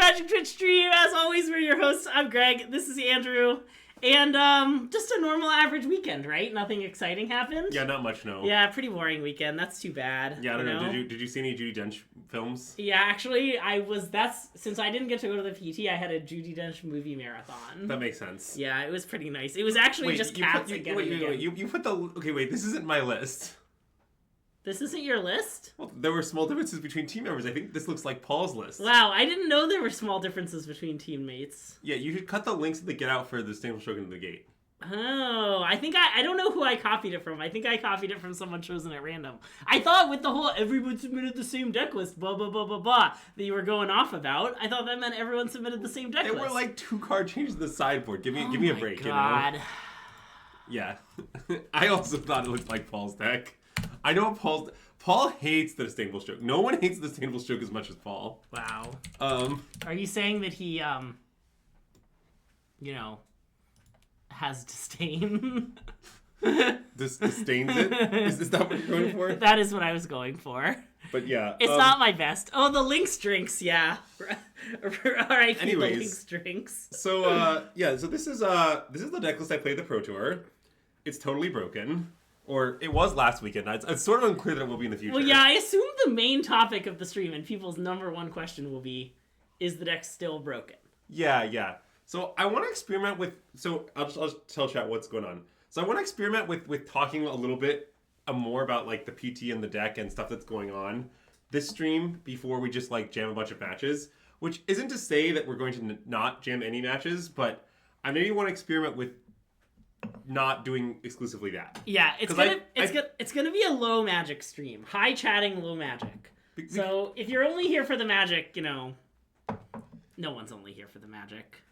SystemMagic Twitch stream. As always, we're your hosts. I'm Greg. This is Andrew. And just a normal average weekend, right? Nothing exciting happened? Yeah, not much, no. Yeah, pretty boring weekend. That's too bad. Yeah, I don't know. Did you see any Judi Dench films? Yeah, actually, since I didn't get to go to the PT, I had a Judi Dench movie marathon. That makes sense. Yeah, it was pretty nice. It was actually just cats again. Wait. You put the... Okay, wait, this isn't my list. This isn't your list? Well, there were small differences between team members. I think this looks like Paul's list. Wow, I didn't know there were small differences between teammates. Yeah, you should cut the links to the Get Out for the Stainful Stroke into the Gate. Oh, I think I don't know who I copied it from. I think I copied it from someone chosen at random. I thought with the whole everyone submitted the same deck list, blah, blah, blah, blah, blah, that you were going off about, I thought that meant everyone submitted the same deck list. There were like 2 card changes to the sideboard. Give me a break, God. You know? Yeah. I also thought it looked like Paul's deck. I know Paul hates the Disdainful Stroke. No one hates the Disdainful Stroke as much as Paul. Wow. Are you saying that he, has disdain? Disdains it? Is that what you're going for? That is what I was going for. But yeah. It's not my best. Oh, the Lynx drinks, yeah. Alright, the Lynx drinks. So, so this is the deck list I played at the Pro Tour. It's totally broken. Or it was last weekend. It's sort of unclear that it will be in the future. Well, yeah, I assume the main topic of the stream and people's number one question will be, is the deck still broken? Yeah. So I want to experiment with... So I'll just tell chat what's going on. So I want to experiment with talking a little bit more about like the PT and the deck and stuff that's going on this stream before we just like jam a bunch of matches. Which isn't to say that we're going to not jam any matches, but I maybe want to experiment with not doing exclusively that. Yeah, it's gonna be a low magic stream. High chatting, low magic. So if you're only here for the magic, no one's only here for the magic.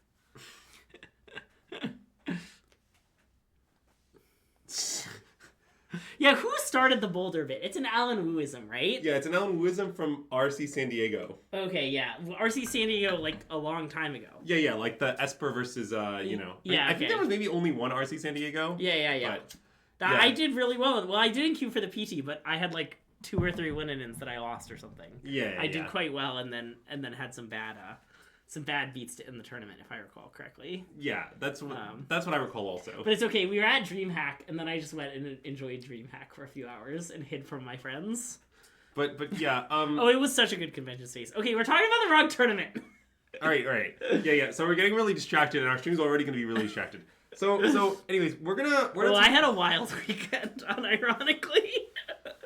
Yeah, who started the Boulder bit? It's an Alan Wooism, right? Yeah, it's an Alan Wooism from RC San Diego. Okay, yeah. RC San Diego, like, a long time ago. Yeah, like the Esper versus, Yeah, I think there was maybe only one RC San Diego. Yeah. I did really well. Well, I did in queue for the PT, but I had, like, 2 or 3 win-ins that I lost or something. I did quite well and then had some bad beats to end the tournament, if I recall correctly. Yeah, that's what I recall also. But it's okay. We were at DreamHack, and then I just went and enjoyed DreamHack for a few hours and hid from my friends. But yeah. Oh, it was such a good convention space. Okay, we're talking about the wrong tournament. All right. Yeah. So we're getting really distracted, and our stream's already going to be really distracted. So anyways, we're gonna. Well, I had a wild weekend, unironically.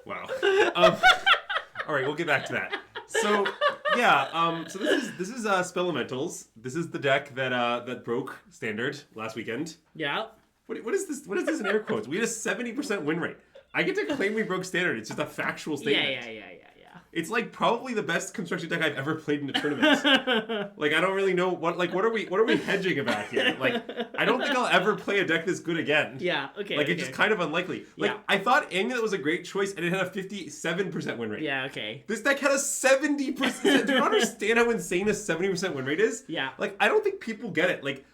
Wow. All right, we'll get back to that. So yeah, so this is Spellementals. This is the deck that broke standard last weekend. Yeah. What is this? What is this in air quotes? We had a 70% win rate. I get to claim we broke standard. It's just a factual statement. Yeah. It's like probably the best constructed deck I've ever played in a tournament. Like I don't really know what are we hedging about here? Like I don't think I'll ever play a deck this good again. Yeah, okay. Like it's just kind of unlikely. Like I thought Amulet was a great choice and it had a 57% win rate. Yeah, okay. This deck had a 70%. Do you understand how insane a 70% win rate is? Yeah. Like I don't think people get it. Like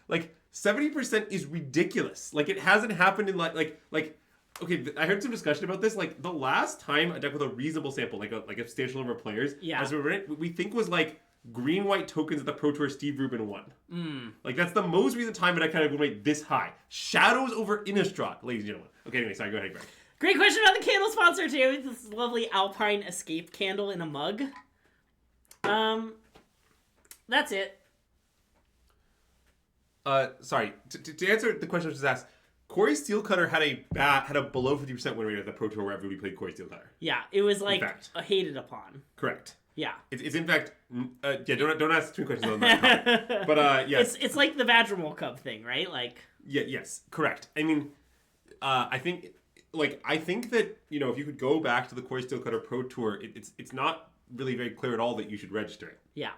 70% is ridiculous. Like it hasn't happened in like okay, I heard some discussion about this. Like the last time a deck with a reasonable sample, like a substantial number of players, as we think was like green-white tokens at the Pro Tour Steve Rubin won. Like that's the most recent time a deck had a win rate this high. Shadows over Innistrad, ladies and gentlemen. Okay, anyway, sorry, go ahead, Greg. Great question about the candle sponsor too. This lovely Alpine Escape candle in a mug. That's it. Sorry, to answer the question I was just asked. Corey Steelcutter had a below 50% win rate at the Pro Tour wherever we played Corey Steelcutter. Yeah, it was like hated upon. Correct. Yeah. It's in fact don't ask too many questions on that. But yes. It's like the Vadramol Cub thing, right? Like yes, correct. I mean, I think that, if you could go back to the Corey Steelcutter Pro Tour, it's not really very clear at all that you should register it. Yeah.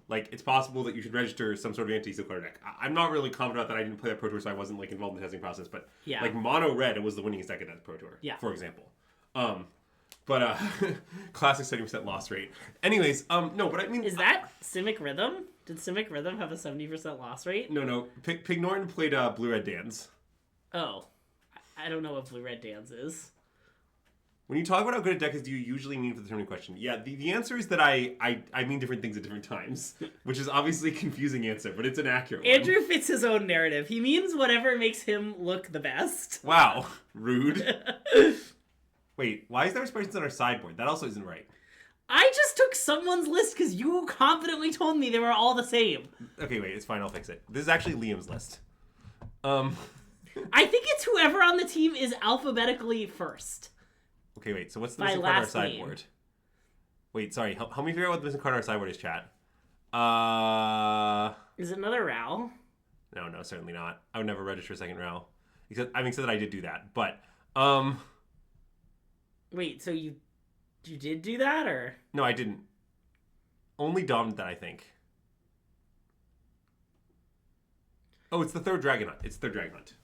Like, it's possible that you should register some sort of anti-Steelcutter deck. I'm not really confident that I didn't play that Pro Tour, so I wasn't, like, involved in the testing process. But, like, Mono Red, it was the winningest deck at that Pro Tour, for example. But, classic 70% loss rate. Anyways, no, but I mean... Is that Simic Rhythm? Did Simic Rhythm have a 70% loss rate? No. Pig Norton played Blue Red Dance. Oh. I don't know what Blue Red Dance is. When you talk about how good a deck is, do you usually mean for the determining question? Yeah, the answer is that I mean different things at different times, which is obviously a confusing answer, but it's an accurate one. Andrew fits his own narrative. He means whatever makes him look the best. Wow. Rude. Wait, why is there expressions on our sideboard? That also isn't right. I just took someone's list because you confidently told me they were all the same. Okay, wait, it's fine. I'll fix it. This is actually Liam's list. I think it's whoever on the team is alphabetically first. Okay, wait. So what's the missing card on our sideboard? Name. Wait, sorry. Help me figure out what the missing card on our sideboard is, chat. Is it another Ral? No, certainly not. I would never register a second Ral. Except that I did do that. But, Wait, so you did do that, or? No, I didn't. Only Dom did that, I think. Oh, it's the third Dragon Hunt.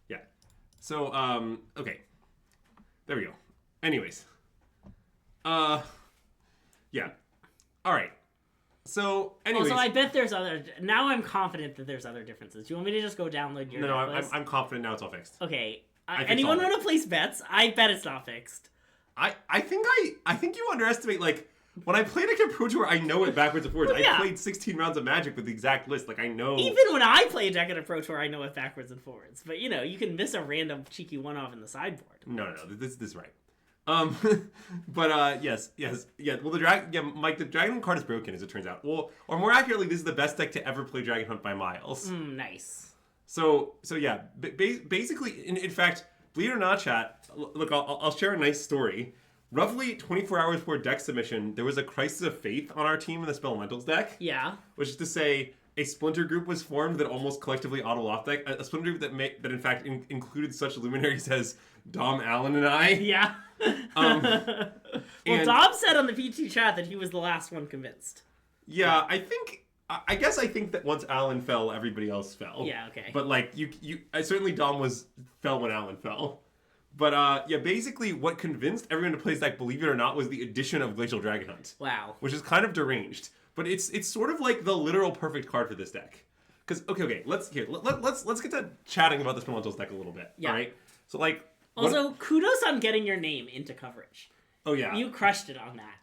Yeah. So, okay. There we go. Anyways. Yeah. All right. So, anyways. Also, I bet there's other... Now I'm confident that there's other differences. Do you want me to just go download your list? I'm confident now it's all fixed. Okay. Anyone want to place bets? I bet it's not fixed. I think you underestimate, like, when I played a Pro Tour, I know it backwards and forwards. Yeah. I played 16 rounds of Magic with the exact list. Like, I know. Even when I play a deck at a Pro Tour, I know it backwards and forwards. But, you can miss a random cheeky one-off in the sideboard. No. This is right. But, yes. Yeah, well, Mike, the Dragon Hunt card is broken, as it turns out. Well, or more accurately, this is the best deck to ever play Dragon Hunt by miles. Nice. So yeah, basically, in fact, believe it or not, chat, look, I'll share a nice story. Roughly 24 hours before deck submission, there was a crisis of faith on our team in the Spellementals deck. Yeah. Which is to say, a splinter group was formed that almost collectively auto-off deck. A splinter group that in fact included such luminaries as Dom, Allen, and I. Yeah. Well, Dom said on the PT chat that he was the last one convinced. Yeah, I guess I think that once Allen fell, everybody else fell. Yeah, okay. But like certainly Dom fell when Allen fell. But yeah, basically what convinced everyone to play this deck, believe it or not, was the addition of Glacial Dragon Hunt. Wow. Which is kind of deranged, but it's sort of like the literal perfect card for this deck. Because okay, let's get to chatting about the Spellementals deck a little bit. Yeah. All right. So like. Also, kudos on getting your name into coverage. Oh yeah, you crushed it on that.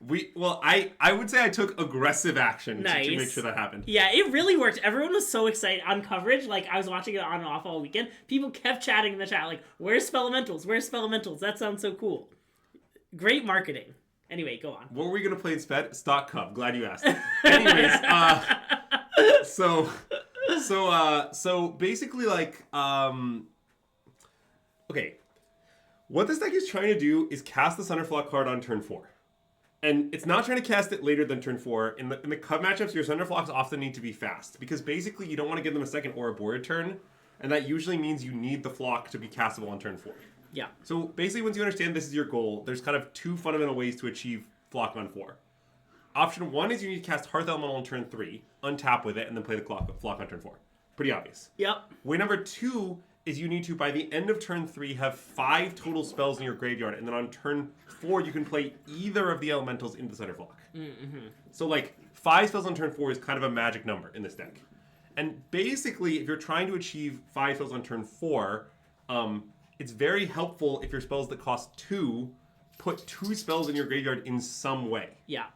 I would say I took aggressive action to make sure that happened. Yeah, it really worked. Everyone was so excited on coverage. Like, I was watching it on and off all weekend. People kept chatting in the chat, like, "Where's Spellementals? Where's Spellementals? That sounds so cool." Great marketing. Anyway, go on. What were we gonna play instead? Stock Cub. Glad you asked. Anyways, so basically, like, okay. What this deck is trying to do is cast the Sunderflock card on turn 4. And it's not trying to cast it later than turn 4. In the Cub matchups, your Sunderflocks often need to be fast. Because basically, you don't want to give them a second or a boarded turn. And that usually means you need the flock to be castable on turn 4. Yeah. So basically, once you understand this is your goal, there's kind of 2 fundamental ways to achieve flock on 4. Option 1 is you need to cast Hearth Elemental on turn 3, untap with it, and then play the flock on turn 4. Pretty obvious. Yep. Way number 2 is you need to, by the end of turn 3, have 5 total spells in your graveyard, and then on turn 4, you can play either of the elementals into the Sunderflock. Mm-hmm. So, like, 5 spells on turn 4 is kind of a magic number in this deck. And basically, if you're trying to achieve 5 spells on turn 4, it's very helpful if your spells that cost 2 put 2 spells in your graveyard in some way. Yeah.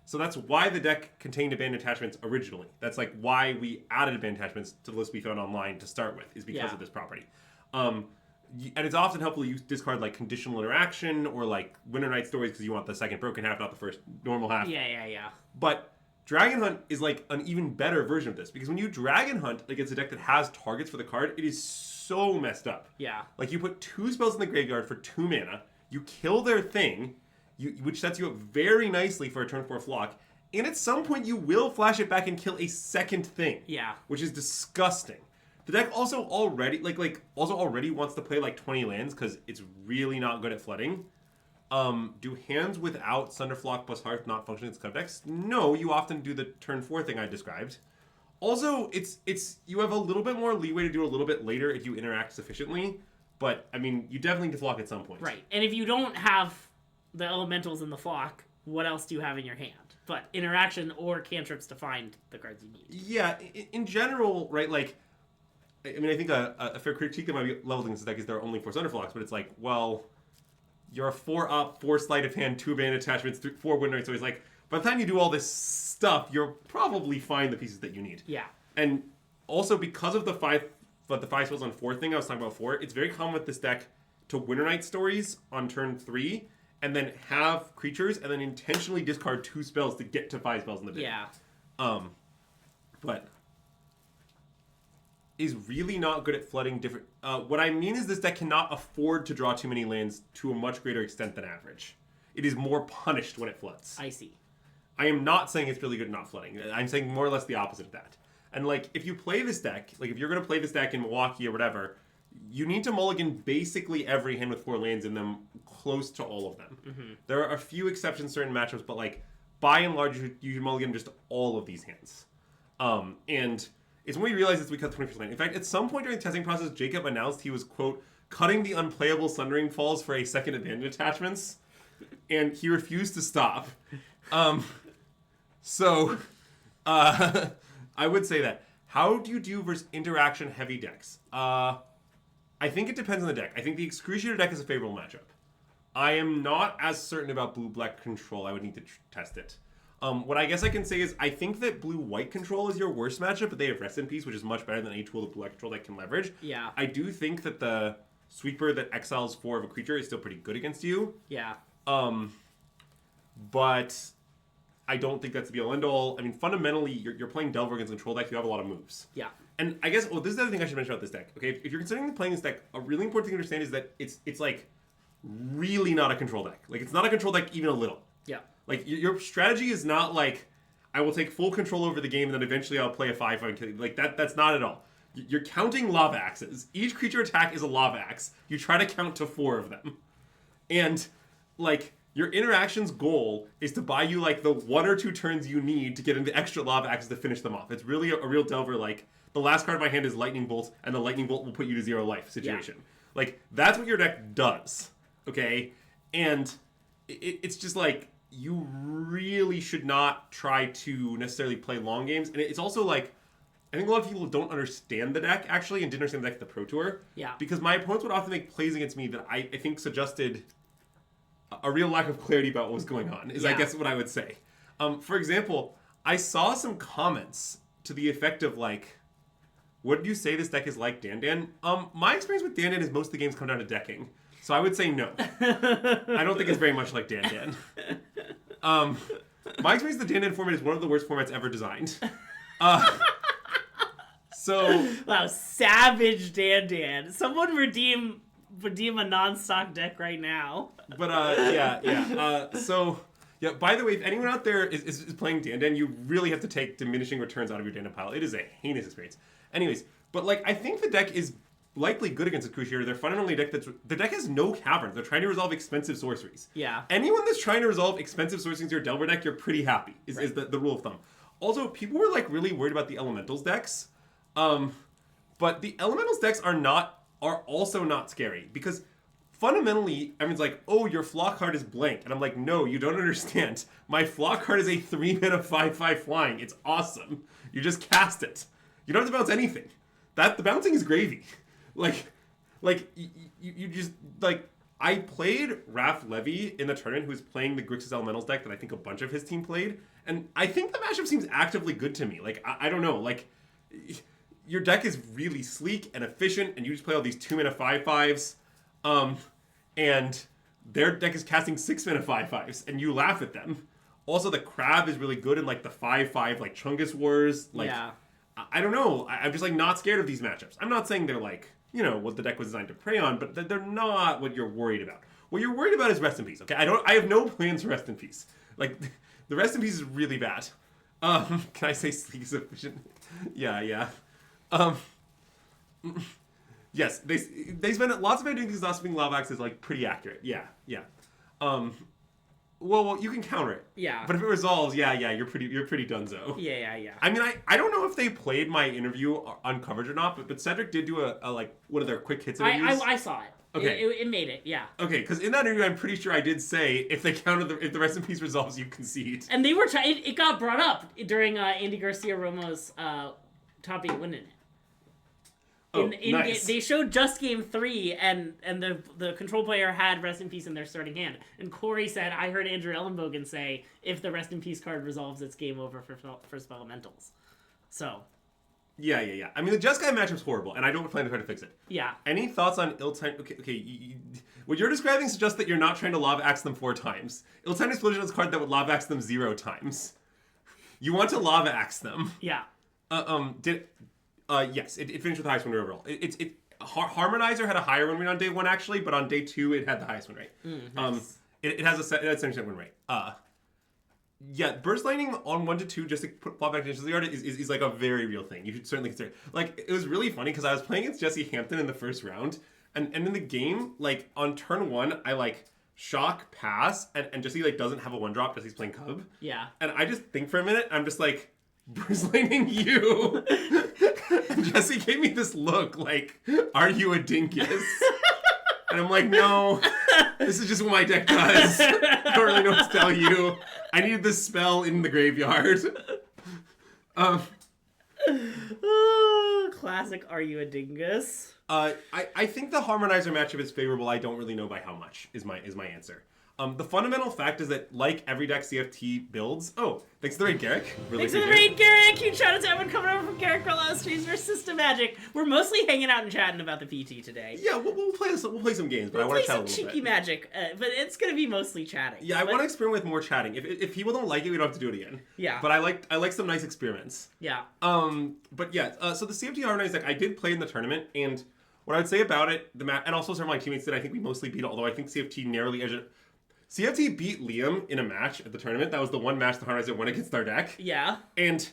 So that's why the deck contained abandoned attachments originally. That's like why we added abandoned attachments to the list we found online to start with, is because of this property. And it's often helpful to discard like conditional interaction or like Winter Night Stories because you want the second broken half, not the first normal half. Yeah. But Dragon Hunt is like an even better version of this because when you Dragon Hunt against a deck that has targets for the card, it is so messed up. Yeah. Like you put 2 spells in the graveyard for 2 mana, you kill their thing, which sets you up very nicely for a turn 4 flock. And at some point, you will flash it back and kill a second thing. Yeah. Which is disgusting. The deck also already wants to play like 20 lands because it's really not good at flooding. Do hands without Sunderflock plus Hearth not function as Cub decks? No, you often do the turn 4 thing I described. Also, it's you have a little bit more leeway to do it a little bit later if you interact sufficiently. But I mean, you definitely need to flock at some point. Right, and if you don't have the elementals in the flock, what else do you have in your hand? But interaction or cantrips to find the cards you need. Yeah, in general, right, like, I mean, I think a fair critique that might be leveled against this deck is there are only 4 Sunderflocks, but it's like, well, you're a 4 up, 4 sleight of hand, 2 abandoned attachments, 4 win rates. So it's like, by the time you do all this stuff, you'll probably find the pieces that you need. Yeah. And also because of the 5 spells on 4 thing I was talking about before, it's very common with this deck to Winter stories on turn 3, and then have creatures, and then intentionally discard 2 spells to get to 5 spells in the bin. Yeah. But is really not good at flooding different... what I mean is this deck cannot afford to draw too many lands to a much greater extent than average. It is more punished when it floods. I see. I am not saying it's really good at not flooding. I'm saying more or less the opposite of that. And, like, if you play this deck, like, if you're going to play this deck in Milwaukee or whatever, you need to mulligan basically every hand with 4 lands in them, close to all of them. Mm-hmm. There are a few exceptions, certain matchups, but, like, by and large, you should mulligan just all of these hands. And it's when we realized this, we cut 20%. In fact, at some point during the testing process, Jacob announced he was, quote, cutting the unplayable Sundering Falls for a second abandoned attachments, and he refused to stop. So, I would say that. How do you do versus interaction-heavy decks? I think it depends on the deck. I think the Excruciator deck is a favorable matchup. I am not as certain about blue-black control. I would need to test it. What I guess I can say is I think that blue-white control is your worst matchup, but they have Rest in Peace, which is much better than any tool of blue-white control that can leverage. Yeah. I do think that the Sweeper that exiles 4 of a creature is still pretty good against you. Yeah. But I don't think that's the be-all end-all. I mean, fundamentally, you're playing Delver against control deck. You have a lot of moves. Yeah. And I guess, this is the other thing I should mention about this deck. Okay, if you're considering playing this deck, a really important thing to understand is that it's like really not a control deck. Like, it's not a control deck even a little. Yeah. Like, your strategy is not like, I will take full control over the game and then eventually I'll play a 5-5 and kill you. Like, that's not at all. You're counting lava axes. Each creature attack is a lava axe. You try to count to 4 of them. And, like, your interaction's goal is to buy you, like, the 1 or 2 turns you need to get into extra lava axes to finish them off. It's really a real Delver, like, the last card in my hand is Lightning Bolt, and the Lightning Bolt will put you to 0 life situation. Yeah. Like, that's what your deck does, okay? And it's just, like, you really should not try to necessarily play long games. And it's also, like, I think a lot of people don't understand the deck, actually, and didn't understand the deck at the Pro Tour. Yeah. Because my opponents would often make plays against me that I think suggested a real lack of clarity about what was going on, is I guess what I would say. For example, I saw some comments to the effect of, like, what did you say this deck is like Dan? My experience with Dan is most of the games come down to decking. So I would say no. I don't think it's very much like Dan. My experience with the Dan format is one of the worst formats ever designed. So wow, savage Dan. Someone redeem a non-stock deck right now. But so yeah. By the way, if anyone out there is playing Dan, you really have to take diminishing returns out of your Dan pile. It is a heinous experience. Anyways, but like I think the deck is likely good against a Cruciator. They're fundamentally a deck the deck has no caverns. They're trying to resolve expensive sorceries. Yeah. Anyone that's trying to resolve expensive sorceries in your Delver deck, you're pretty happy. Is the rule of thumb. Also, people were like really worried about the Elementals decks. But the Elementals decks are also not scary because fundamentally, everyone's like, oh, your Flock card is blank. And I'm like, no, you don't understand. My Flock card is a 3-mana 5/5 flying. It's awesome. You just cast it. You don't have to bounce anything. The bouncing is gravy. Like you just, like, I played Raph Levy in the tournament who's playing the Grixis Elementals deck that I think a bunch of his team played. And I think the matchup seems actively good to me. Like, I don't know, like, your deck is really sleek and efficient, and you just play all these 2-mana 5/5s, and their deck is casting 6-mana 5/5s, and you laugh at them. Also, the Crab is really good in, like, the 5/5, like, Chungus Wars. Like, yeah. I don't know. I'm just, like, not scared of these matchups. I'm not saying they're, like, you know, what the deck was designed to prey on, but they're not what you're worried about. What you're worried about is Rest in Peace, okay? I have no plans for Rest in Peace. Like, the Rest in Peace is really bad. Can I say sleek is efficient? Yeah. Yes, they spend lots of time doing these not spinning lava axes, like, pretty accurate. Yeah. Well, you can counter it. Yeah. But if it resolves, you're pretty donezo. Yeah. I mean, I don't know if they played my interview on coverage or not, but Cedric did do a like one of their quick hits interviews. I saw it. Okay. It made it, yeah. Okay, because in that interview, I'm pretty sure I did say if they counter if the Rest in Peace resolves, you concede. And they were it got brought up during Andy Garcia Romo's top 8 winning it. Nice. They showed just game 3, and the control player had Rest in Peace in their starting hand. And Corey said, I heard Andrew Ellenbogen say, if the Rest in Peace card resolves, it's game over for Spellementals. So. Yeah. I mean, the Jeskai matchup's horrible, and I don't plan to try to fix it. Yeah. Any thoughts on ill-timed... Okay. What you're describing suggests that you're not trying to Lava Axe them 4 times. Ill-timed Explosion is a card that would Lava Axe them 0 times. You want to Lava Axe them. Yeah. Yes, it finished with the highest win rate overall. Harmonizer had a higher win rate on day 1, actually, but on day 2, it had the highest win rate. Nice. It has a 70% win rate. Yeah, Burst Lightning on 1 to 2 just to plop back into the yard is like a very real thing. You should certainly consider it. Like, it was really funny because I was playing against Jesse Hampton in the first round, and in the game, like, on turn 1, I, like, shock pass, and Jesse, like, doesn't have a 1-drop because he's playing Cub. Yeah. And I just think for a minute, I'm just like, Burst Lightning you! And Jesse gave me this look like, are you a dinkus? And I'm like, no, this is just what my deck does. I don't really know what to tell you. I needed this spell in the graveyard. Classic, are you a dingus? I think the Harmonizer matchup is favorable. I don't really know by how much is my answer. The fundamental fact is that, like every deck CFT builds... Oh, thanks to the raid, Garrick. Thanks for the raid, Garrick! Huge shout out to everyone coming over from Garrick Carlisle streams for SystemMagic. We're mostly hanging out and chatting about the PT today. Yeah, we'll play some games, but I want to chat a little bit. We'll play some cheeky magic, but it's going to be mostly chatting. Yeah, I want to experiment with more chatting. If people don't like it, we don't have to do it again. Yeah. But I like some nice experiments. Yeah. But yeah, so the CFT Harmonized deck, I did play in the tournament, and what I would say about it, and also some of my teammates did, I think we mostly beat it, although I think CFT narrowly edged it. CFT beat Liam in a match at the tournament. That was the one match the Harmonizer won against our deck. Yeah. And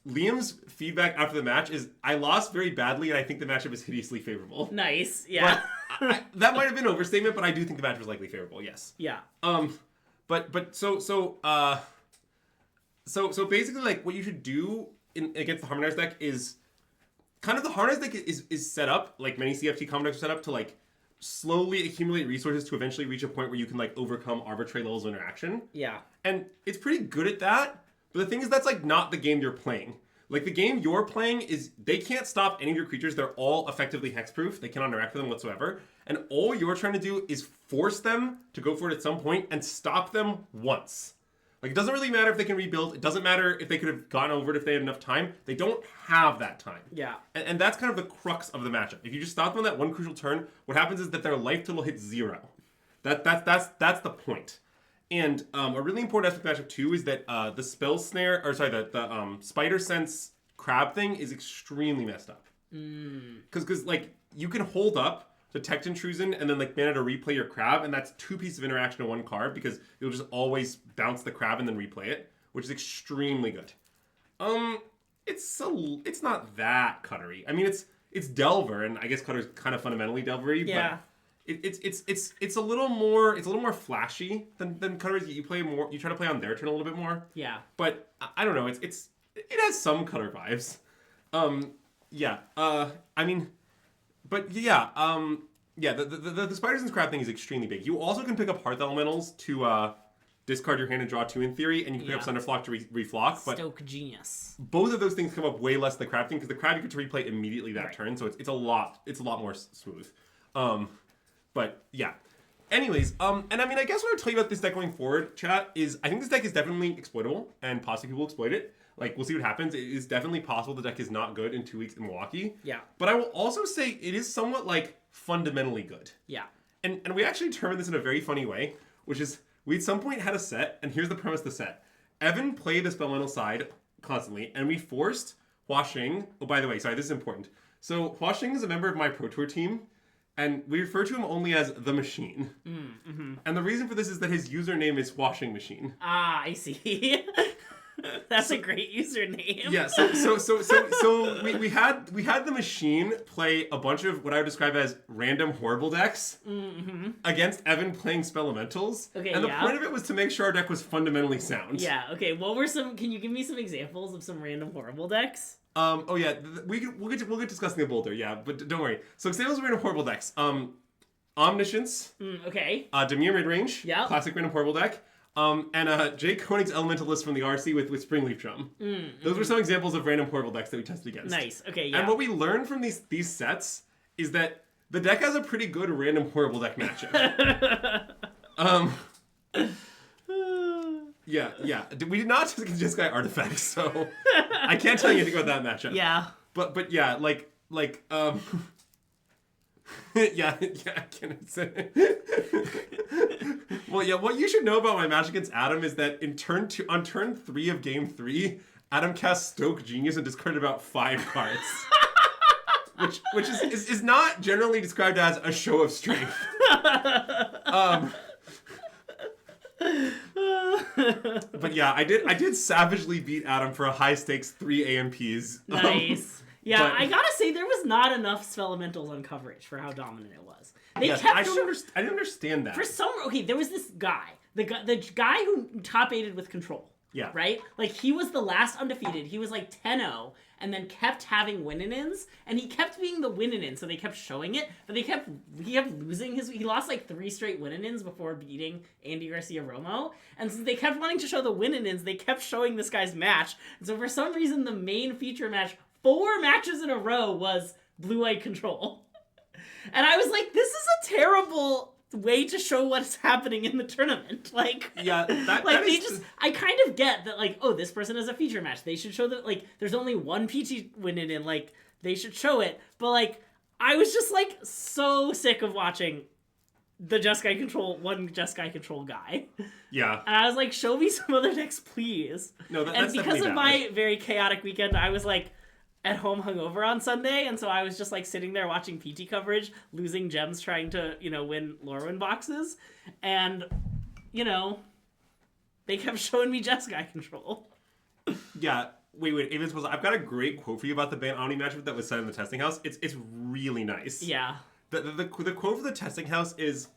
Liam's feedback after the match is, I lost very badly, and I think the matchup is hideously favorable. Nice, yeah. But that might have been an overstatement, but I do think the match was likely favorable, yes. Yeah. So basically, like, what you should do against the Harmonized deck is, kind of the Harmonized deck is set up, like many CFT common decks are set up, to, like, slowly accumulate resources to eventually reach a point where you can, like, overcome arbitrary levels of interaction. Yeah. And it's pretty good at that, but the thing is that's, like, not the game you're playing. Like, the game you're playing is, they can't stop any of your creatures. They're all effectively hexproof. They cannot interact with them whatsoever. And all you're trying to do is force them to go for it at some point and stop them once. Like, it doesn't really matter if they can rebuild. It doesn't matter if they could have gone over it if they had enough time. They don't have that time. Yeah. And that's kind of the crux of the matchup. If you just stop them on that one crucial turn, what happens is that their life total hits 0. That's the point. And a really important aspect of matchup too is that the spell snare, the spider sense crab thing is extremely messed up. Because like you can hold up Detect Intrusion and then like mana to replay your crab, and that's 2 pieces of interaction in one card because you'll just always bounce the crab and then replay it, which is extremely good. It's not that cuttery. I mean, it's Delver, and I guess Cutter's kind of fundamentally Delvery, but it's a little more flashy than Cutters. You try to play on their turn a little bit more. Yeah. But I don't know. It has some Cutter vibes. The Spiders and Crab thing is extremely big. You also can pick up Hearth Elementals to discard your hand and draw 2 in theory, and you can pick up Thunderflock to reflock. But Stoke genius. Both of those things come up way less than the Crab thing, because the Crab you get to replay immediately that turn, so it's a lot more smooth. But yeah. Anyways, and I mean, I guess what I'll tell you about this deck going forward, chat, is I think this deck is definitely exploitable, and possibly people will exploit it. Like, we'll see what happens. It is definitely possible the deck is not good in 2 weeks in Milwaukee. Yeah. But I will also say it is somewhat, like, fundamentally good. Yeah. And we actually determined this in a very funny way, which is we at some point had a set, and here's the premise of the set. Evan played the Spellemental side constantly, and we forced Huaxing. Oh, by the way, sorry, this is important. So Huaxing is a member of my Pro Tour team, and we refer to him only as the Machine. Mm-hmm. And the reason for this is that his username is Washing Machine. Ah, I see. That's a great username. Yeah, so we had the Machine play a bunch of what I would describe as random horrible decks against Evan playing Spellementals. Okay, and the point of it was to make sure our deck was fundamentally sound. Yeah, okay. What were can you give me some examples of some random horrible decks? We'll get discussing the Boulder, yeah, but don't worry. So examples of random horrible decks. Omniscience. Okay. Dimir midrange. Yeah. Classic random horrible deck. And Jay Koenig's Elementalist from the RC with Springleaf Drum. Those were some examples of random portable decks that we tested against. Nice. Okay, yeah. And what we learned from these sets is that the deck has a pretty good random portable deck matchup. Yeah. We did not just get Jeskai artifacts, so I can't tell you anything about that matchup. Yeah. But yeah, yeah, I can't say. Well, yeah, what you should know about my match against Adam is that on turn 3 of game 3, Adam cast Stoke Genius and discarded about 5 cards. which is not generally described as a show of strength. But yeah, I did savagely beat Adam for a high stakes 3 AMPs. Nice. Yeah, I gotta say there was not enough Spellementals on coverage for how dominant it was. I didn't understand that. There was this guy, the guy who top 8'd with control. Yeah. Right? Like, he was the last undefeated. He was like 10-0, and then kept having win-in-ins, and he kept being the win-in-in, so they kept showing it, but he kept losing he lost like 3 straight win-in-ins before beating Andy Garcia Romo, and since they kept wanting to show the win-in-ins, they kept showing this guy's match, and so for some reason the main feature match 4 matches in a row was Blue-Eyed Control. And I was like, this is a terrible way to show what's happening in the tournament. Like, yeah, I kind of get that, like, oh, this person has a feature match. They should show that, like, there's only one PT winning and, like, they should show it. But, like, I was just, like, so sick of watching one Jeskai Control guy. Yeah. And I was like, show me some other decks, please. No, that's and because of my very chaotic weekend, I was, like, at home hungover on Sunday, and so I was just like sitting there watching PT coverage, losing gems trying to, win Lorwyn boxes, and, they kept showing me Jeskai Control. Yeah, wait, I've got a great quote for you about the Ban Omni matchup that was said in the testing house. It's really nice. Yeah. The quote for the testing house is,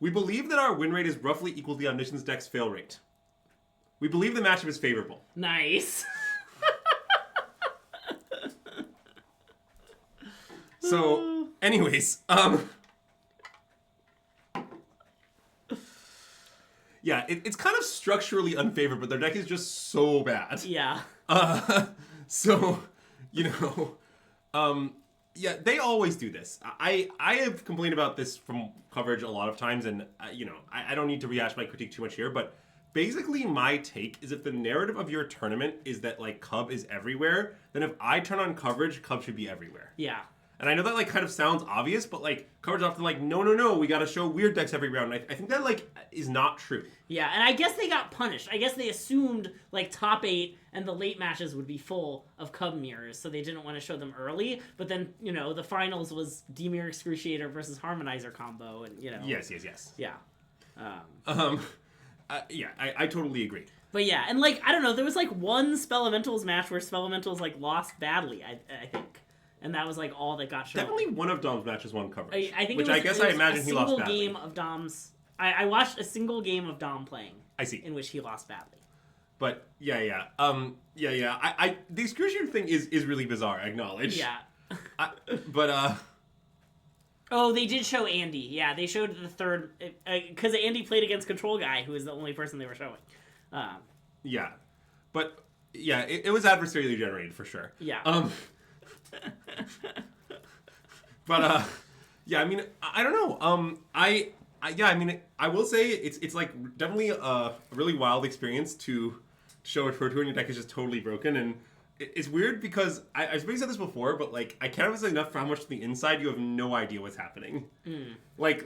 "We believe that our win rate is roughly equal to the Omniscience deck's fail rate. We believe the matchup is favorable." Nice. So, anyways, yeah, it's kind of structurally unfavored, but their deck is just so bad. Yeah. So, yeah, they always do this. I have complained about this from coverage a lot of times, and, I don't need to rehash my critique too much here, but basically my take is if the narrative of your tournament is that, like, Cub is everywhere, then if I turn on coverage, Cub should be everywhere. Yeah. And I know that, like, kind of sounds obvious, but, like, coverage often, like, no, we gotta show weird decks every round. And I think that, like, is not true. Yeah, and I guess they got punished. I guess they assumed, like, top 8 and the late matches would be full of Cub mirrors, so they didn't want to show them early. But then, the finals was Demir Excruciator versus Harmonizer combo, and, Yes. Yeah. Yeah, I totally agree. But yeah, and, like, I don't know, there was, like, one Spellementals match where Spellementals, like, lost badly, I think. And that was, like, all that got shown. Definitely one of Dom's matches won coverage. I think which I guess I imagine he lost badly. A single game of Dom's... I watched a single game of Dom playing. I see. In which he lost badly. But, yeah. The excruciating thing is really bizarre, I acknowledge. Yeah. But Oh, they did show Andy. Yeah, they showed the third... Because Andy played against Control Guy, who was the only person they were showing. Yeah. But, yeah, it was adversarially generated, for sure. Yeah. But yeah, I mean, I don't know. I will say it's like definitely a really wild experience to show a Pro Tour and your deck is just totally broken, and it's weird because I've maybe said this before, but like I can't emphasize enough for how much to the inside you have no idea what's happening. Like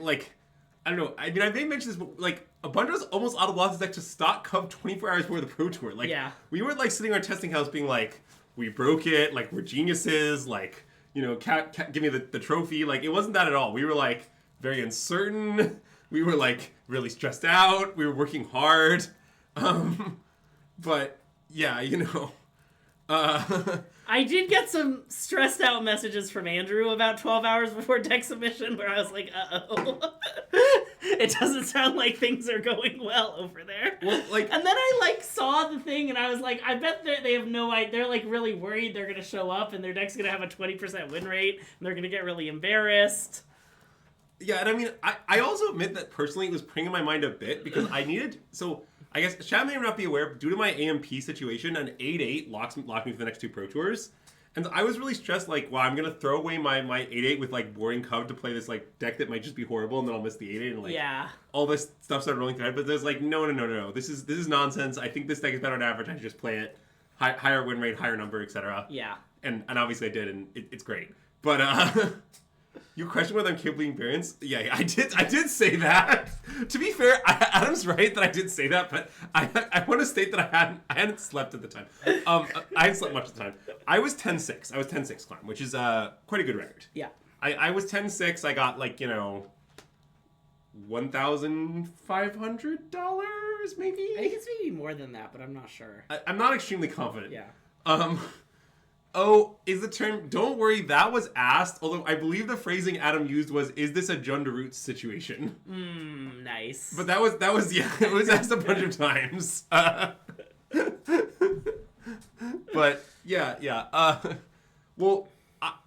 I don't know. I mean, I may mention this, but like a bunch of us almost out of lost this deck to stock Cub 24 hours before the Pro Tour. Like we were like sitting in our testing house being like, we broke it, like, we're geniuses, like, give me the trophy. Like, it wasn't that at all. We were, like, very uncertain. We were, like, really stressed out. We were working hard. But, yeah, I did get some stressed out messages from Andrew about 12 hours before deck submission where I was like, uh-oh. It doesn't sound like things are going well over there. Well, like, and then I, like, saw the thing and I was like, I bet they have no idea. They're, like, really worried they're going to show up and their deck's going to have a 20% win rate and they're going to get really embarrassed. Yeah, and I mean, I also admit that personally it was playing in my mind a bit because I needed... So, I guess Chad may not be aware, but due to my AMP situation, an 8-8 locked me for the next 2 Pro Tours. And I was really stressed, like, wow, I'm going to throw away my 8-8 with, like, boring Cub to play this, like, deck that might just be horrible, and then I'll miss the 8-8, and, like, all this stuff started rolling through my head. But there's like, no. This is nonsense. I think this deck is better on average. I should just play it. Higher win rate, higher number, etc. Yeah. And obviously I did, and it's great. But, your question whether I'm capable of being variants? Yeah, I did say that. To be fair, Adam's right that I did say that, but I want to state that I hadn't slept at the time. I hadn't slept much at the time. I was 10-6. I was 10-6 climb, which is quite a good record. Yeah. I was 10-6. I got like, $1,500 maybe? I think it's maybe more than that, but I'm not sure. I'm not extremely confident. Yeah. Oh, is the term, don't worry, that was asked, although I believe the phrasing Adam used was, is this a John DeRoots situation? Nice. But that was yeah, it was asked a bunch of times. But, yeah. Well,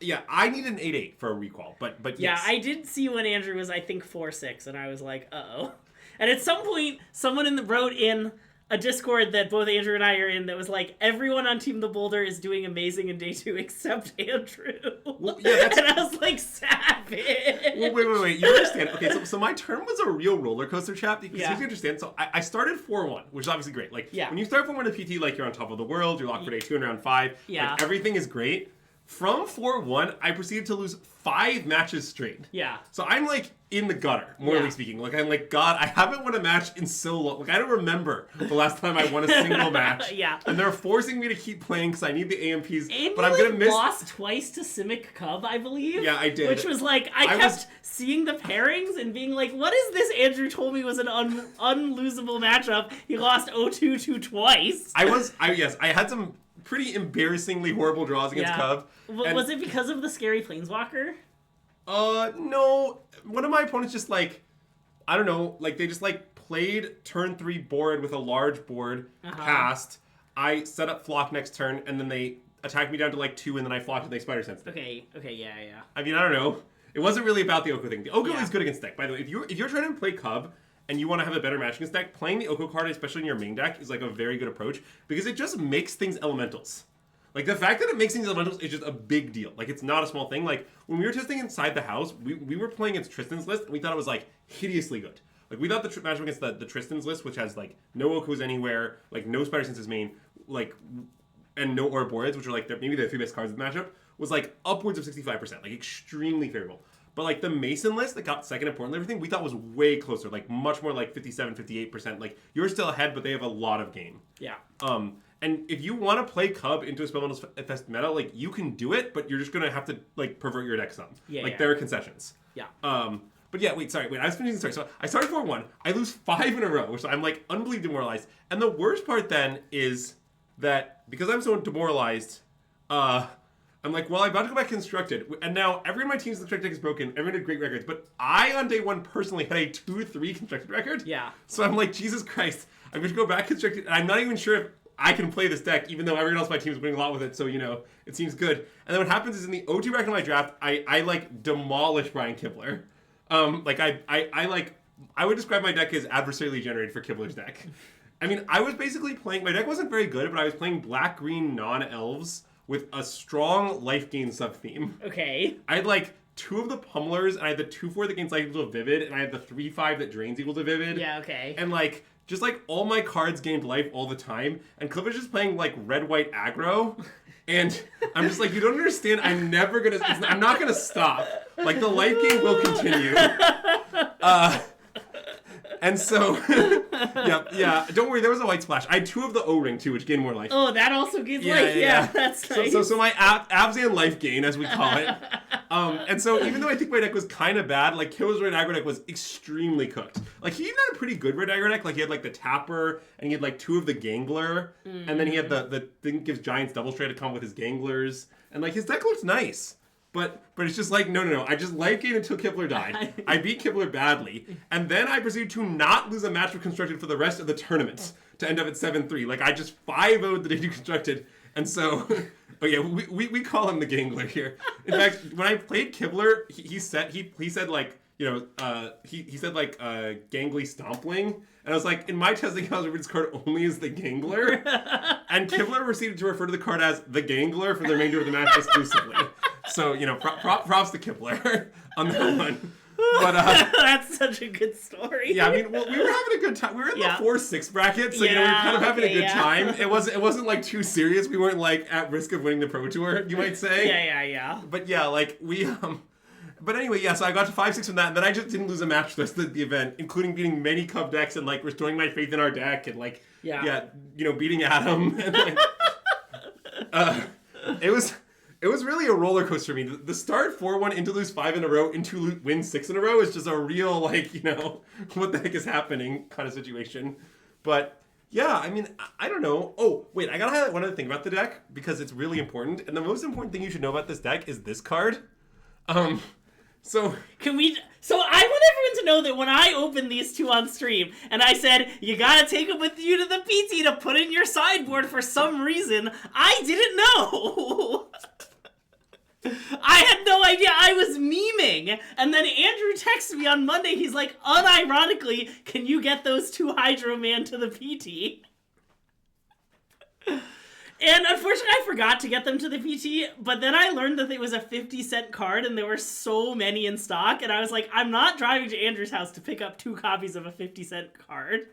yeah, I need an 8-8 for a requal, but yeah, yes. I did see when Andrew was, I think, 4-6, and I was like, uh-oh. And at some point, someone wrote in a Discord that both Andrew and I are in that was like, everyone on Team the Boulder is doing amazing in day 2 except Andrew. Well, yeah, and I was like, savage. Well, wait. You understand. Okay, so my term was a real roller coaster, chap. Because you understand. So I started 4-1, which is obviously great. Like, when you start 4-1 in PT, like, you're on top of the world, you're locked for day 2 and round 5. Yeah. Like, everything is great. From 4-1, I proceeded to lose 5 matches straight. Yeah. So I'm, like, in the gutter, morally speaking. Like, I'm like, God, I haven't won a match in so long. Like, I don't remember the last time I won a single match. Yeah. And they're forcing me to keep playing because I need the AMPs. And but I'm going to miss... lost twice to Simic Cub, I believe. Yeah, I did. Which was like, I kept seeing the pairings and being like, what is this? Andrew told me was an unlosable matchup. He lost 0-2 twice. I had some pretty embarrassingly horrible draws against Cub. Was it because of the scary Planeswalker? No. One of my opponents just, like, I don't know, like, they just, like, played turn 3 board with a large board, passed. I set up flock next turn, and then they attacked me down to, like, 2, and then I flocked and they Spider Sense. Okay, yeah. I mean, I don't know. It wasn't really about the Oko thing. The Oko is good against deck, by the way. If you're trying to play Cub, and you want to have a better match against deck, playing the Oko card, especially in your main deck, is, like, a very good approach, because it just makes things elementals. Like, the fact that it makes things elementals is just a big deal. Like, it's not a small thing. Like, when we were testing inside the house, we were playing against Tristan's list, and we thought it was, like, hideously good. Like, we thought the matchup against the Tristan's list, which has, like, no Okos anywhere, like, no Spider Senses main, like, and no Ouroboros, which are, like, maybe the 3 best cards of the matchup, was, like, upwards of 65%. Like, extremely favorable. But, like, the Mason list that got second important and everything, we thought was way closer. Like, much more like 57, 58%. Like, you're still ahead, but they have a lot of game. Yeah. And if you want to play Cub into a Spellmentals Fest meta, like, you can do it, but you're just going to have to, like, pervert your deck some. Like, there are concessions. Yeah. But yeah, wait, I was finishing the story. So I started 4-1. I lose 5 in a row, which I'm, like, unbelievably demoralized. And the worst part then is that because I'm so demoralized, I'm like, well, I'm about to go back constructed. And now everyone on my team's constructed deck is broken. Everyone had great records. But I, on day 1, personally had a 2-3 constructed record. Yeah. So I'm like, Jesus Christ. I'm going to go back constructed. And I'm not even sure if I can play this deck, even though everyone else on my team is winning a lot with it. So, it seems good. And then what happens is in the O2 bracket of my draft, I like, demolish Brian Kibler. I would describe my deck as adversarially generated for Kibler's deck. I mean, I was basically playing, my deck wasn't very good, but I was playing black-green non-elves with a strong life gain sub-theme. Okay. I had, like, 2 of the pummelers, and I had the 2-4 that gains life equal to Vivid, and I had the 3-5 that drains equal to Vivid. Yeah, okay. And, like, just, like, all my cards gained life all the time, and Cliff is just playing, like, red-white aggro, and I'm just like, you don't understand, I'm not gonna stop. Like, the life gain will continue. And so, yeah, don't worry, there was a white splash. I had 2 of the O-ring, too, which gained more life. Oh, that also gives life? Yeah, that's nice. So my Abzan life gain, as we call it. And so, even though I think my deck was kind of bad, like, Killer's red aggro deck was extremely cooked. Like, he even had a pretty good red aggro deck. Like, he had, like, the Tapper, and he had, like, 2 of the Gangler, and then he had the thing that gives Giants double straight to come with his Ganglers. And, like, his deck looks nice. But it's just like, no. I just life gained until Kibler died. I beat Kibler badly. And then I proceeded to not lose a match with Constructed for the rest of the tournament to end up at 7-3. Like, I just 5-0'd the day to Constructed. And so, we call him the Gangler here. In fact, when I played Kibler, he said, like, he said like gangly stompling, and I was like, in my testing house, we read this card only as the gangler, and Kibler proceeded to refer to the card as the gangler for the remainder of the match exclusively. So props to Kibler on that one. But that's such a good story. Yeah, I mean, well, we were having a good time. We were in the 4-6 bracket, so we were kind of having a good time. It wasn't like too serious. We weren't like at risk of winning the Pro Tour, you might say. Yeah. But yeah, like we But anyway, yeah, so I got to 5-6 from that, and then I just didn't lose a match the rest of the event, including beating many Cub decks and like restoring my faith in our deck and like beating Adam and like it was really a roller coaster for me. The start 4-1 into lose 5 in a row, into win 6 in a row is just a real, like, what the heck is happening kind of situation. But, yeah, I mean, I don't know. Oh, wait, I gotta highlight one other thing about the deck, because it's really important. And the most important thing you should know about this deck is this card. So I want everyone to know that when I opened these two on stream, and I said, you gotta take them with you to the PT to put in your sideboard for some reason, I didn't know. I had no idea. I was memeing. And then Andrew texted me on Monday. He's like, unironically, can you get those two Hydro Man to the PT? And unfortunately, I forgot to get them to the PT, but then I learned that it was a 50-cent card, and there were so many in stock, and I was like, I'm not driving to Andrew's house to pick up 2 copies of a 50-cent card.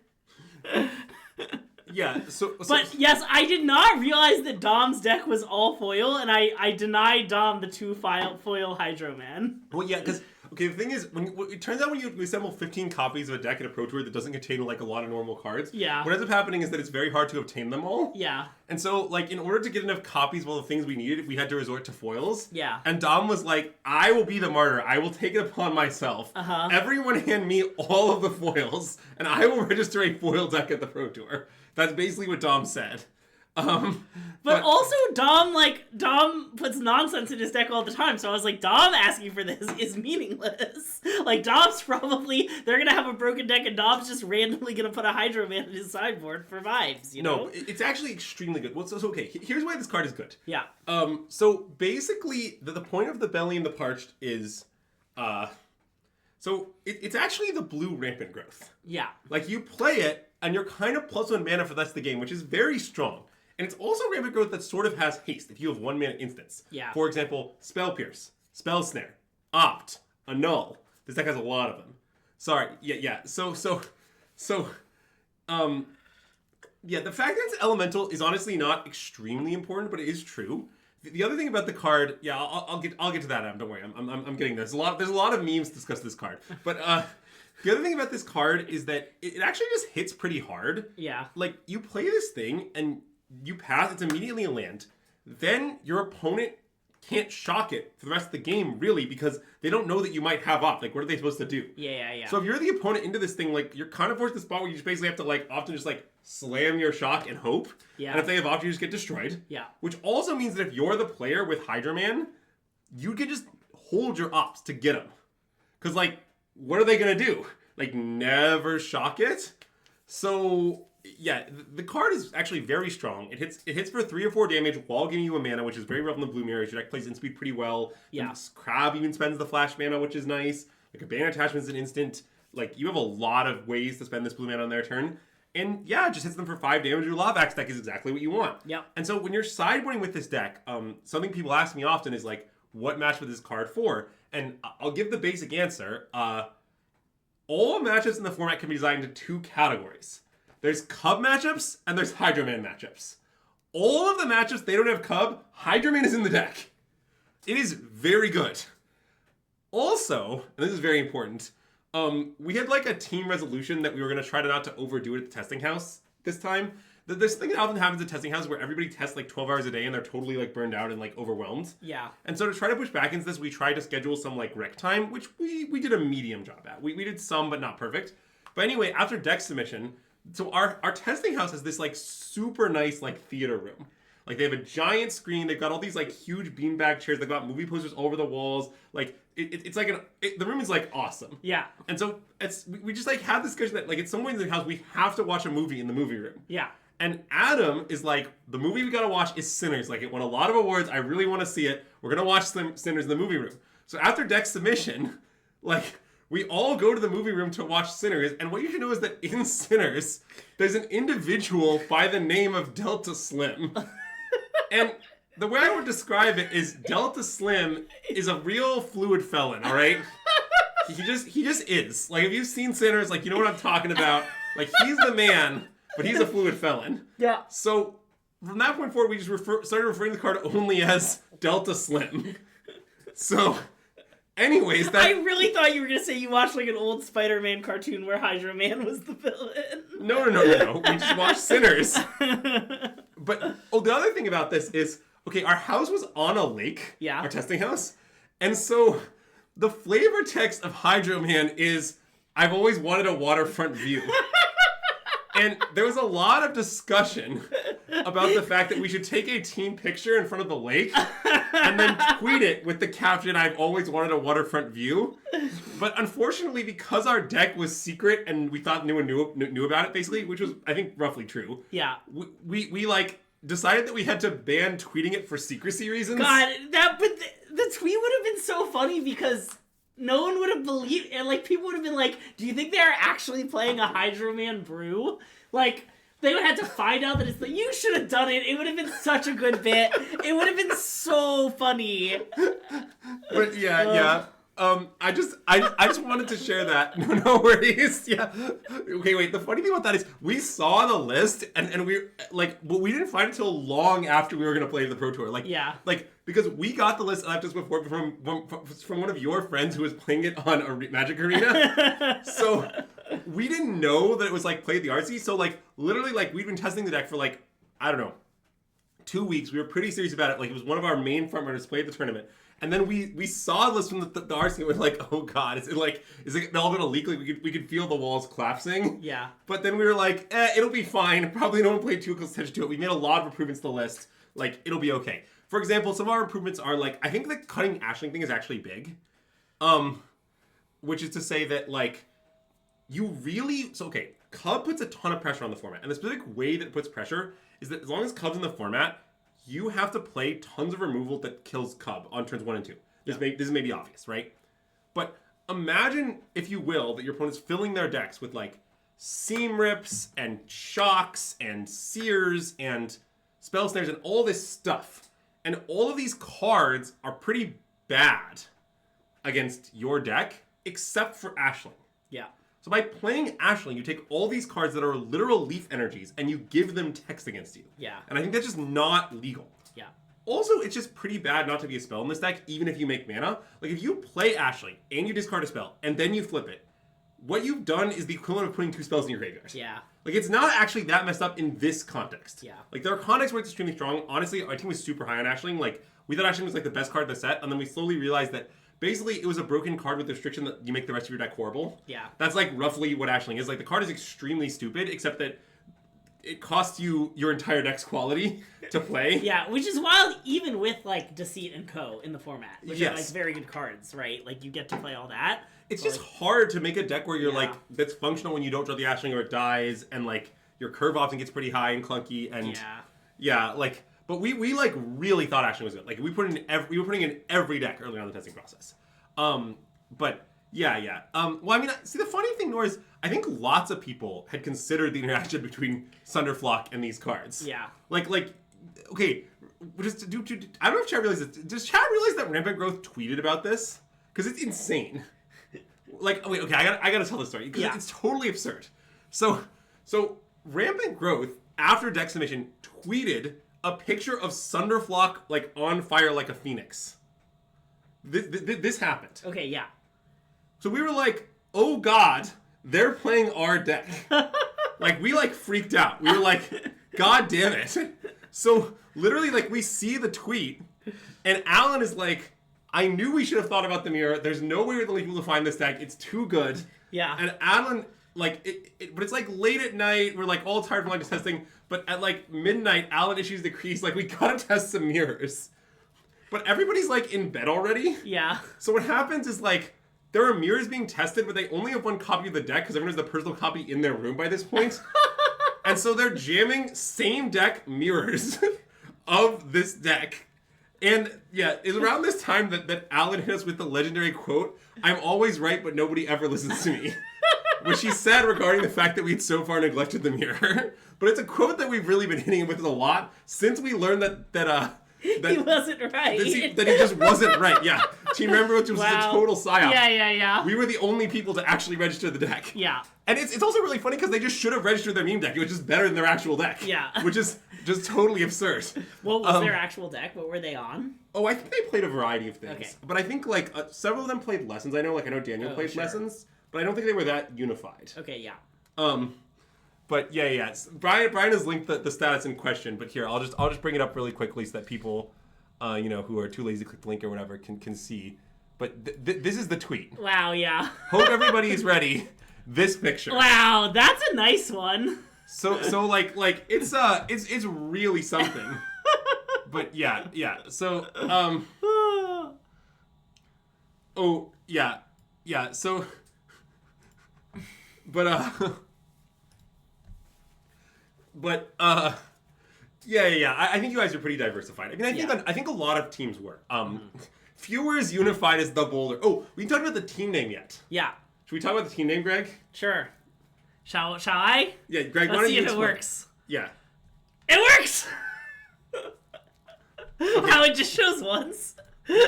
Yeah, But yes, I did not realize that Dom's deck was all foil, and I denied Dom the 2 foil Hydro Man. Well, yeah, because, okay, the thing is, it turns out when you assemble 15 copies of a deck in a Pro Tour that doesn't contain, like, a lot of normal cards, what ends up happening is that it's very hard to obtain them all. Yeah. And so, like, in order to get enough copies of all the things we needed, we had to resort to foils. Yeah. And Dom was like, I will be the martyr. I will take it upon myself. Everyone hand me all of the foils, and I will register a foil deck at the Pro Tour. That's basically what Dom said. But also Dom puts nonsense in his deck all the time, so I was like, Dom asking for this is meaningless. Like, Dom's they're gonna have a broken deck and Dom's just randomly gonna put a Hydro Man in his sideboard for vibes, you know? No, it's actually extremely good. Well, so okay, here's why this card is good. Yeah. So basically, the point of the Belly and the Parched is, so it's actually the blue Rampant Growth. Yeah. Like, you play it, and you're kind of +1 mana for the rest of the game, which is very strong. And it's also Rampant Growth that sort of has haste if you have 1 mana instants. Yeah. For example, Spell Pierce, Spell Snare, Opt, Annul. This deck has a lot of them. Sorry, yeah. So, the fact that it's elemental is honestly not extremely important, but it is true. The other thing about the card, I'll get to that, Adam. Don't worry, I'm getting there. There's a lot of memes to discuss this card, but the other thing about this card is that it actually just hits pretty hard. Yeah. Like, you play this thing, and you pass, it's immediately a land. Then your opponent can't shock it for the rest of the game, really, because they don't know that you might have Opt. Like, what are they supposed to do? Yeah. So if you're the opponent into this thing, like, you're kind of forced to the spot where you just basically have to, like, often just, like, slam your shock and hope. Yeah. And if they have Opt, you just get destroyed. Yeah. Which also means that if you're the player with Hydro Man, you can just hold your Opts to get them. Because, like, what are they going to do? Like, never shock it? So, yeah, the card is actually very strong. It hits for 3 or 4 damage while giving you a mana, which is very rough in the blue mirrors. Your deck plays in speed pretty well. Yeah. Crab even spends the flash mana, which is nice. Like, a Bane Attachment is an instant. Like, you have a lot of ways to spend this blue mana on their turn. And, yeah, it just hits them for 5 damage. Your Lavax deck is exactly what you want. Yeah. And so when you're sideboarding with this deck, something people ask me often is, like, what match with this card for? And I'll give the basic answer. All matchups in the format can be designed into 2 categories. There's Cub matchups, and there's Hydro Man matchups. All of the matchups, they don't have Cub, Hydro Man is in the deck. It is very good. Also, and this is very important, we had like a team resolution that we were going to try to not to overdo it at the testing house this time. This thing that often happens at testing houses where everybody tests like 12 hours a day and they're totally like burned out and like overwhelmed. Yeah. And so to try to push back into this, we tried to schedule some like rec time, which we did a medium job at. We did some, but not perfect. But anyway, after deck submission, so our testing house has this like super nice like theater room. Like, they have a giant screen. They've got all these like huge beanbag chairs. They've got movie posters all over the walls. Like, it's like the room is like awesome. Yeah. And so we just like had this discussion that like at some point in the house we have to watch a movie in the movie room. Yeah. And Adam is like, the movie we gotta watch is Sinners. Like, it won a lot of awards. I really want to see it. We're gonna watch Sinners in the movie room. So after deck submission, like, we all go to the movie room to watch Sinners, and what you should know is that in Sinners, there's an individual by the name of Delta Slim. And the way I would describe it is Delta Slim is a real fluid felon, all right? He just is. Like, if you've seen Sinners, like, you know what I'm talking about. Like, he's the man, but he's a fluid felon. Yeah. So, from that point forward, we just started referring to the card only as Delta Slim. So, anyways, I really thought you were going to say you watched, like, an old Spider-Man cartoon where Hydro Man was the villain. No. We just watched Sinners. But, the other thing about this is, okay, our house was on a lake. Yeah. Our testing house. And so, the flavor text of Hydro Man is, I've always wanted a waterfront view. And there was a lot of discussion about the fact that we should take a team picture in front of the lake and then tweet it with the caption, I've always wanted a waterfront view. But unfortunately, because our deck was secret and we thought no one knew about it, basically, which was, I think, roughly true. Yeah. We like, decided that we had to ban tweeting it for secrecy reasons. God, the tweet would have been so funny because no one would have believed, and like people would have been like, do you think they're actually playing a Hydro Man brew? Like, they would have to find out that it's like, you should have done it. It would have been such a good bit. It would have been so funny. But yeah. I just wanted to share that. No worries. Yeah. Okay, wait. The funny thing about that is we saw the list and we like, but we didn't find it until long after we were gonna play the Pro Tour. Like, yeah. Like, because we got the list left us before from one of your friends who was playing it on a Magic Arena. So we didn't know that it was like play at the RC. So like literally like we'd been testing the deck for like, I don't know, 2 weeks. We were pretty serious about it. Like it was one of our main front runners played the tournament. And then we saw a list from the RC and we're like, oh god, is it all gonna leak? Like we could feel the walls collapsing. Yeah. But then we were like, it'll be fine. Probably no one played too close attention to it. We made a lot of improvements to the list. Like, it'll be okay. For example, some of our improvements are like, I think the cutting Ashling thing is actually big. Which is to say that like, okay, Cub puts a ton of pressure on the format. And the specific way that it puts pressure is that as long as Cub's in the format, you have to play tons of removal that kills Cub on turns 1 and 2. This may be obvious, right? But imagine, if you will, that your opponent's filling their decks with like Seam Rips and Shocks and Sears and Spell Snares and all this stuff. And all of these cards are pretty bad against your deck, except for Ashling. Yeah. So by playing Ashling, you take all these cards that are literal leaf energies and you give them text against you. Yeah. And I think that's just not legal. Yeah. Also, it's just pretty bad not to be a spell in this deck, even if you make mana. Like, if you play Ashling and you discard a spell and then you flip it, what you've done is the equivalent of putting 2 spells in your graveyard. Yeah. Like, it's not actually that messed up in this context. Yeah. Like, there are contexts where it's extremely strong. Honestly, our team was super high on Ashling. Like, we thought Ashling was, like, the best card in the set, and then we slowly realized that basically it was a broken card with the restriction that you make the rest of your deck horrible. Yeah. That's, like, roughly what Ashling is. Like, the card is extremely stupid, except that it costs you your entire deck's quality to play. Yeah, which is wild even with, like, Deceit and Co. in the format. Which are, like, very good cards, right? Like, you get to play all that. It's just hard to make a deck where you're, like, that's functional when you don't draw the Ashling or it dies, and, like, your curve often gets pretty high and clunky, and like, but we like really thought Ashling was good. Like we were putting in every deck early on in the testing process. But yeah. Well, I mean, see, the funny thing, Nora, is I think lots of people had considered the interaction between Sunderflock and these cards. Yeah. Like, okay, just I don't know if chat realizes this. Does chat realize that Rampant Growth tweeted about this? Because it's insane. Like, wait, okay, I gotta tell this story because it's totally absurd. So Rampant Growth, after deck submission, tweeted a picture of Sunderflock, like, on fire like a phoenix. This happened. Okay, yeah. So we were like, oh god, they're playing our deck. Like, we, like, freaked out. We were like, god damn it. So, literally, like, we see the tweet, and Alan is like, I knew we should have thought about the mirror. There's no way we're the only people to find this deck. It's too good. Yeah. And Alan... like, but it's like late at night, we're like all tired from like testing, but at like midnight, Alan issues the decrees, like we gotta test some mirrors. But everybody's like in bed already. Yeah. So what happens is like, there are mirrors being tested, but they only have one copy of the deck because everyone has the personal copy in their room by this point. And so they're jamming same deck mirrors of this deck. And yeah, it's around this time that Alan hit us with the legendary quote, "I'm always right, but nobody ever listens to me." Which he said regarding the fact that we'd so far neglected the mirror. But it's a quote that we've really been hitting him with a lot since we learned that he wasn't right. That he just wasn't right, yeah. Team Remember, which was a total psyop. Yeah. We were the only people to actually register the deck. Yeah. And it's also really funny because they just should have registered their meme deck. It was just better than their actual deck. Yeah. Which is just totally absurd. What was their actual deck? What were they on? Oh, I think they played a variety of things. Okay. But I think, like, several of them played Lessons. I know Daniel played Lessons. But I don't think they were that unified. Okay, yeah. But yeah. Brian has linked the stats in question. But here, I'll just bring it up really quickly so that people, who are too lazy to click the link or whatever can see. But this is the tweet. Wow, yeah. Hope everybody is ready. This picture. Wow, that's a nice one. So like it's really something. But yeah. So oh yeah. So. But yeah. I think you guys are pretty diversified. I mean, I think a lot of teams were. Fewer is unified as the Boulder. Oh, we didn't talk about the team name yet. Yeah. Should we talk about the team name, Greg? Sure. Shall I? Yeah, Greg. Let's see if it works. Yeah. It works. How it just shows once.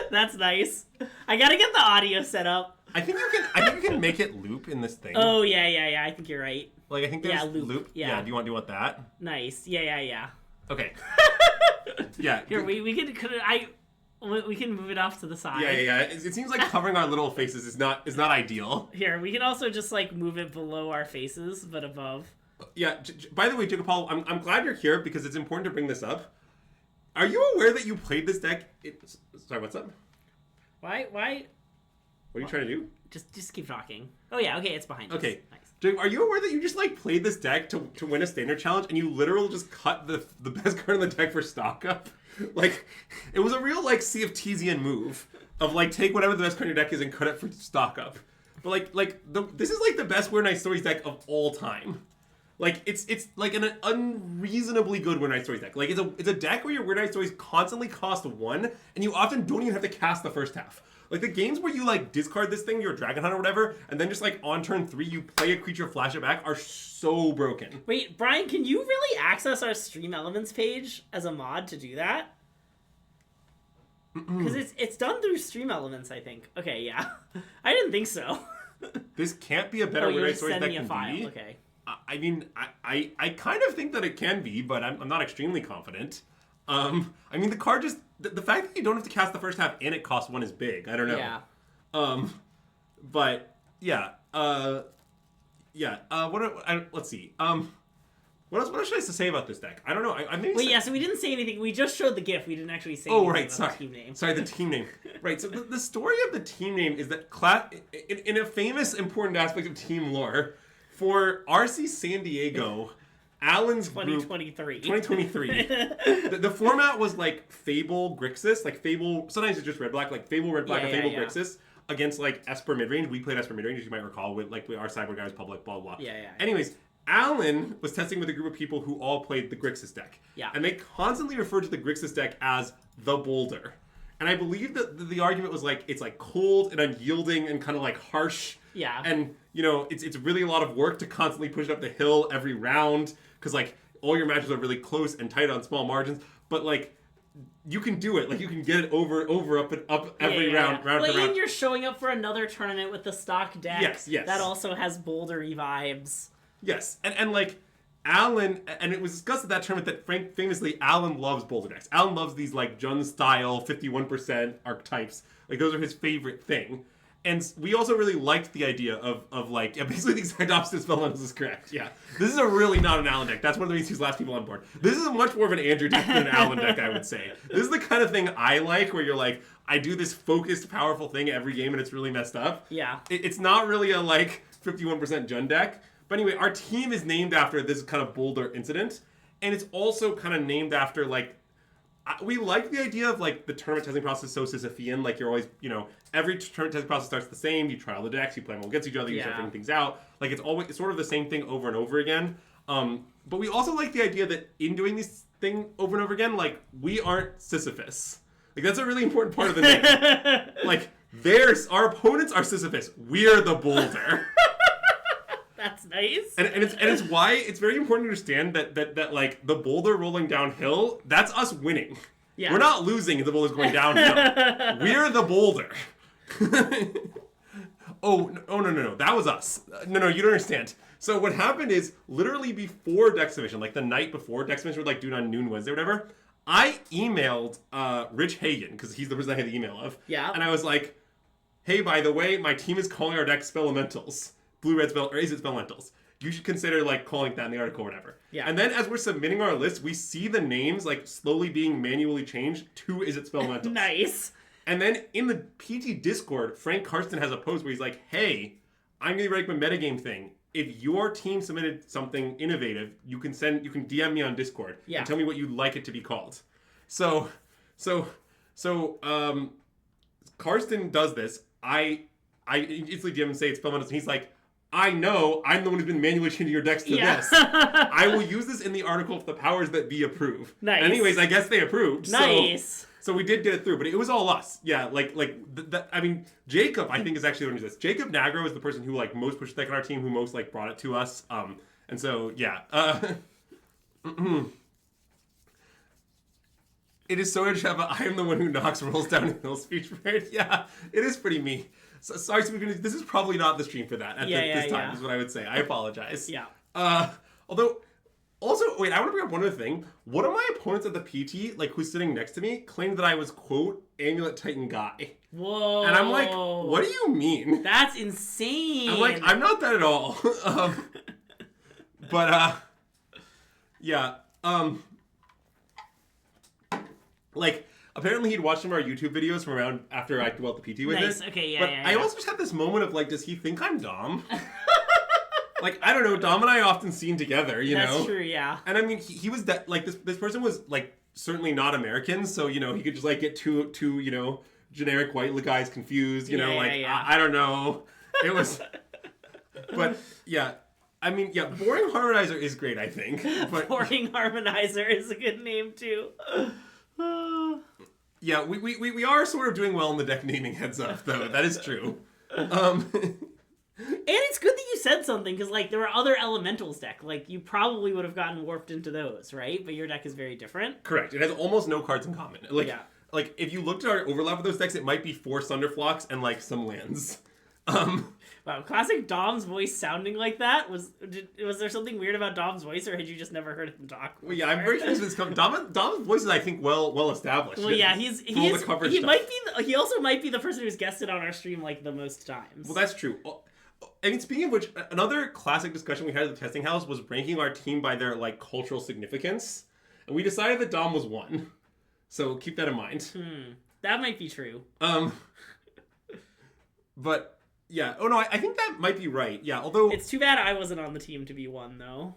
That's nice. I gotta get the audio set up. I think you can make it loop in this thing. Oh yeah. I think you're right. Like I think there's loop. Yeah. Do you want that? Nice. Yeah. Okay. Yeah. Here we can move it off to the side. Yeah. It seems like covering our little faces is not ideal. Here we can also just like move it below our faces, but above. Yeah. By the way, Jacob Paul, I'm glad you're here because it's important to bring this up. Are you aware that you played this deck? Sorry, what's up? Why? What are you trying to do? Just keep talking. Oh yeah, okay, it's behind us. Okay. Nice. Jacob, are you aware that you just like played this deck to win a standard challenge and you literally just cut the best card in the deck for stock up? Like, it was a real like Sea of Teasian move of like take whatever the best card in your deck is and cut it for stock up. But this is like the best Weird Night Stories deck of all time. Like it's like an unreasonably good Weird Night Stories deck. Like it's a deck where your Weird Night Stories constantly cost 1 and you often don't even have to cast the first half. Like, the games where you, like, discard this thing, your Dragon Hunt or whatever, and then just, like, on turn 3, you play a creature, flash it back, are so broken. Wait, Brian, can you really access our Stream Elements page as a mod to do that? Because it's done through Stream Elements, I think. Okay, yeah. I didn't think so. This can't be a better Weird Night Stories deck than be. Okay. I mean, I kind of think that it can be, but I'm not extremely confident. I mean, the card just... The fact that you don't have to cast the first half and it costs 1 is big. I don't know. Yeah. But, yeah. Let's see. What else should I say about this deck? I don't know. So we didn't say anything. We just showed the GIF. We didn't actually say anything about the team name. Sorry, the team name. Right, so the story of the team name is that in a famous important aspect of team lore, for RC San Diego... Alan's 2023. 2023. The format was like Fable Grixis, like Fable. Sometimes it's just red black, like Fable red black, or Fable Grixis against like Esper midrange. We played Esper midrange, as you might recall, with our cyber guys public, blah blah. Yeah. Anyways, Alan was testing with a group of people who all played the Grixis deck. Yeah. And they constantly referred to the Grixis deck as the Boulder. And I believe that the argument was like it's like cold and unyielding and kind of like harsh. Yeah. And it's really a lot of work to constantly push it up the hill every round. Because, like, all your matches are really close and tight on small margins. But, like, you can do it. Like, you can get it over, up every round well, to round. And you're showing up for another tournament with the stock deck. Yes. That also has bouldery vibes. Yes. And like, Alan... And it was discussed at that tournament that, famously, Alan loves boulder decks. Alan loves these, like, Jun-style 51% archetypes. Like, those are his favorite thing. And we also really liked the idea of like, basically the exact opposite of Spellementals is correct. Yeah. This is a really not an Alan deck. That's one of the reasons he's last people on board. This is much more of an Andrew deck than an Alan deck, I would say. This is the kind of thing I like, where you're like, I do this focused, powerful thing every game and it's really messed up. Yeah. It's not really a, like, 51% Jun deck. But anyway, our team is named after this kind of Boulder incident. And it's also kind of named after, like, we like the idea of, like, the tournament testing process so Sisyphean. Like, you're always, every tournament testing process starts the same. You try all the decks, you play them all against each other, you start figuring things out. Like, it's sort of the same thing over and over again. But we also like the idea that in doing this thing over and over again, like, we aren't Sisyphus. Like, that's a really important part of the name. Like, our opponents are Sisyphus. We're the Boulder. That's nice. And it's why it's very important to understand that like the boulder rolling downhill, that's us winning. Yeah. We're not losing if the boulder's going downhill. We're the Boulder. No. That was us. No, you don't understand. So what happened is literally before deck submission, like the night before deck submission, we're like doing on noon Wednesday or whatever, I emailed Rich Hagen, because he's the person I had the email of. Yeah. And I was like, hey, by the way, my team is calling our deck Spellementals. Blue-red spell, or Izzet Spellementals. You should consider like calling that in the article or whatever. Yeah. And then as we're submitting our list, we see the names like slowly being manually changed to Izzet Spellementals. Nice. And then in the PT Discord, Frank Karsten has a post where he's like, hey, I'm going to be writing my metagame thing. If your team submitted something innovative, you can DM me on Discord and tell me what you'd like it to be called. So Karsten does this. I instantly DM him and say it's Spellementals, and he's like, I know, I'm the one who's been manually changing your decks to this. I will use this in the article if the powers that be approve. Nice. Anyways, I guess they approved. Nice. So we did get it through, but it was all us. Yeah, I mean, Jacob, I think, is actually the one who does this. Jacob Nagro is the person who, like, most pushed the deck on our team, who most, like, brought it to us. And so, yeah. It is so interesting. I am the one who knocks rolls downhill speech parade. Yeah, it is pretty me. So, sorry, this is probably not the stream for that at this time, is what I would say. I apologize. Yeah. Also, wait, I want to bring up one other thing. One of my opponents at the PT, like, who's sitting next to me, claimed that I was, quote, Amulet Titan guy. Whoa. And I'm like, what do you mean? That's insane. I'm like, I'm not that at all. Like, apparently he'd watched some of our YouTube videos from around after I dwelt the PT with nice. it. Okay, yeah, but I also just had this moment of, like, does he think I'm Dom? Like, I don't know, Dom and I are often seen together, you know? That's true, yeah. And I mean, he was, like, this person was, like, certainly not American, so, you know, he could just, like, get two you know, generic white guys confused, you know, I don't know. It was, but, yeah. I mean, yeah, Boring Harmonizer is great, I think. But Boring Harmonizer is a good name, too. Yeah, we are sort of doing well in the deck naming, heads up, though. That is true. And it's good that you said something, because, like, there were other Elementals deck. Like, you probably would have gotten warped into those, right? But your deck is very different. Correct. It has almost no cards in common. Like, if you looked at our overlap of those decks, it might be 4 Thunderflocks and, like, some lands. Wow, classic Dom's voice sounding like that? Was there something weird about Dom's voice, or had you just never heard him talk before? Well, yeah, I'm very sure this coming. Dom's voice is, I think, well established. Well, yeah, he also might be the person who's guested on our stream, like, the most times. Well, that's true. I mean, speaking of which, another classic discussion we had at the testing house was ranking our team by their, like, cultural significance. And we decided that Dom was 1. So keep that in mind. That might be true. But, yeah. Oh, no, I think that might be right. Yeah, although... It's too bad I wasn't on the team to be 1, though.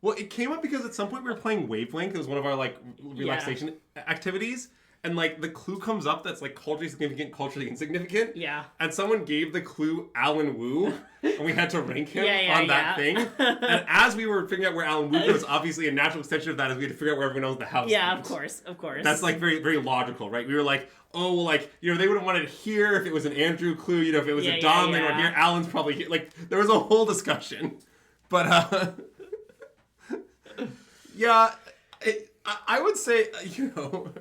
Well, it came up because at some point we were playing Wavelength. It was one of our, like, relaxation activities. And, like, the clue comes up that's, like, culturally significant, culturally insignificant. Yeah. And someone gave the clue Alan Wu, and we had to rank him on that thing. And as we were figuring out where Alan Wu goes, obviously a natural extension of that is we had to figure out where everyone else in the house of course. That's, like, very, very logical, right? We were like, oh, well, like, you know, they would have wanted it here if it was an Andrew clue. You know, if it was a Dom, they want here. Alan's probably here. Like, there was a whole discussion. But, yeah, I would say, you know,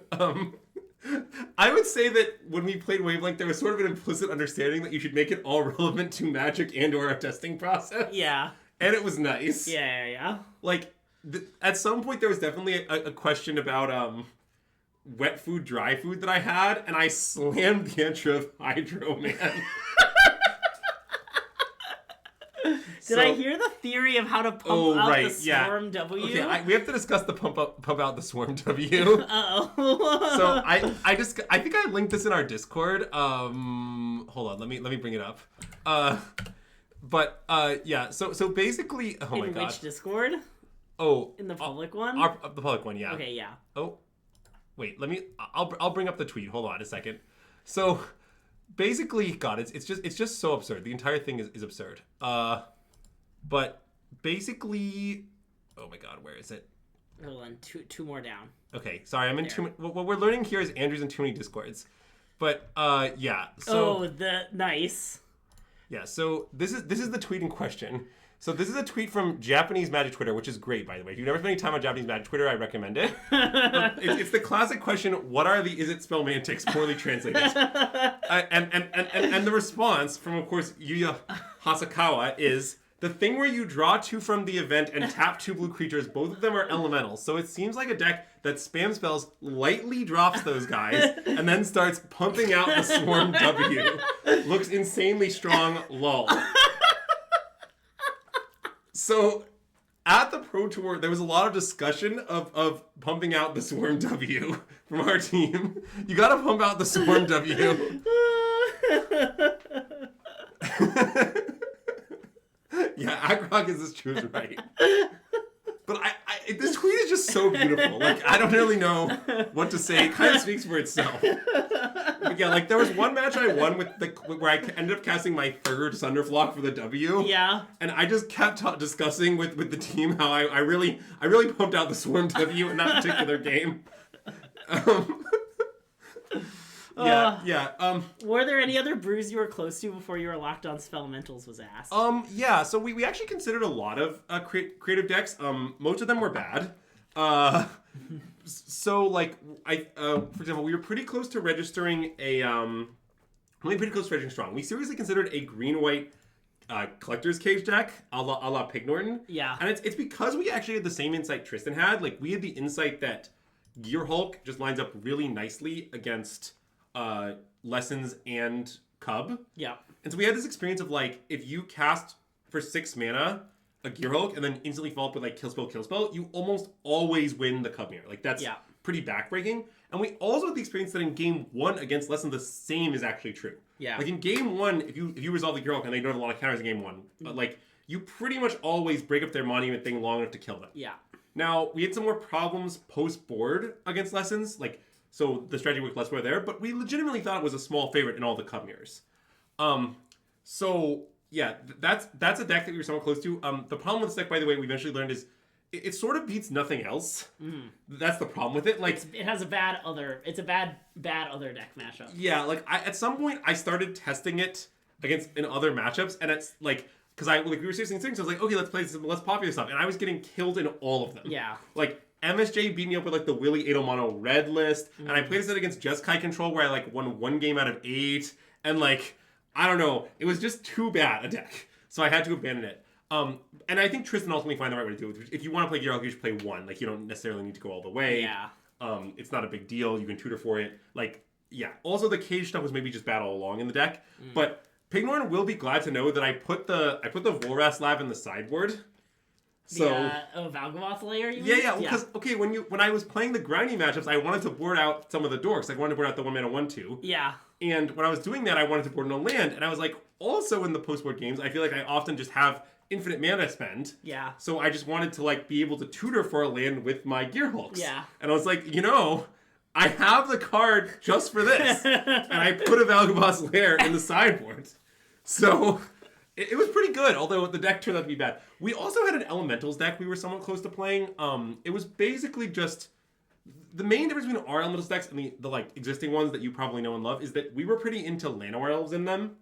I would say that when we played Wavelength, there was sort of an implicit understanding that you should make it all relevant to Magic and or a testing process. Yeah. And it was nice. Yeah. Like, at some point there was definitely a question about wet food, dry food that I had, and I slammed the entry of Hydro Man. Did I hear the theory of how to pump out the Swarm W? Okay, we have to discuss the pump out the Swarm W. So I think I linked this in our Discord. Hold on, let me bring it up. So basically, oh my god. In which Discord? Oh, in the public one? The public one, yeah. Okay, yeah. Oh, wait, I'll bring up the tweet. Hold on a second. So basically, God, it's just so absurd. The entire thing is absurd. But basically, oh my god, where is it? Hold on, two more down. Okay, sorry, I'm in too many. What we're learning here is Andrew's in too many Discords. But yeah. So nice. Yeah, so this is the tweet in question. So this is a tweet from Japanese Magic Twitter, which is great, by the way. If you've never spent any time on Japanese Magic Twitter, I recommend it. It's the classic question: what are the Izzet Spellementals poorly translated? And the response from, of course, Yuya Hasakawa is the thing where you draw 2 from the event and tap 2 blue creatures. Both of them are elementals, so it seems like a deck that spam spells, lightly drops those guys, and then starts pumping out the Swarm W. Looks insanely strong, lol. So, at the Pro Tour, there was a lot of discussion of pumping out the Swarm W from our team. You gotta pump out the Swarm W. Yeah, Agrok is this truth right. But this tweet is just so beautiful. Like, I don't really know what to say. It kind of speaks for itself. But yeah, like, there was one match I won where I ended up casting my 3rd Sunderflock for the W. Yeah. And I just kept discussing with the team how I really pumped out the Swarm W in that particular game. Were there any other brews you were close to before you were locked on Spellementals was asked? Yeah, so we actually considered a lot of creative decks. Most of them were bad. So, like, for example, we were pretty close to registering strong. We seriously considered a green-white Collector's Cage deck, a la Pig Norton. Yeah. And it's because we actually had the same insight Tristan had. Like, we had the insight that Gear Hulk just lines up really nicely against Lessons and Cub. Yeah. And so we had this experience of, like, if you cast for 6 mana a Gear Hulk and then instantly follow up with, like, kill spell, you almost always win the Cub mirror. Like, that's pretty backbreaking. And we also had the experience that in game 1 against Lessons, the same is actually true. Yeah. Like, in game 1, if you resolve the Gear Hulk, and they don't have a lot of counters in game 1, but, like, you pretty much always break up their monument thing long enough to kill them. Yeah. Now, we had some more problems post-board against Lessons, like, so the strategy worked less well there, but we legitimately thought it was a small favorite in all the Cub mirrors. So yeah, that's a deck that we were somewhat close to. The problem with this deck, by the way, we eventually learned is it sort of beats nothing else. That's the problem with it. Like, it has a bad other deck matchup. Yeah, like at some point I started testing it in other matchups, and it's like, because we were seriously thinking, so I was like, okay, let's play some less popular stuff, and I was getting killed in all of them. Yeah. Like, MSJ beat me up with, like, the Willy 8 mono red list, and I played this against Jeskai Control where I, like, won 1 game out of 8, and, like, I don't know, it was just too bad a deck, so I had to abandon it. And I think Tristan ultimately found the right way to do it. If you want to play Gear Hulk, you should play 1. Like, you don't necessarily need to go all the way. Yeah. It's not a big deal. You can tutor for it. Like, yeah. Also, the Cage stuff was maybe just bad all along in the deck, but Pignorn will be glad to know that I put the Volras Lab in the sideboard. So, Valgavoth layer, you mean? Yeah, because, okay, when I was playing the grindy matchups, I wanted to board out some of the dorks. Like, I wanted to board out the 1 mana 1/2. Yeah. And when I was doing that, I wanted to board no land. And I was like, also in the post-board games, I feel like I often just have infinite mana spend. Yeah. So I just wanted to, like, be able to tutor for a land with my Gear Hulks. Yeah. And I was like, I have the card just for this. And I put a Valgavoth lair in the sideboard. So it was pretty good, although the deck turned out to be bad. We also had an Elementals deck we were somewhat close to playing. It was basically just... The main difference between our Elementals decks and the like existing ones that you probably know and love is that we were pretty into Llanowar Elves in them.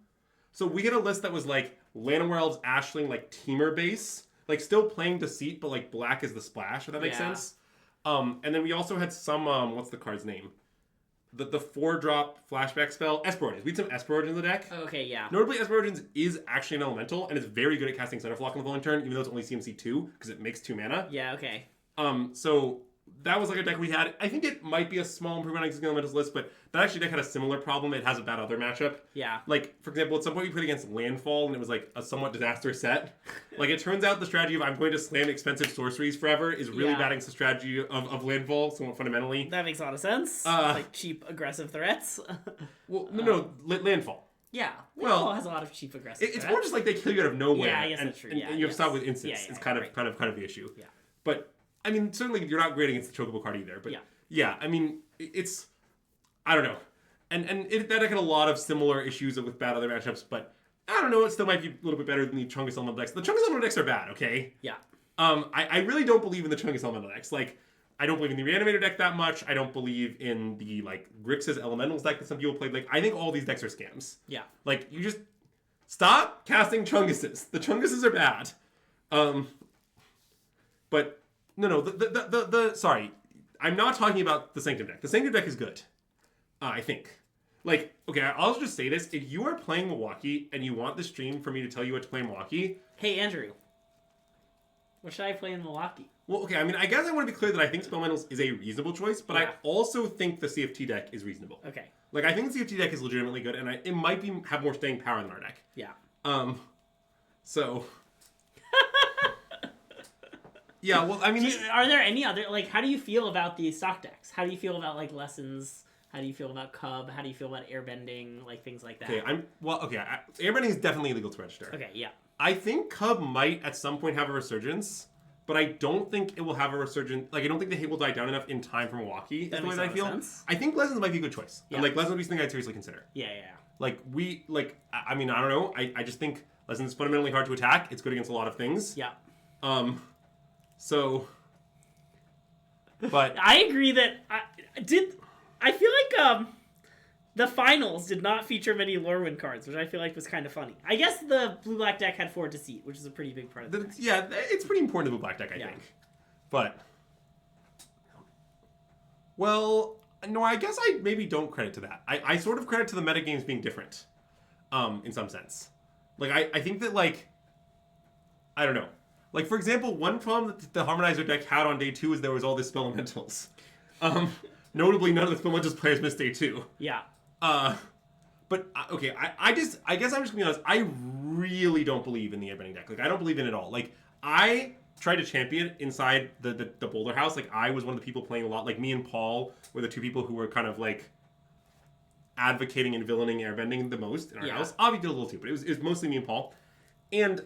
So we had a list that was like Llanowar Elves, Ashling, like Teamer base. Like still playing Deceit, but like black is the splash, if that makes sense. And then we also had some, what's the card's name? The 4-drop flashback spell, Esper. We had some Esper in the deck. Okay, yeah. Notably, Esper is actually an elemental, and it's very good at casting Sunderflock on the following turn, even though it's only CMC 2, because it makes 2 mana. Yeah, okay. So that was like a deck we had. I think it might be a small improvement on existing elementals list, but that actually deck had a similar problem. It has a bad other matchup. Yeah. Like, for example, at some point we played against Landfall, and it was like a somewhat disastrous set. Like, it turns out the strategy of I'm going to slam expensive sorceries forever is really bad against the strategy of Landfall, somewhat fundamentally. That makes a lot of sense. Like cheap, aggressive threats. Well, no, Landfall. Yeah, Landfall has a lot of cheap aggressive threats. It's more just like they kill you out of nowhere. Yeah, I guess that's true. And you have to stop with instants. It's kind of the issue. Yeah. But I mean, certainly you're not great against the Chocobo card either. But yeah, I mean, it's, I don't know. And that deck had a lot of similar issues with bad other matchups, but I don't know, it still might be a little bit better than the Chungus Elemental decks. The Chungus Elemental decks are bad, okay? Yeah. I really don't believe in the Chungus Elemental decks. Like, I don't believe in the Reanimator deck that much. I don't believe in the, like, Grixis Elementals deck that some people played. Like, I think all these decks are scams. Yeah. Like, you just stop casting Chunguses. The Chunguses are bad. But, no, sorry. I'm not talking about the Sanctum deck. The Sanctum deck is good. I think. Like, okay, I'll just say this. If you are playing Milwaukee and you want the stream for me to tell you what to play in Milwaukee... Hey, Andrew. What should I play in Milwaukee? Well, okay, I mean, I guess I want to be clear that I think Spellementals is a reasonable choice, but I also think the CFT deck is reasonable. Okay. Like, I think the CFT deck is legitimately good, and it might have more staying power than our deck. Yeah. So... yeah, well, I mean... Are there any other... Like, how do you feel about these stock decks? How do you feel about, like, Lessons... How do you feel about Cub? How do you feel about airbending? Like, things like that. Okay, airbending is definitely illegal to register. Okay, yeah. I think Cub might at some point have a resurgence, but I don't think it will have a resurgence. Like, I don't think the hate will die down enough in time for Milwaukee. That's the way that I feel. Sense. I think Lessons might be a good choice. Yeah. And, like, Lessons would be something I'd seriously consider. Yeah. Like, I mean, I don't know. I just think Lessons is fundamentally hard to attack. It's good against a lot of things. Yeah. So... But... I agree that... I feel like the finals did not feature many Lorwyn cards, which I feel like was kind of funny. I guess the blue-black deck had 4 Deceit, which is a pretty big part of it. Yeah, it's pretty important to the blue-black deck, I think. But, well, no, I guess I maybe don't credit to that. I sort of credit to the metagames being different, in some sense. Like, I think that, like, I don't know. Like, for example, one problem that the Harmonizer deck had on day 2 is there was all this Spellementals. Notably, none of the Spellementals players missed day 2. Yeah. But, okay, I guess I'm just gonna be honest. I really don't believe in the airbending deck. Like, I don't believe in it at all. Like, I tried to champion inside the Boulder house. Like, I was one of the people playing a lot. Like, me and Paul were the two people who were kind of, like, advocating and villaining airbending the most in our house. Avi did a little too, but it was mostly me and Paul. And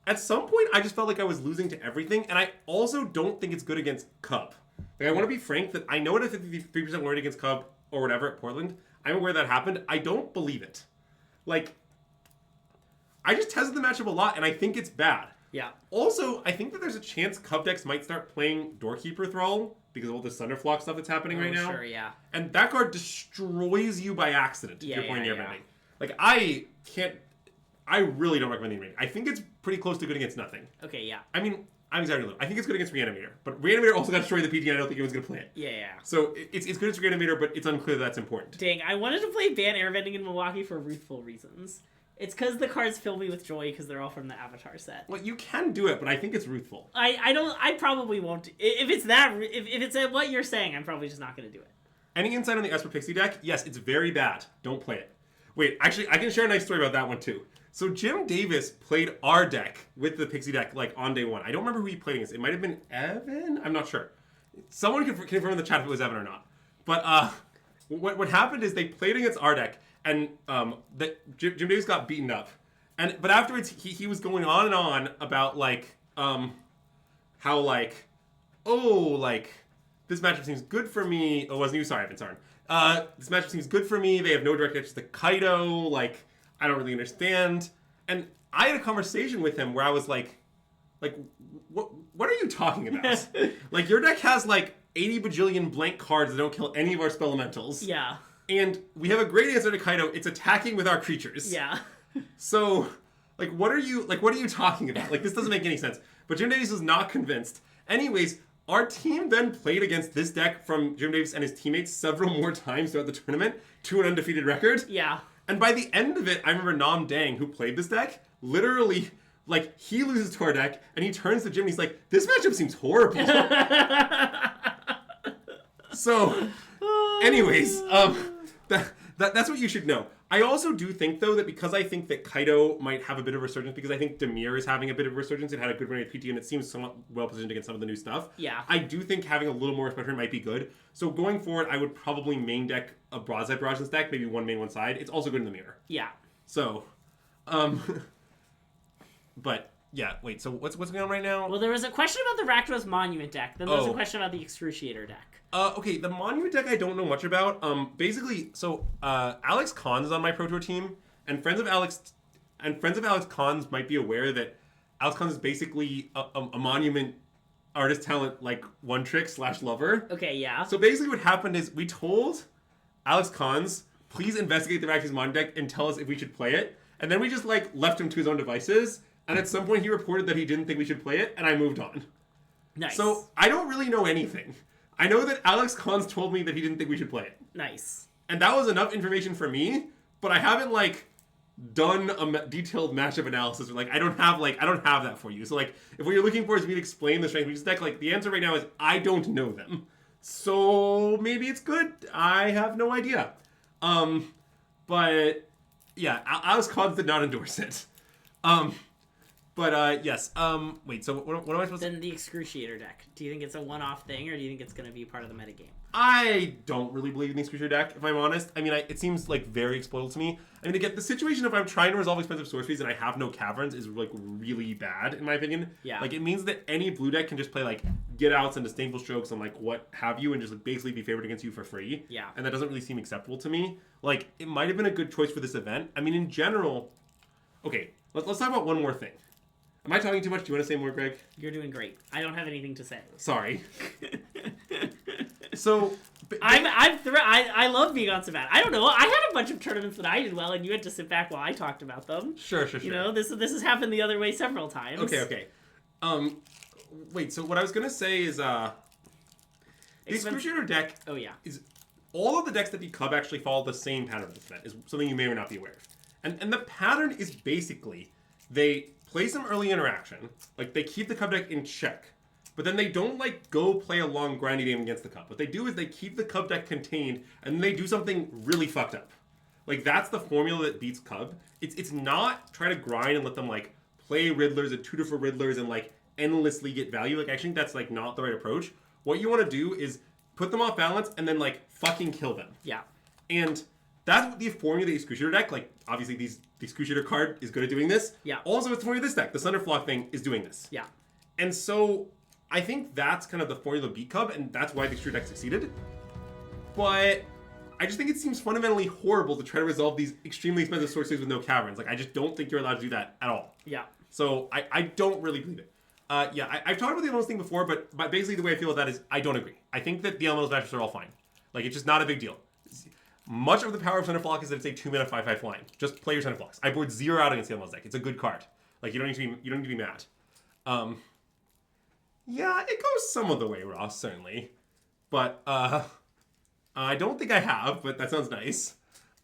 at some point, I just felt like I was losing to everything. And I also don't think it's good against Cub. Like, I want to be frank that I know it at 53% win rate against Cub or whatever at Portland. I'm aware that happened. I don't believe it. Like, I just tested the matchup a lot, and I think it's bad. Yeah. Also, I think that there's a chance Cub decks might start playing Doorkeeper Thrall because of all this Thunderflock stuff that's happening right now. Sure, yeah. And that card destroys you by accident if you're playing airbending. Like, I really don't recommend the airbending. I think it's pretty close to good against nothing. Okay, yeah. I mean, I'm exaggerating a little. I think it's good against Reanimator. But Reanimator also got destroyed the PT, and I don't think anyone's going to play it. Yeah. So it's good against Reanimator, but it's unclear that that's important. Dang, I wanted to play ban airbending in Milwaukee for ruthful reasons. It's because the cards fill me with joy because they're all from the Avatar set. Well, you can do it, but I think it's ruthful. I probably won't. If it's what you're saying, I'm probably just not going to do it. Any insight on the Esper Pixie deck? Yes, it's very bad. Don't play it. Wait, actually, I can share a nice story about that one too. So Jim Davis played our deck with the Pixie deck, like, on day 1. I don't remember who he played against. It might have been Evan? I'm not sure. Someone can confirm in the chat if it was Evan or not. But what happened is they played against our deck, and Jim Davis got beaten up. But afterwards, he was going on and on about, like, how, like, this matchup seems good for me. Oh, wasn't you? Sorry, Evan, sorry. This matchup seems good for me. They have no direct catches to Kaido. Like, I don't really understand. And I had a conversation with him where I was like, what are you talking about? Like, your deck has, like, 80 bajillion blank cards that don't kill any of our Spellementals. Yeah. And we have a great answer to Kaido. It's attacking with our creatures. Yeah. So, like, what are you talking about? Like, this doesn't make any sense. But Jim Davis was not convinced. Anyways, our team then played against this deck from Jim Davis and his teammates several more times throughout the tournament to an undefeated record. Yeah. And by the end of it, I remember Nam Dang, who played this deck, literally, like, he loses to our deck, and he turns to Jim and he's like, this matchup seems horrible. So, anyways, that's what you should know. I also do think, though, that because I think that Kaido might have a bit of a resurgence, because I think Demir is having a bit of a resurgence, it had a good run at PT, and it seems somewhat well-positioned against some of the new stuff. Yeah. I do think having a little more spectrum might be good. So going forward, I would probably main deck a Broadside Barrage in this deck, maybe one main, one side. It's also good in the mirror. Yeah. So, but, yeah, wait, so what's going on right now? Well, there was a question about the Rakdos Monument deck, then there was a question about the Excruciator deck. Okay, the Monument deck I don't know much about. Basically, so Alex Cons is on my Pro Tour team, and friends of Alex Cons might be aware that Alex Cons is basically a Monument artist talent like one trick / lover. Okay, yeah. So basically what happened is we told Alex Cons, please investigate the Vacuum's Mind deck and tell us if we should play it. And then we just like left him to his own devices. And at some point he reported that he didn't think we should play it, and I moved on. Nice. So I don't really know anything. I know that Alex Cons told me that he didn't think we should play it. Nice. And that was enough information for me, but I haven't like done a detailed matchup analysis, or like I don't have that for you. So like if what you're looking for is me to explain the strength of each deck, like the answer right now is I don't know them. So maybe it's good. I have no idea. But yeah, Alex Cons did not endorse it. But yes. Wait. So what am I supposed to? Then the Excruciator deck. Do you think it's a one-off thing, or do you think it's going to be part of the metagame? I don't really believe in the Excruciator deck, if I'm honest. I mean, it seems like very exploitable to me. I mean, again, the situation if I'm trying to resolve expensive source fees and I have no caverns is like really bad, in my opinion. Yeah. Like it means that any blue deck can just play like get outs and disdainful strokes and like what have you, and just like basically be favored against you for free. Yeah. And that doesn't really seem acceptable to me. Like it might have been a good choice for this event. I mean, in general. Okay, let's talk about one more thing. Am I talking too much? Do you want to say more, Greg? You're doing great. I don't have anything to say. Sorry. So I love being on Sabat. I don't know. I had a bunch of tournaments that I did well, and you had to sit back while I talked about them. Sure. You know, this has happened the other way several times. Okay. Wait. So what I was gonna say is the Excruciator deck. Oh yeah. Is all of the decks that beat Club actually follow the same pattern of this event? Is something you may or not be aware of. And the pattern is basically they play some early interaction, like they keep the Cub deck in check. But then they don't like go play a long grindy game against the Cub. What they do is they keep the Cub deck contained and then they do something really fucked up. Like that's the formula that beats Cub. It's not try to grind and let them like play Riddlers and tutor for Riddlers and like endlessly get value. Like I think that's like not the right approach. What you want to do is put them off balance and then like fucking kill them. Yeah. And that's what the formula of the Excruciator deck, like obviously the Excruciator card is good at doing this. Yeah. Also it's the formula of this deck. The Thunderflock thing is doing this. Yeah. And so I think that's kind of the formula beat Cub, and that's why the Excruciator deck succeeded. But I just think it seems fundamentally horrible to try to resolve these extremely expensive sources with no caverns. Like, I just don't think you're allowed to do that at all. Yeah. So I don't really believe it. I've talked about the Elementals thing before, but basically the way I feel with that is I don't agree. I think that the Elementals matchups are all fine. Like, it's just not a big deal. Much of the power of Thunderflock is that it's a 2-mana 5/5 flying. Just play your Thunderflocks. I board 0 out against the Elementals deck. It's a good card. Like, you don't need to be mad. Yeah, it goes some of the way, Ross, certainly. But, I don't think I have, but that sounds nice.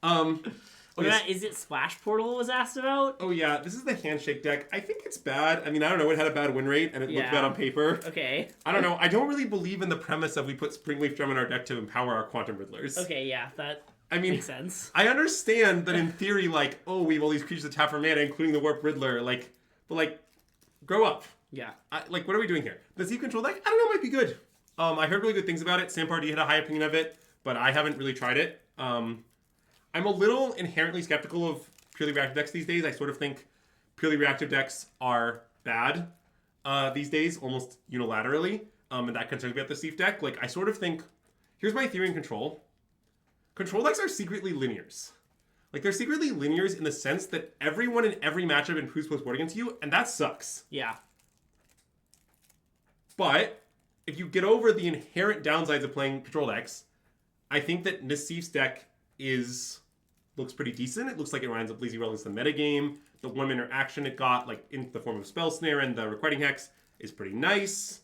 Izzet Splash Portal was asked about? Oh, yeah, this is the Handshake deck. I think it's bad. I mean, I don't know, it had a bad win rate, and it looked bad on paper. Okay. I don't know, I don't really believe in the premise of we put Springleaf Drum in our deck to empower our Quantum Riddlers. Okay, yeah, that makes sense. I understand that in theory, like, oh, we have all these creatures that tap for mana, including the Warp Riddler, like, but, like, grow up. Yeah. Like, what are we doing here? The Zeep Control deck, I don't know, might be good. I heard really good things about it. Sam Pardee had a high opinion of it, but I haven't really tried it. I'm a little inherently skeptical of purely reactive decks these days. I sort of think purely reactive decks are bad these days, almost unilaterally. And that concerns me about the Zeep deck. Like, I sort of think, here's my theory in Control. Control decks are secretly linears. Like, they're secretly linears in the sense that everyone in every matchup improves post-board against you, and that sucks. Yeah. But if you get over the inherent downsides of playing Control decks, I think that Nassif's deck looks pretty decent. It looks like it lines up Lazy Relics in the metagame. The 1-minute action it got, like in the form of Spell Snare and the Requiting Hex, is pretty nice.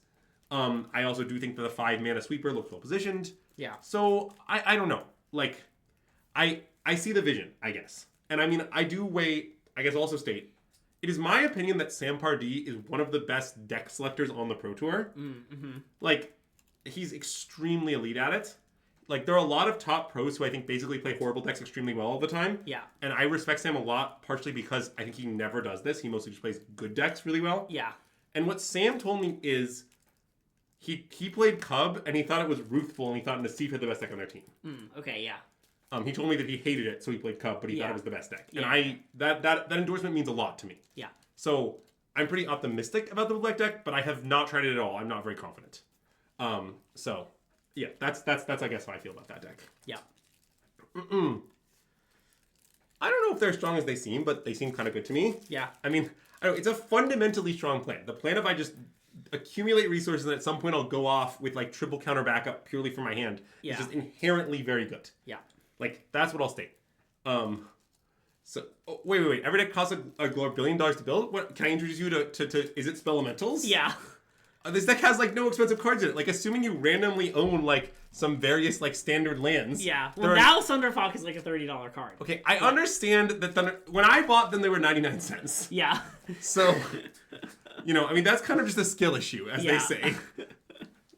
I also do think that the 5-mana sweeper looks well positioned. Yeah. So I don't know. Like, I see the vision, I guess. And I mean, I do also state, it is my opinion that Sam Pardee is one of the best deck selectors on the Pro Tour. Mm-hmm. Like, he's extremely elite at it. Like, there are a lot of top pros who I think basically play horrible decks extremely well all the time. Yeah. And I respect Sam a lot, partially because I think he never does this. He mostly just plays good decks really well. Yeah. And what Sam told me is he played Cub, and he thought it was Ruthful, and he thought Nassif had the best deck on their team. Okay, yeah. He told me that he hated it, so he played Cub, but he thought it was the best deck. Yeah. And that endorsement means a lot to me. Yeah. So I'm pretty optimistic about the black deck, but I have not tried it at all. I'm not very confident. So yeah, that's I guess how I feel about that deck. Yeah. I don't know if they're as strong as they seem, but they seem kind of good to me. Yeah. I mean, I don't know, it's a fundamentally strong plan. The plan of I just accumulate resources, and at some point I'll go off with like triple counter backup purely for my hand. Yeah. It's just inherently very good. Yeah. Like, that's what I'll state. So, wait. Every deck costs a $1 billion to build? What, can I introduce you to Izzet Spellementals? Yeah. This deck has, like, no expensive cards in it. Like, assuming you randomly own, like, some various, like, standard lands. Yeah. Well, now Thunderfalk is, like, a $30 card. Okay, I understand that when I bought them, they were 99 cents. Yeah. So, you know, I mean, that's kind of just a skill issue, as they say.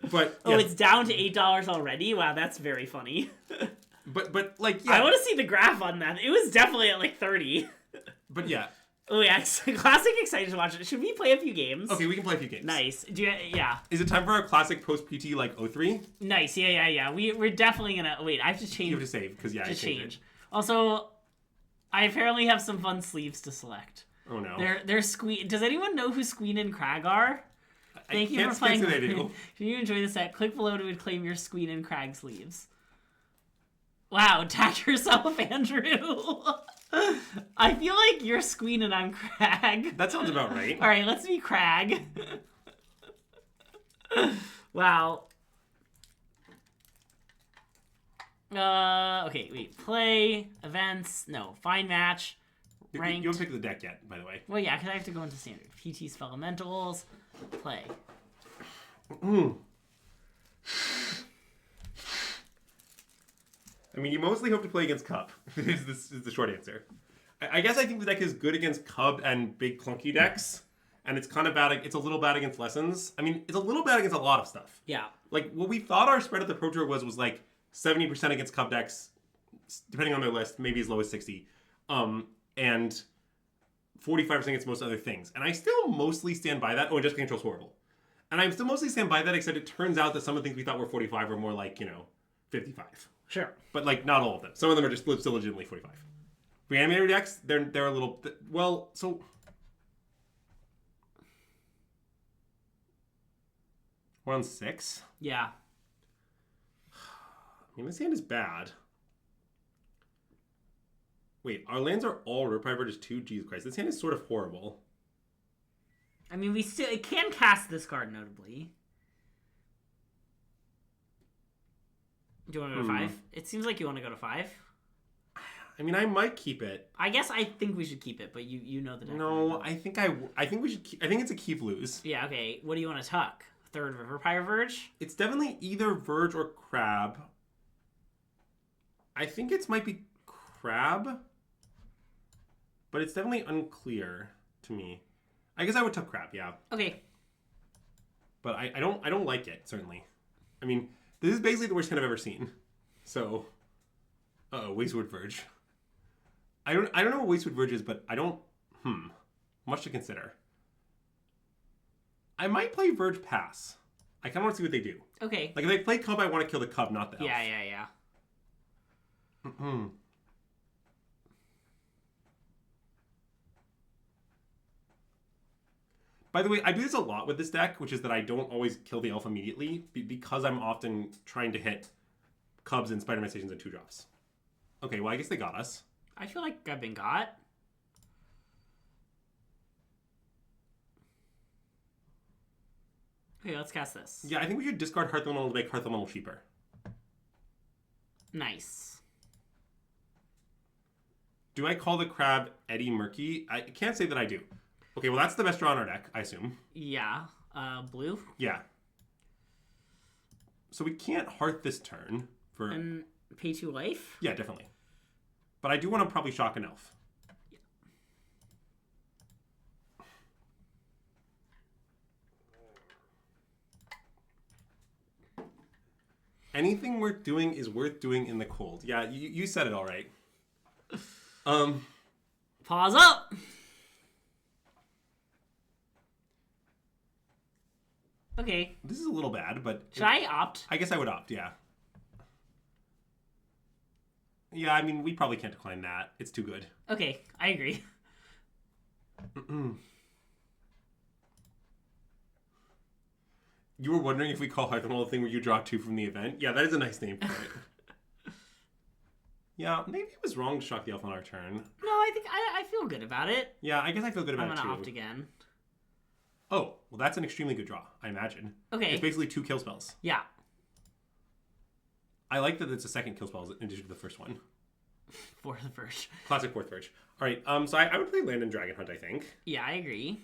But, oh, it's down to $8 already? Wow, that's very funny. But like, yeah. I want to see the graph on that. It was definitely at, like, 30. But, yeah. Oh, yeah. Classic excited to watch it. Should we play a few games? Okay, we can play a few games. Nice. Yeah. Is it time for our classic post-PT, like, 03? Nice. Yeah. We're definitely gonna... Wait, I have to change... You have to save, because, yeah, I changed it. Also, I apparently have some fun sleeves to select. Oh, no. They're Squeen... Does anyone know who Squeen and Crag are? Thank you for playing. If you enjoy the set, click below to claim your Squeen and Crag sleeves. Wow, attack yourself, Andrew. I feel like you're Squeen and I'm Crag. That sounds about right. All right, let's be Crag. Wow. Okay, wait. Play, events, no, find match, ranked. You haven't picked the deck yet, by the way. Well, yeah, because I have to go into standard. PT Spellementals, play. I mean, you mostly hope to play against Cub. This is the short answer. I guess I think the deck is good against Cub and big clunky decks, and it's kind of bad. It's a little bad against Lessons. I mean, it's a little bad against a lot of stuff. Yeah. Like, what we thought our spread at the Pro Tour was like 70% against Cub decks, depending on their list, maybe as low as 60, and 45% against most other things. And I still mostly stand by that. Oh, and Just Control's horrible. And I still mostly stand by that, except it turns out that some of the things we thought were 45 are more like, 55. Sure. But, like, not all of them. Some of them are just still legitimately 45. Reanimator decks, they're a little... Well, so... We're on 6? Yeah. I mean, this hand is bad. Wait, our lands are all Riptide Verges 2? Jesus Christ, this hand is sort of horrible. I mean, it can cast this card, notably. Do you want to go to 5? It seems like you want to go to 5. I mean, I might keep it. I guess I think we should keep it, but you know the deck. No, I think we should keep... I think it's a keep lose. Yeah, okay. What do you want to tuck? Third Riverpire Verge? It's definitely either Verge or Crab. I think it might be Crab. But it's definitely unclear to me. I guess I would tuck Crab, yeah. Okay. But I don't like it, certainly. I mean, this is basically the worst hand I've ever seen. So, Wastewood Verge. I don't know what Wastewood Verge is, but I don't... Much to consider. I might play Verge Pass. I kind of want to see what they do. Okay. Like, if they play Cub, I want to kill the Cub, not the Elf. Yeah. By the way, I do this a lot with this deck, which is that I don't always kill the Elf immediately, because I'm often trying to hit Cubs and Spider-Man stations and 2-drops. Okay, well, I guess they got us. I feel like I've been got. Okay, let's cast this. Yeah, I think we should discard Hearth Elemental to make Hearth Elemental cheaper. Nice. Do I call the Crab Eddie Murky? I can't say that I do. Okay, well, that's the best draw on our deck, I assume. Yeah. Blue? Yeah. So we can't Hearth this turn for... And pay 2 life? Yeah, definitely. But I do want to probably shock an Elf. Yeah. Anything worth doing is worth doing in the cold. Yeah, you said it all right. Pause up! Okay. This is a little bad, but... Should I opt? I guess I would opt, yeah. Yeah, I mean, we probably can't decline that. It's too good. Okay, I agree. You were wondering if we call Hearth Elemental the thing where you draw 2 from the event? Yeah, that is a nice name for it. Yeah, maybe it was wrong to shock the Elf on our turn. No, I think I feel good about it. Yeah, I guess I feel good about it, too. I'm going to opt again. Oh, well, that's an extremely good draw, I imagine. Okay. It's basically 2 kill spells. Yeah. I like that it's a second kill spell in addition to the first one. Fourth Verge. Classic Fourth Verge. All right, so I would play Land and Dragon Hunt, I think. Yeah, I agree.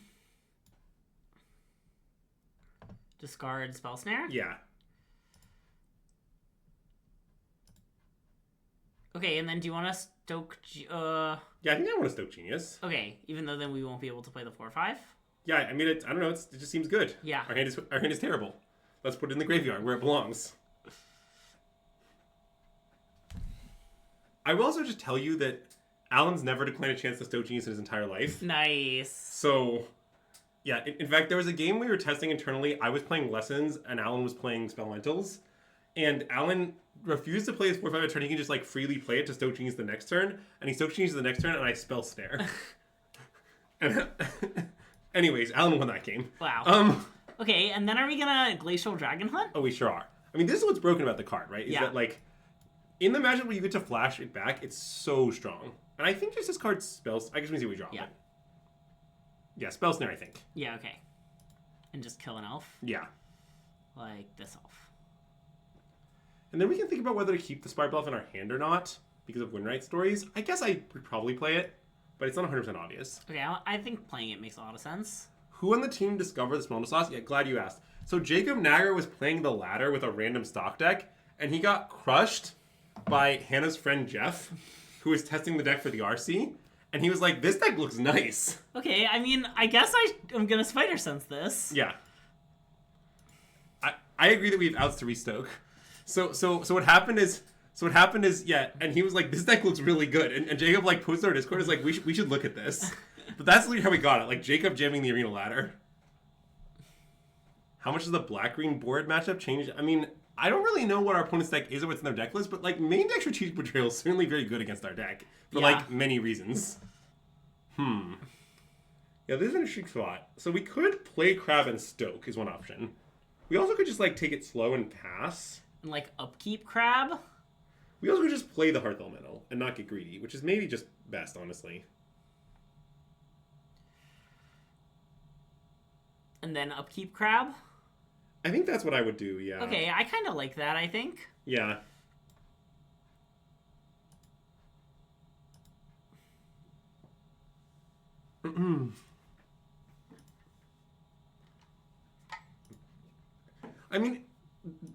Discard Spell Snare? Yeah. Okay, and then do you want to stoke... Yeah, I think I want to stoke Genius. Okay, even though then we won't be able to play the 4/5? Yeah, I mean, I don't know, it just seems good. Yeah. Our hand is terrible. Let's put it in the graveyard where it belongs. I will also just tell you that Alan's never declined a chance to stoke Genius in his entire life. Nice. So, yeah, in fact, there was a game we were testing internally. I was playing Lessons, and Alan was playing Spellementals. And Alan refused to play his 4/5 turn. He can just, like, freely play it to stoke Genius the next turn. And he stoked Genius the next turn, and I Spell Snare. And anyways, Alan won that game. Wow. Okay, and then are we gonna Glacial Dragon Hunt? Oh, we sure are. I mean, this is what's broken about the card, right? Is Yeah. that, like, in the matchup where you get to flash it back, it's so strong. And I think just this card spells... I guess we see what we draw. Yeah. But yeah, Spell Snare, I think. Yeah, okay. And just kill an elf? Yeah. Like this elf. And then we can think about whether to keep the Spire Elf in our hand or not, because of winrate stories. I guess I would probably play it, but it's not 100% obvious. Okay, I think playing it makes a lot of sense. Who on the team discovered the Spellemental sauce? Yeah, glad you asked. So Jacob Nagger was playing the ladder with a random stock deck, and he got crushed by Hannah's friend Jeff, who was testing the deck for the RC, and he was like, this deck looks nice. Okay, I mean, I guess I'm gonna Spider Sense this. Yeah. I agree that we have outs to restoke. So what happened is, yeah, and he was like, this deck looks really good. And Jacob, like, posted on our Discord, is like, we should look at this. But that's literally how we got it. Like, Jacob jamming the arena ladder. How much does the black-green board matchup change? I mean, I don't really know what our opponent's deck is or what's in their deck list, but, like, main deck Strategic Betrayal is certainly very good against our deck. For, like, many reasons. Yeah, this is an interesting spot. So we could play Crab and Stoke is one option. We also could just, like, take it slow and pass. And, like, Upkeep Crab? We also could just play the Hearth Elemental and not get greedy, which is maybe just best, honestly. And then Upkeep Crab? I think that's what I would do, yeah. Okay, I kind of like that, I think. Yeah. I mean,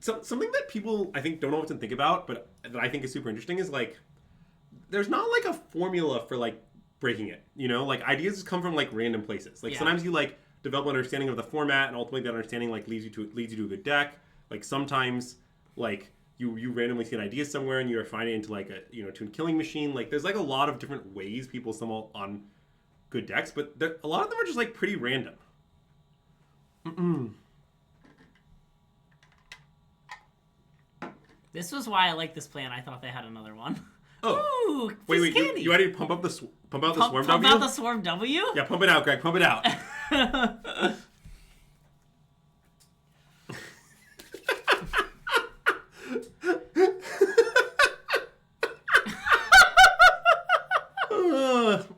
something that people, I think, don't often think about, but that I think is super interesting is, like, there's not, like, a formula for, like, breaking it, you know? Like, ideas just come from, like, random places. Like, sometimes you, like, develop an understanding of the format, and ultimately that understanding, like, leads you to a good deck. Like, sometimes, like, you randomly see an idea somewhere, and you refine it into, like, a, you know, Toon Killing Machine. Like, there's, like, a lot of different ways people stumble on good decks, but a lot of them are just, like, pretty random. This was why I like this plan. I thought they had another one. Oh, ooh, wait! You ready to pump out the Swarm W? Pump out the Swarm W? Yeah, pump it out, Greg. Pump it out.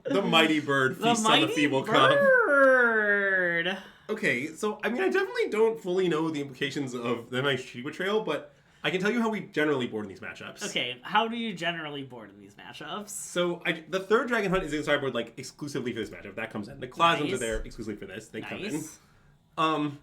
The mighty bird feasts on the feeble cub. Okay, so I mean, I definitely don't fully know the implications of the nice Strategic Betrayal, but I can tell you how we generally board in these matchups. Okay, how do you generally board in these matchups? So the third Dragon Hunt is in sideboard, like, exclusively for this matchup. That comes in. The Clasms are there exclusively for this. They come in.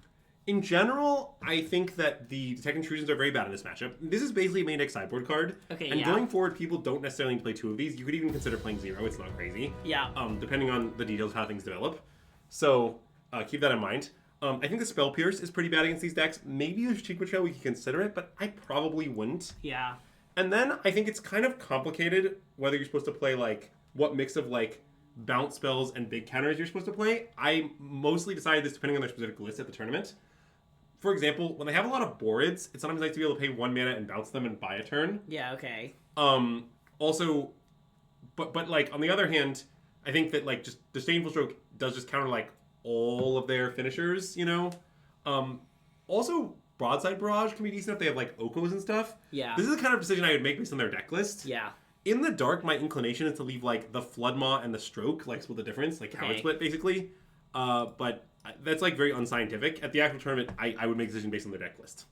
In general, I think that the Detect Intrusions are very bad in this matchup. This is basically a main deck sideboard card. Okay, and going forward, people don't necessarily need to play two of these. You could even consider playing 0. It's not crazy. Yeah. Depending on the details of how things develop. So keep that in mind. I think the Spell Pierce is pretty bad against these decks. Maybe the Strategic Betrayal, we could consider it, but I probably wouldn't. Yeah. And then I think it's kind of complicated whether you're supposed to play, like, what mix of, like, bounce spells and big counters you're supposed to play. I mostly decided this depending on their specific list at the tournament. For example, when they have a lot of Borids, it's sometimes nice to be able to pay 1 mana and bounce them and buy a turn. Yeah, okay. Also, but like, on the other hand, I think that, like, just Disdainful Stroke does just counter, like, all of their finishers, you know? Also, Broadside Barrage can be decent if they have, like, Okos and stuff. Yeah. This is the kind of decision I would make based on their deck list. Yeah. In the dark, my inclination is to leave, like, the Floodmaw and the Stroke, like, split the difference, like, Coward Split, basically. But that's like very unscientific. At the actual tournament, I would make a decision based on the deck list.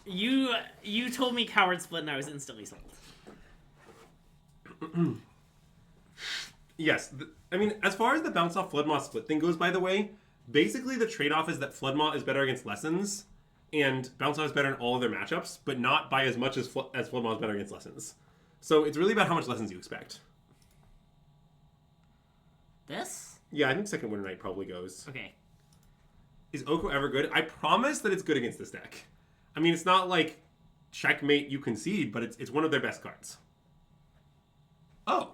You told me Coward Split and I was instantly sold. Yes. I mean, as far as the bounce off Floodmaw split thing goes, by the way, basically the trade-off is that Floodmaw is better against Lessons and bounce off is better in all of their matchups, but not by as much as Floodmaw is better against Lessons. So it's really about how much Lessons you expect. This? Yeah, I think second Winter Knight probably goes. Okay. Is Oko ever good? I promise that it's good against this deck. I mean, it's not like checkmate you concede, but it's one of their best cards. Oh.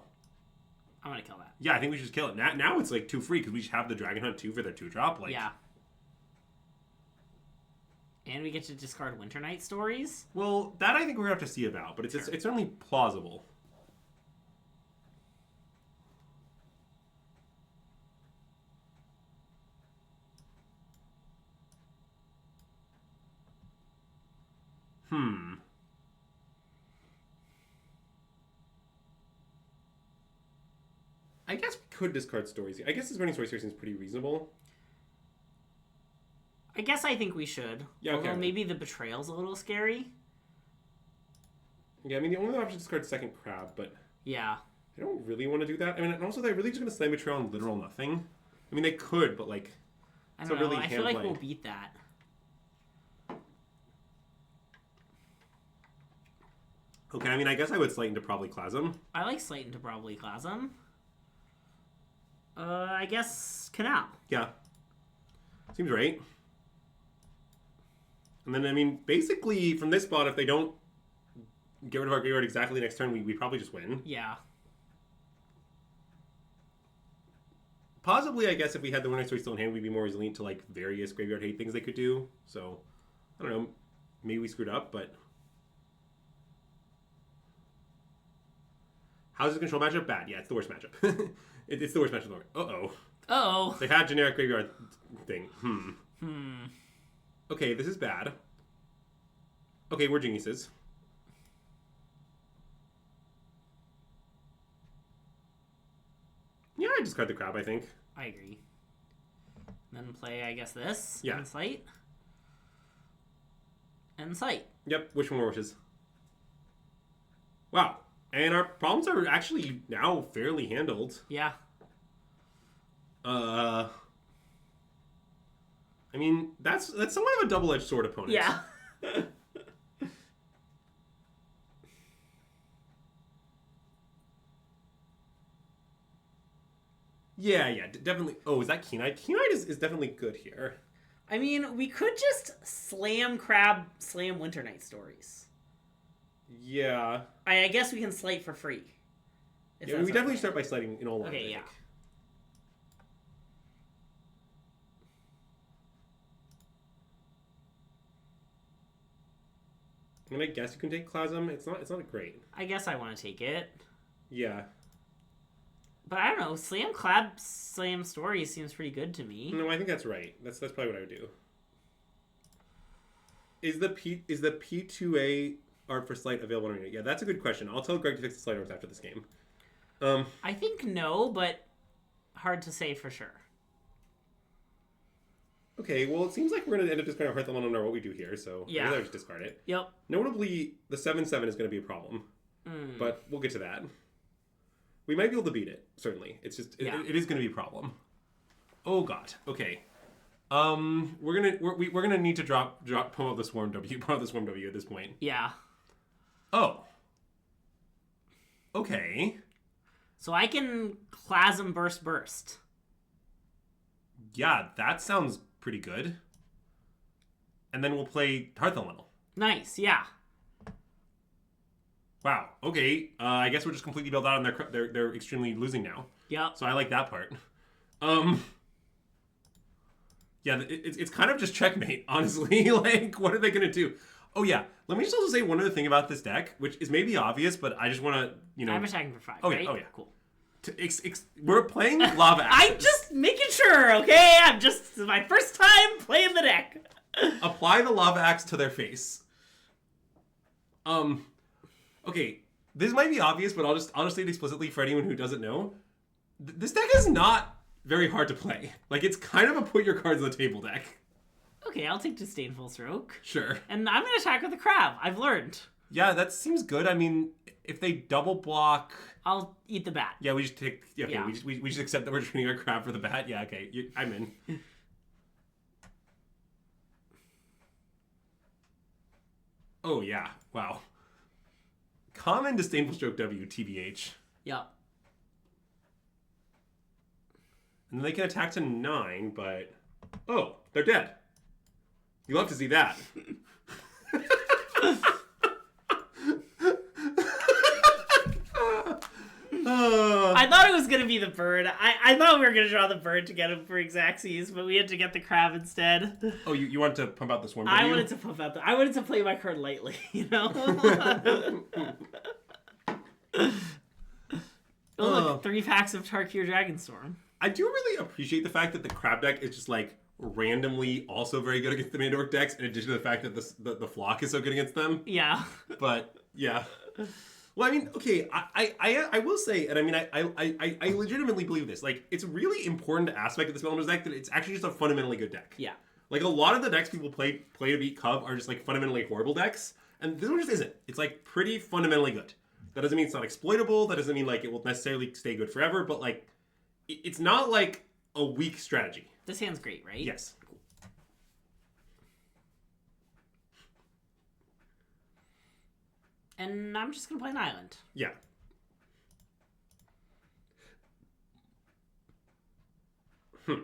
I'm gonna kill that. Yeah, I think we should just kill it. Now it's like 2 free because we just have the Dragon Hunt 2 for their 2-drop. Like, yeah. And we get to discard Winter Knight Stories? Well, that I think we're going to have to see about, but it's certainly plausible. I guess we could discard Stories. I guess discarding Stories here seems pretty reasonable. I guess I think we should. Yeah, okay. Although maybe the Betrayal's a little scary. Yeah, I mean, the only option is discard second Crab, but... Yeah. I don't really want to do that. I mean, and also they're really just going to Slam Betrayal on literal nothing. I mean, they could, but, like... I don't know. Really I feel like we'll beat that. Okay, I mean, I guess I would Slate into probably Clasm. I like Slate into probably Clasm. I guess Canal. Yeah. Seems right. And then, I mean, basically, from this spot, if they don't get rid of our graveyard exactly next turn, we probably just win. Yeah. Possibly, I guess, if we had the Winter Story still in hand, we'd be more resilient to, like, various graveyard hate things they could do. So, I don't know. Maybe we screwed up, but... How's the control matchup? Bad. Yeah, it's the worst matchup. It's the worst matchup. Uh-oh. Uh-oh. They had generic graveyard thing. Okay, this is bad. Okay, we're geniuses. Yeah, I discard the Crab, I think. I agree. Then play, I guess, this. Yeah. And Sight. And Sight. Yep, which one more wishes? Wow. And our problems are actually now fairly handled. Yeah. I mean, that's somewhat of a double-edged sword opponent. Yeah. Yeah, definitely. Oh, is that Keen-Eyed? Keen-Eyed is definitely good here. I mean, we could just slam Crab, slam Winter Knight Stories. Yeah. I guess we can slate for free. Yeah, we definitely start by slating in all one. Okay, yeah. I mean, I guess you can take Clasm. It's not great. I guess I want to take it. Yeah. But I don't know. Slam Crab, slam Stories seems pretty good to me. No, I think that's right. That's probably what I would do. Is the P2A art for Slight available on Arena? Yeah, that's a good question. I'll tell Greg to fix the Slight arts after this game. I think no, but hard to say for sure. Okay, well, it seems like we're going to end up discarding Hearth Elemental no matter what we do here, so yeah. I'll just discard it. Yep. Notably, the 7/7 is going to be a problem, but we'll get to that. We might be able to beat it, certainly. It's just it is going to be a problem. Oh god. Okay. We're gonna need to promote the Swarm W at this point. Yeah. Oh. Okay. So I can Clasm Burst. Yeah, that sounds pretty good. And then we'll play Hearth Elemental. Nice, yeah. Wow. Okay. I guess we're just completely built out, and they're extremely losing now. Yep. So I like that part. Yeah, it's kind of just checkmate, honestly. Like, what are they gonna do? Oh yeah. Let me just also say one other thing about this deck, which is maybe obvious, but I just want to, I'm attacking for 5. Oh right? yeah. Oh yeah. Cool. We're playing Lava Axis. I'm just making sure, okay? This is my first time playing the deck. Apply the Lava Axe to their face. Okay, this might be obvious, but I'll just say it explicitly for anyone who doesn't know. This deck is not very hard to play. Like, it's kind of a put your cards on the table deck. Okay, I'll take Disdainful Stroke. Sure. And I'm going to attack with the crab. I've learned. Yeah, that seems good. I mean, if they double block... I'll eat the bat. Yeah, we just take... Yeah, okay, yeah. We just accept that we're training our crab for the bat. Yeah, okay. I'm in. Oh, yeah. Wow. Common Disdainful Stroke W, TBH. Yeah. And then they can attack to 9, but... Oh, they're dead. You love to see that. I thought it was going to be the bird. I thought we were going to draw the bird to get him for Xaxes, but we had to get the crab instead. Oh, you wanted to pump out the swarm? I wanted to pump out I wanted to play my card lightly, you know? Oh, look, 3 packs of Tarkir Dragonstorm. I do really appreciate the fact that the crab deck is just like randomly also very good against the Mandork decks, in addition to the fact that the flock is so good against them. Yeah. But yeah. Well, I mean, okay, I will say, and I mean, I legitimately believe this. Like, it's a really important aspect of the Spellementals deck that it's actually just a fundamentally good deck. Yeah. Like, a lot of the decks people play to beat Cub are just like fundamentally horrible decks, and this one just isn't. It's like pretty fundamentally good. That doesn't mean it's not exploitable. That doesn't mean like it will necessarily stay good forever. But like, it's not like a weak strategy. This hand's great, right? Yes. And I'm just gonna play an island. Yeah. Well,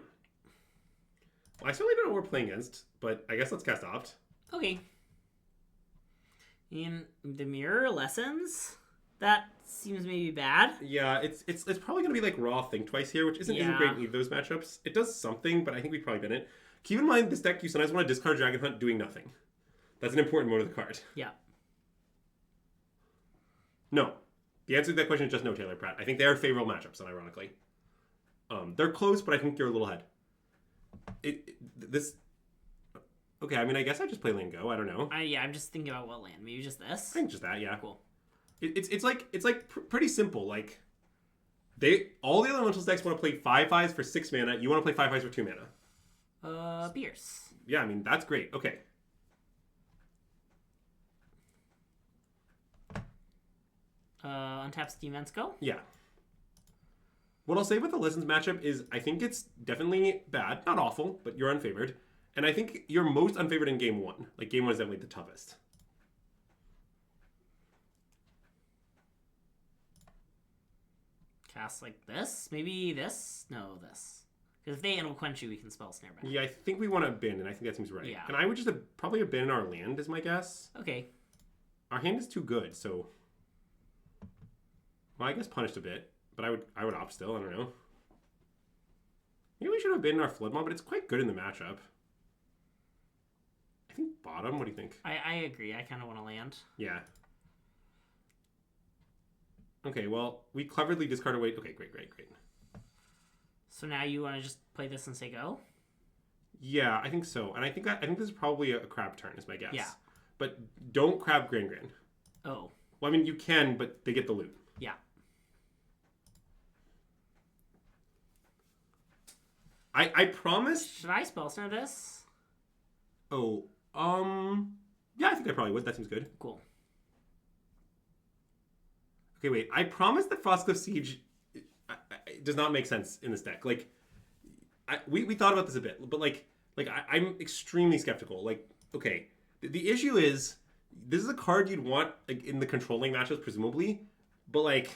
I certainly don't know what we're playing against, but I guess let's cast Opt. Okay. In the mirror lessons. That seems maybe bad. Yeah, it's probably going to be like Raw Think Twice here, which isn't great in either of those matchups. It does something, but I think we've probably been it. Keep in mind, this deck, you sometimes want to discard Dragon Hunt doing nothing. That's an important mode of the card. Yeah. No. The answer to that question is just no, Taylor Pratt. I think they are favorable matchups, unironically. They're close, but I think you're a little ahead. Okay, I mean, I guess I just play land go. I don't know. Yeah, I'm just thinking about what land. Maybe just this? I think just that, yeah. Cool. It's pretty simple. Like, all the other elementals decks want to play 5/5s for 6 mana. You want to play 5/5s for 2 mana. Pierce. Yeah, I mean, that's great. Okay. Untap Steam Vents go? Yeah. What I'll say with the Lessons matchup is I think it's definitely bad. Not awful, but you're unfavored. And I think you're most unfavored in game 1. Like, game 1 is definitely the toughest. Cast like this? Maybe this? No, this. Because if they Animal Quench you, we can spell Snare Back. Yeah, I think we want to abandon. I think that seems right. Yeah. And I would just probably abandon our land, is my guess. Okay. Our hand is too good, so... Well, I guess punished a bit. But I would opt still. I don't know. Maybe we should have abandoned our Flood Mob, but it's quite good in the matchup. I think bottom. What do you think? I agree. I kind of want to land. Yeah. Okay, well, we cleverly discard away. Okay, great. So now you want to just play this and say go? Yeah, I think so. And I think this is probably a crab turn, is my guess. Yeah. But don't crab Grand. Oh. Well, I mean, you can, but they get the loot. Yeah. I promised... Should I spell snare this? Oh, yeah, I think I probably would. That seems good. Cool. Okay, wait. I promised that Frostcliff Siege does not make sense in this deck. Like, we thought about this a bit, but I'm extremely skeptical. Like, okay, the issue is this is a card you'd want like, in the controlling matchups, presumably, but like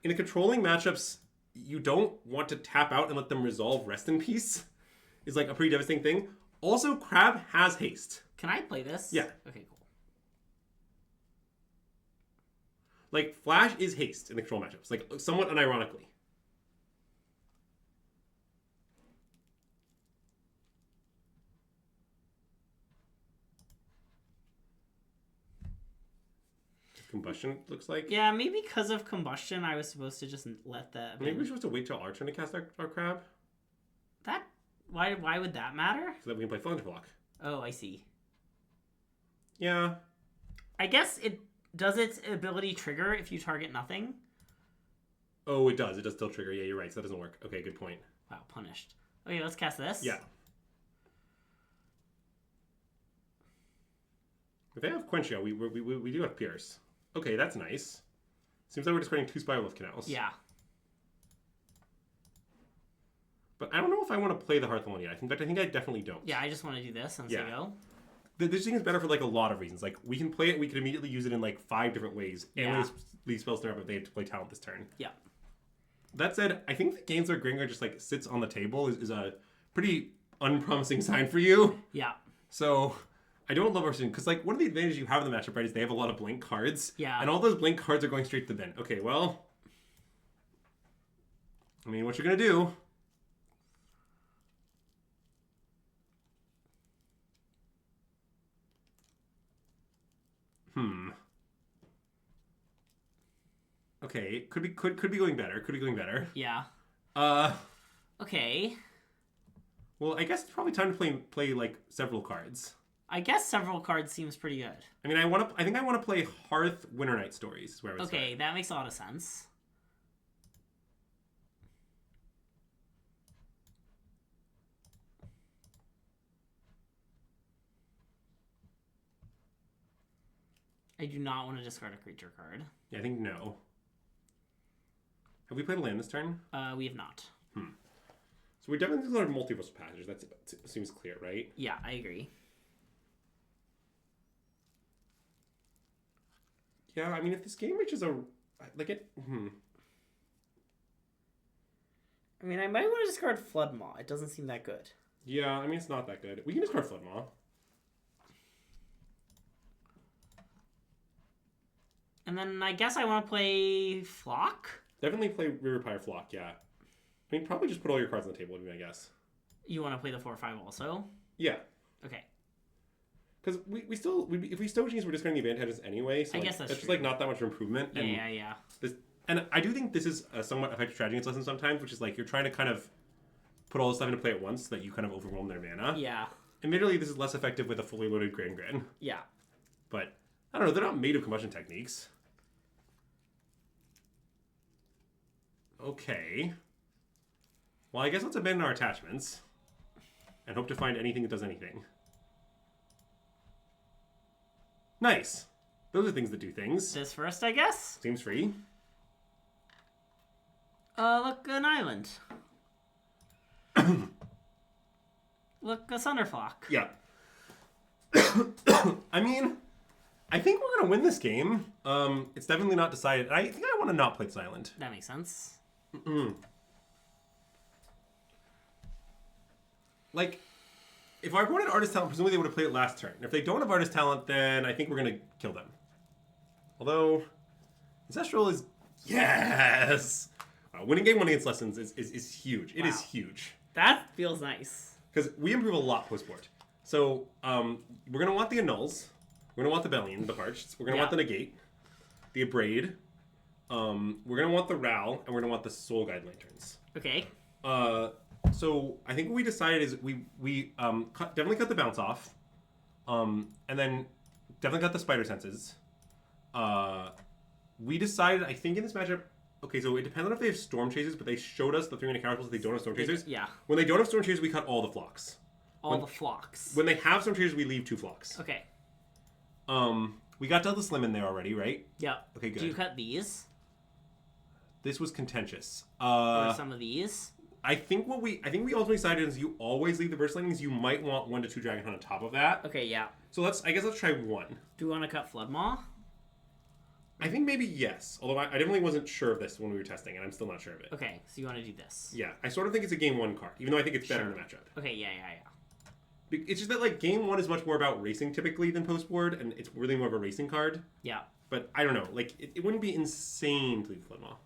in the controlling matchups, you don't want to tap out and let them resolve Rest in Peace. Is like a pretty devastating thing. Also, Crab has haste. Can I play this? Yeah. Okay, cool. Like, Flash is haste in the control matchups. Like, somewhat unironically. Combustion, looks like. Yeah, maybe because of Combustion, I was supposed to just let that... Maybe we're supposed to wait till our turn to cast our Crab? That... Why would that matter? So that we can play Flanger Block. Oh, I see. Yeah. I guess it... Does its ability trigger if you target nothing? Oh, it does. It does still trigger. Yeah, you're right. So that doesn't work. Okay, good point. Wow, punished. Okay, let's cast this. Yeah. If they have Quench, we do have Pierce. Okay, that's nice. Seems like we're discarding 2 Spirewolf Canals. Yeah. But I don't know if I want to play the Hearthstone yet. In fact, I think I definitely don't. Yeah, I just want to do this and say go. This thing is better for like a lot of reasons. Like we can play it, we can immediately use it in like 5 different ways. And leave spells there, but they have to play talent this turn. Yeah. That said, I think the games where Gringor just like sits on the table is a pretty unpromising sign for you. Yeah. So I don't love our system because like one of the advantages you have in the matchup, right, is they have a lot of blank cards. Yeah. And all those blank cards are going straight to the bin. Okay, well, I mean, what you're gonna do? Okay, could be going better. Could be going better. Yeah. Okay. Well, I guess it's probably time to play like several cards. I guess several cards seems pretty good. I mean, I think I want to play Hearth Winter Night Stories. Is where I would start. That makes a lot of sense. I do not want to discard a creature card. Yeah, I think no. Have we played a land this turn? We have not. So we definitely learned multiverse passages. That seems clear, right? Yeah, I agree. Yeah, I mean, if this game reaches a like it. I mean, I might want to discard Floodmaw. It doesn't seem that good. Yeah, I mean, it's not that good. We can discard Floodmaw. And then I guess I want to play Flock. Definitely play Riverpire Flock, yeah. I mean, probably just put all your cards on the table would be my guess. You want to play the 4/5 also? Yeah. Okay. Because if we still change, we're just getting the advantages anyway. So I guess that's just true. like not that much improvement. Yeah. And I do think this is a somewhat effective strategy lesson sometimes, which is like you're trying to kind of put all this stuff into play at once so that you kind of overwhelm their mana. Yeah. Admittedly, this is less effective with a fully loaded Grand. Yeah. But I don't know. They're not made of combustion techniques. Okay. Well, I guess let's abandon our attachments and hope to find anything that does anything. Nice. Those are things that do things. This first, I guess? Seems free. Look, an island. Look, a Sunderflock. Yeah. I mean, I think we're going to win this game. It's definitely not decided. I think I want to not play this island. That makes sense. Like, if our opponent had Artist Talent, presumably they would have played it last turn. If they don't have Artist Talent, then I think we're going to kill them. Although, Ancestral is... Yes! Winning game 1 against Lessons is huge. It is huge. That feels nice. Because we improve a lot post-board. So, we're going to want the Annuls. We're going to want the Bellion, the Parched. We're going to want the Negate. The Abrade. We're going to want the Ral. And we're going to want the Soul Guide Lanterns. Okay. So I think what we decided is we definitely cut the bounce off, and then definitely cut the spider senses. We decided, I think in this matchup, okay, so it depends on if they have storm chasers, but they showed us the 3-mana counterspells if they don't have storm chasers. Yeah. When they don't have storm chasers, we cut all the flocks. The flocks. When they have storm chasers, we leave 2 flocks. Okay. We got Delta Slim in there already, right? Yeah. Okay, good. Do you cut these? This was contentious. Or some of these? I think we ultimately decided is you always leave the burst lightnings. You might want 1 to 2 Dragon Hunt on top of that. Okay, yeah. So I guess let's try 1. Do you want to cut Floodmaw? I think maybe yes. Although I definitely wasn't sure of this when we were testing, and I'm still not sure of it. Okay, so you want to do this? Yeah, I sort of think it's a game 1 card, even though I think it's better in the matchup. Okay, yeah. It's just that like game 1 is much more about racing typically than post board, and it's really more of a racing card. Yeah. But I don't know, like it wouldn't be insane to leave Floodmaw.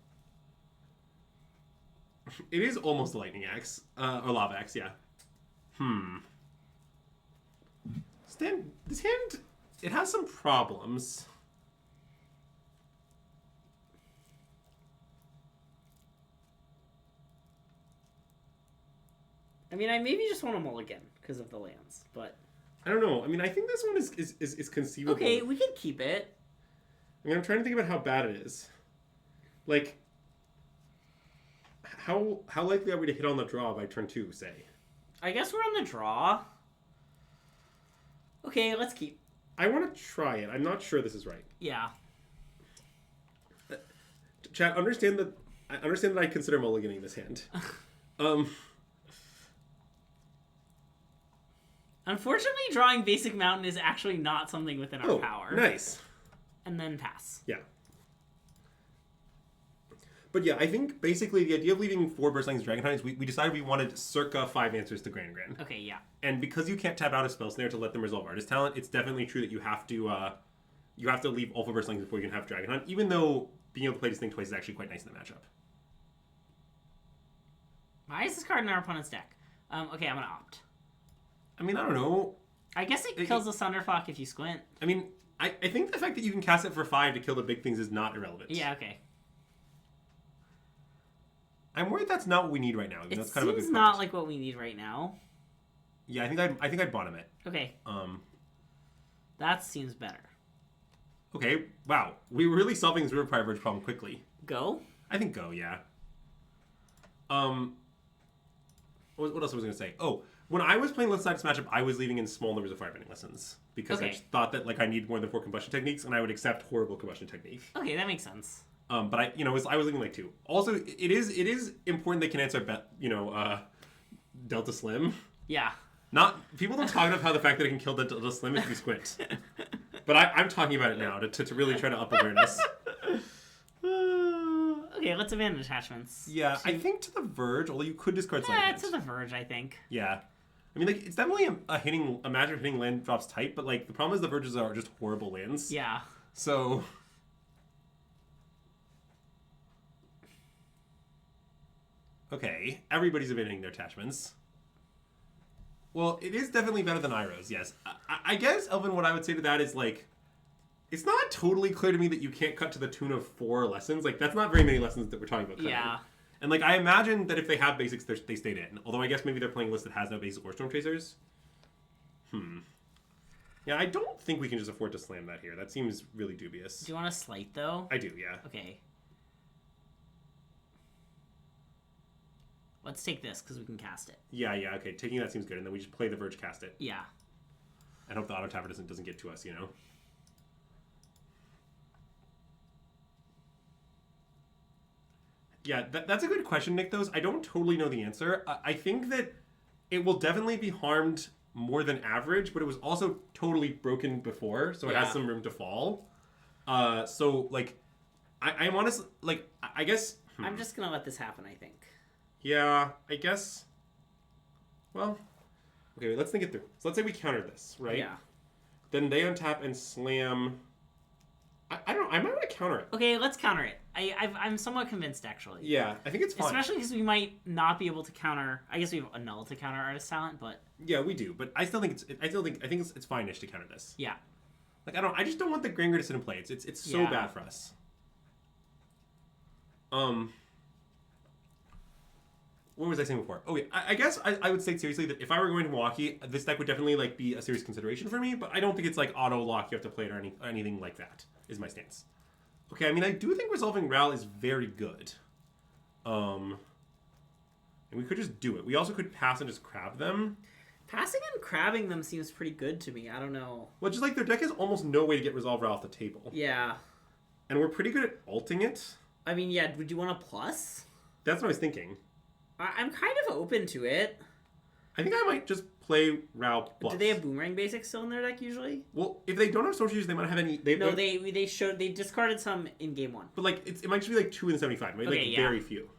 It is almost a Lightning Axe. Or Lava Axe, yeah. This hand, it has some problems. I mean, I maybe just want to mulligan because of the lands, but... I don't know. I mean, I think this one is conceivable. Okay, we can keep it. I mean, I'm trying to think about how bad it is. Like... how likely are we to hit on the draw by turn 2, say? I guess we're on the draw. Okay, let's keep. I want to try it. I'm not sure this is right. Yeah. Chat, understand that I consider mulliganing this hand. Unfortunately, drawing Basic Mountain is actually not something within our power. Nice. And then pass. Yeah. But yeah, I think basically the idea of leaving 4 Burst Lightning's Dragon Hunt is we decided we wanted circa 5 answers to Gran. Okay, yeah. And because you can't tap out a Spell Snare to let them resolve Artist Talent, it's definitely true that you have to leave all 4 Burst Lightnings before you can have Dragon Hunt, even though being able to play this thing twice is actually quite nice in the matchup. Why is this card in our opponent's deck? Okay, I'm going to opt. I mean, I don't know. I guess it kills the Thunderfuck if you squint. I mean, I think the fact that you can cast it for 5 to kill the big things is not irrelevant. Yeah, okay. I'm worried that's not what we need right now. It that's kind of a seems good not like what we need right now. Yeah, I think I'd bottom it. Okay. That seems better. Okay, wow. We were really solving this River Pirate Verge problem quickly. Go? I think go, yeah. What else was I going to say? Oh, when I was playing Let's Side matchup, I was leaving in small numbers of Firebending Lessons. Because I just thought that I need more than 4 combustion techniques, and I would accept horrible combustion technique. Okay, that makes sense. But I was leaving 2. Also, it is important they can answer Delta Slim. Yeah. People don't talk about how the fact that it can kill the Delta Slim if you squint. But I'm talking about it now to really try to up awareness. Okay, let's abandon attachments. Yeah, I think to the Verge, although you could discard Sleight of Hand. To the Verge, I think. Yeah. I mean, it's definitely a matter of hitting land drops tight, but the problem is the Verges are just horrible lands. Yeah. So... Okay, everybody's abandoning their attachments. Well, it is definitely better than Iroh's, yes. I guess, Elvin, what I would say to that is, it's not totally clear to me that you can't cut to the tune of 4 lessons. That's not very many lessons that we're talking about cutting. Yeah. And, I imagine that if they have basics, they stayed in. Although I guess maybe they're playing a list that has no basic or Storm Chasers. Yeah, I don't think we can just afford to slam that here. That seems really dubious. Do you want to Slight, though? I do, yeah. Okay. Let's take this, because we can cast it. Yeah, okay. Taking that seems good, and then we just play the Verge, cast it. Yeah. And hope the auto tapper doesn't get to us, Yeah, that's a good question, Nick, though. I don't totally know the answer. I think that it will definitely be harmed more than average, but it was also totally broken before, so it has some room to fall. I'm honestly, I guess... I'm just going to let this happen, I think. Yeah, I guess... Well, okay, let's think it through. So let's say we counter this, right? Yeah. Then they untap and slam... I don't know, I might want to counter it. Okay, let's counter it. I'm somewhat convinced, actually. Yeah, I think it's fine. Especially because we might not be able to counter... I guess we have a null to counter Artist Talent, but... Yeah, we do, but I still think it's fine-ish to counter this. Yeah. I just don't want the Granger to sit in play. It's so bad for us. What was I saying before? Oh, yeah. I guess I would say seriously that if I were going to Milwaukee, this deck would definitely be a serious consideration for me, but I don't think it's auto lock, you have to play it or anything like that, is my stance. Okay, I mean, I do think resolving Ral is very good. And we could just do it. We also could pass and just crab them. Passing and crabbing them seems pretty good to me. I don't know. Well, just their deck has almost no way to get resolve Ral off the table. Yeah. And we're pretty good at ulting it. I mean, yeah, would you want a plus? That's what I was thinking. I'm kind of open to it. I think I might just play Ral plus. Do they have Boomerang Basics still in their deck usually? Well, if they don't have Storm Chasers, they might have any... They discarded some in game 1. But it might just be 2 in 75. Maybe okay, very few.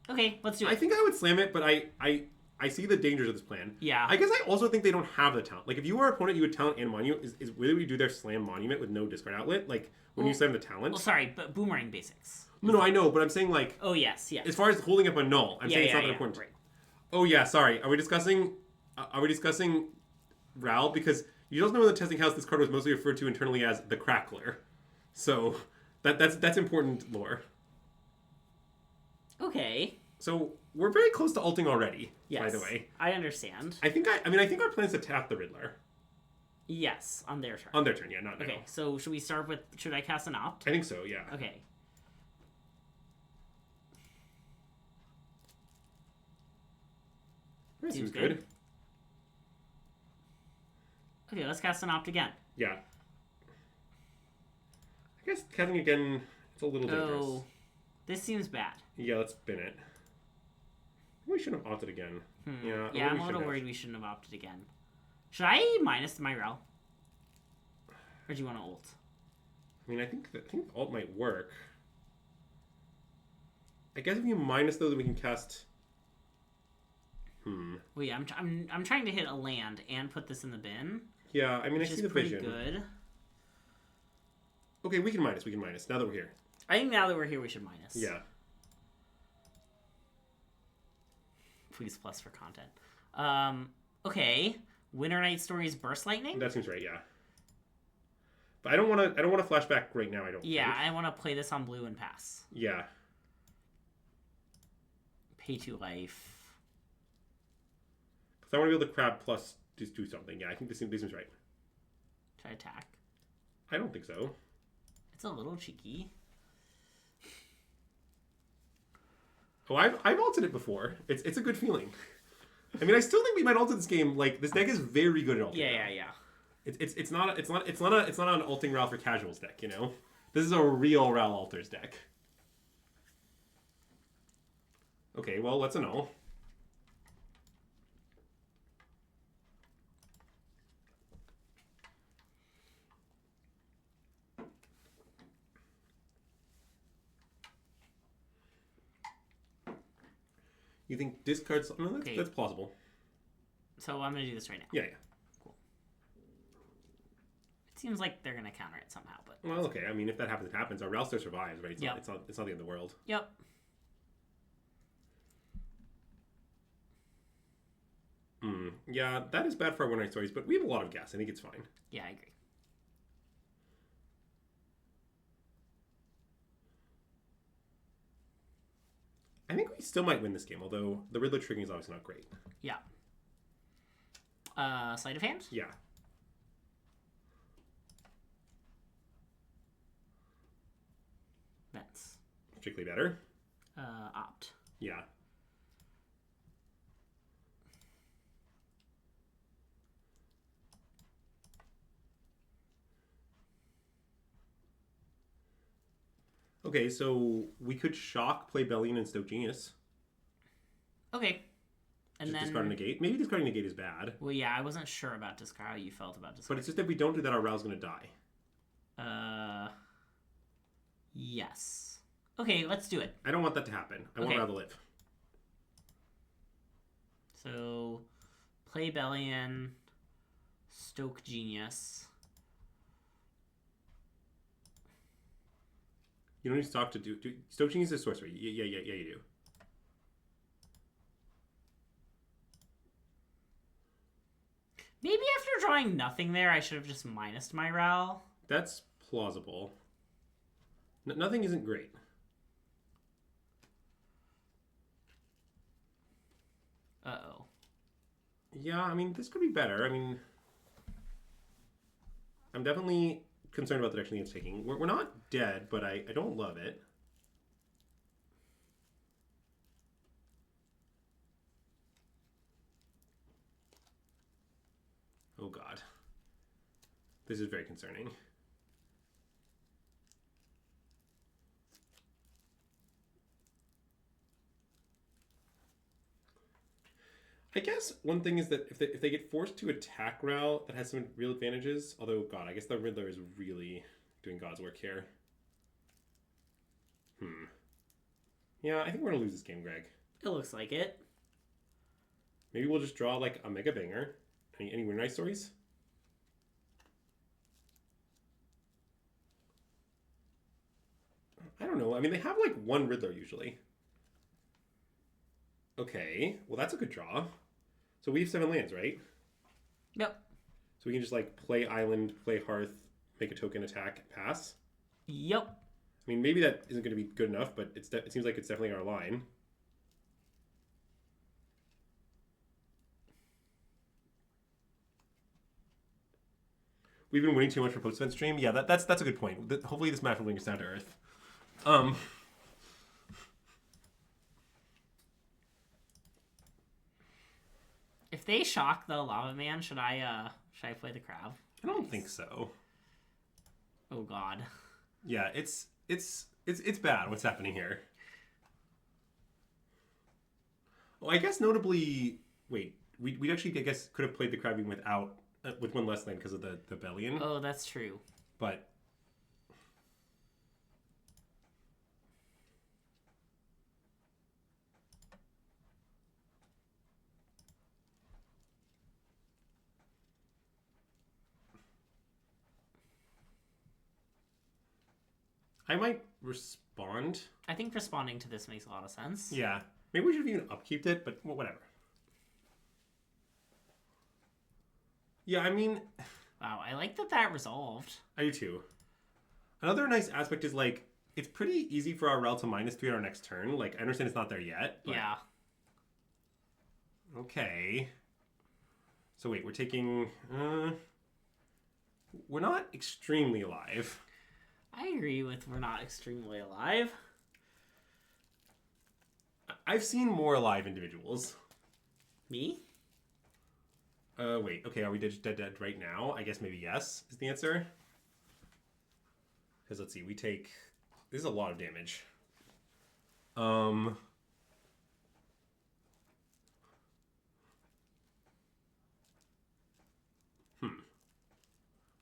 Okay, let's do it. I think I would slam it, but I see the dangers of this plan. Yeah. I guess I also think they don't have the talent. If you were our opponent, you would talent and monument. Is whether we do their slam monument with no discard outlet, when you slam the talent. Well, sorry, but Boomerang Basics. No, I know, but I'm saying Oh yes. As far as holding up a null, I'm saying it's not that important. Right. Oh yeah, sorry. Are we discussing Ral? Because you just know in the testing house this card was mostly referred to internally as the Crackler. So that's important lore. Okay. So we're very close to ulting already. Yes. By the way, I understand. I think our plan is to tap the Riddler. Yes, on their turn. On their turn, yeah, not now. Okay, so should we start with... Should I cast an opt? I think so, yeah. Okay. That seems good. Okay, let's cast an opt again. Yeah. I guess casting again, it's a little dangerous. Oh, this seems bad. Yeah, let's spin it. We shouldn't have opted again. Yeah, I'm a little worried we shouldn't have opted again. Should I minus my rel? Or do you want to ult? I mean, I think ult might work. I guess if you minus those, we can cast. Well, yeah, I'm trying to hit a land and put this in the bin. Yeah, I mean, I see the vision. Good. Okay, we can minus. Now that we're here. I think now that we're here, we should minus. Yeah. Please plus for content. Okay. Winter Night Stories Burst Lightning? That seems right, yeah. But I don't want to flashback right now, I don't think. I want to play this on blue and pass. Yeah. Pay 2 life. Because I want to be able to crab plus just do something. Yeah, I think this seems right. Should I attack? I don't think so. It's a little cheeky. Oh, I've ulted it before. It's a good feeling. I mean, I still think we might ult this game. Like, this deck is very good at ulting. Yeah. It's not an ulting Ral for casuals deck, you know? This is a real Ral alters deck. Okay, well, let's annul. You think discards? No, that's plausible. So I'm going to do this right now. Yeah. Cool. It seems like they're going to counter it somehow, but... Well, okay. I mean, if that happens, it happens. Our Ral still survives, right? It's not the end of the world. Yep. Yeah, that is bad for our one-night stories, but we have a lot of gas. I think it's fine. Yeah, I agree. I think we still might win this game, although the Riddler triggering is obviously not great. Yeah. Sleight of hand? Yeah. That's particularly better. Opt. Yeah. Okay, so we could shock, play Bellion, and Stoke Genius. Okay. And just then discarding negate. Maybe discarding negate is bad. Well, yeah, I wasn't sure about how you felt about discard. But it's just if we don't do that, our Ral's going to die. Yes. Okay, let's do it. I don't want that to happen. I want Ral to live. So, play Bellion, Stoke Genius. You don't need to talk to do Stoke Genius is sorcery. Yeah, you do. Maybe after drawing nothing there, I should have just minused my Ral. That's plausible. Nothing isn't great. Uh-oh. Yeah, I mean, this could be better. I mean, I'm definitely concerned about the direction it's taking. We're not dead, but I don't love it. Oh god. This is very concerning. I guess one thing is that if they get forced to attack Ral, that has some real advantages. Although, God, I guess the Riddler is really doing God's work here. Yeah, I think we're going to lose this game, Greg. It looks like it. Maybe we'll just draw, like, a Mega Banger. Any Winter Night Stories? I don't know. I mean, they have, like, one Riddler usually. Okay. Well, that's a good draw. So we have 7 lands, right? Yep. So we can just, like, play Island, play Hearth, make a token, attack, pass? Yep. I mean, maybe that isn't going to be good enough, but it seems like it's definitely our line. We've been winning too much for post-event stream? Yeah, that's a good point. Hopefully this match will bring us down to earth. they shock the Lava Man, should I play the crab? I don't think so. Oh god. Yeah, it's bad what's happening here. Well, I guess notably, wait, we actually, I guess, could have played the crab even with one less land because of the Bellion. Oh, that's true. But I might respond. I think responding to this makes a lot of sense. Yeah. Maybe we should have even upkeeped it, but whatever. Yeah, I mean... Wow, I like that resolved. I do too. Another nice aspect is, like, it's pretty easy for our rel to -3 on our next turn. Like, I understand it's not there yet. But... Yeah. Okay. So wait, we're taking... we're not extremely alive. I agree with we're not extremely alive. I've seen more alive individuals. Me? Wait. Okay, are we dead right now? I guess maybe yes is the answer. Because let's see, we take... This is a lot of damage.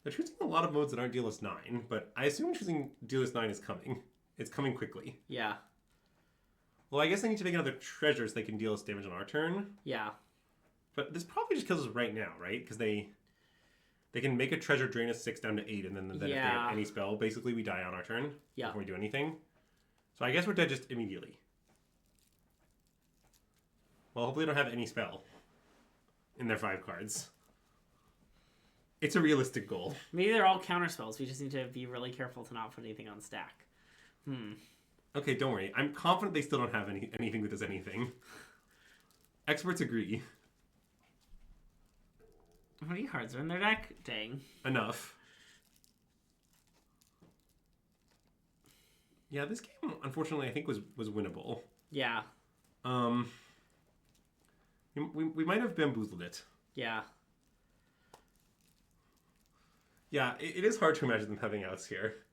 They're choosing a lot of modes that aren't DLS 9, but I assume choosing DLS 9 is coming. It's coming quickly. Yeah. Well, I guess I need to make another treasure so they can deal us damage on our turn. Yeah. But this probably just kills us right now, right? Because they can make a treasure, drain us 6 down to 8, and then if they have any spell, basically we die on our turn before we do anything. So I guess we're dead just immediately. Well, hopefully they don't have any spell in their 5 cards. It's a realistic goal. Maybe they're all counter spells. We just need to be really careful to not put anything on stack. Okay, don't worry. I'm confident they still don't have anything that does anything. Experts agree. How many cards are in their deck? Dang. Enough. Yeah, this game, unfortunately, I think was winnable. Yeah. We might have bamboozled it. Yeah. Yeah, it is hard to imagine them having outs here.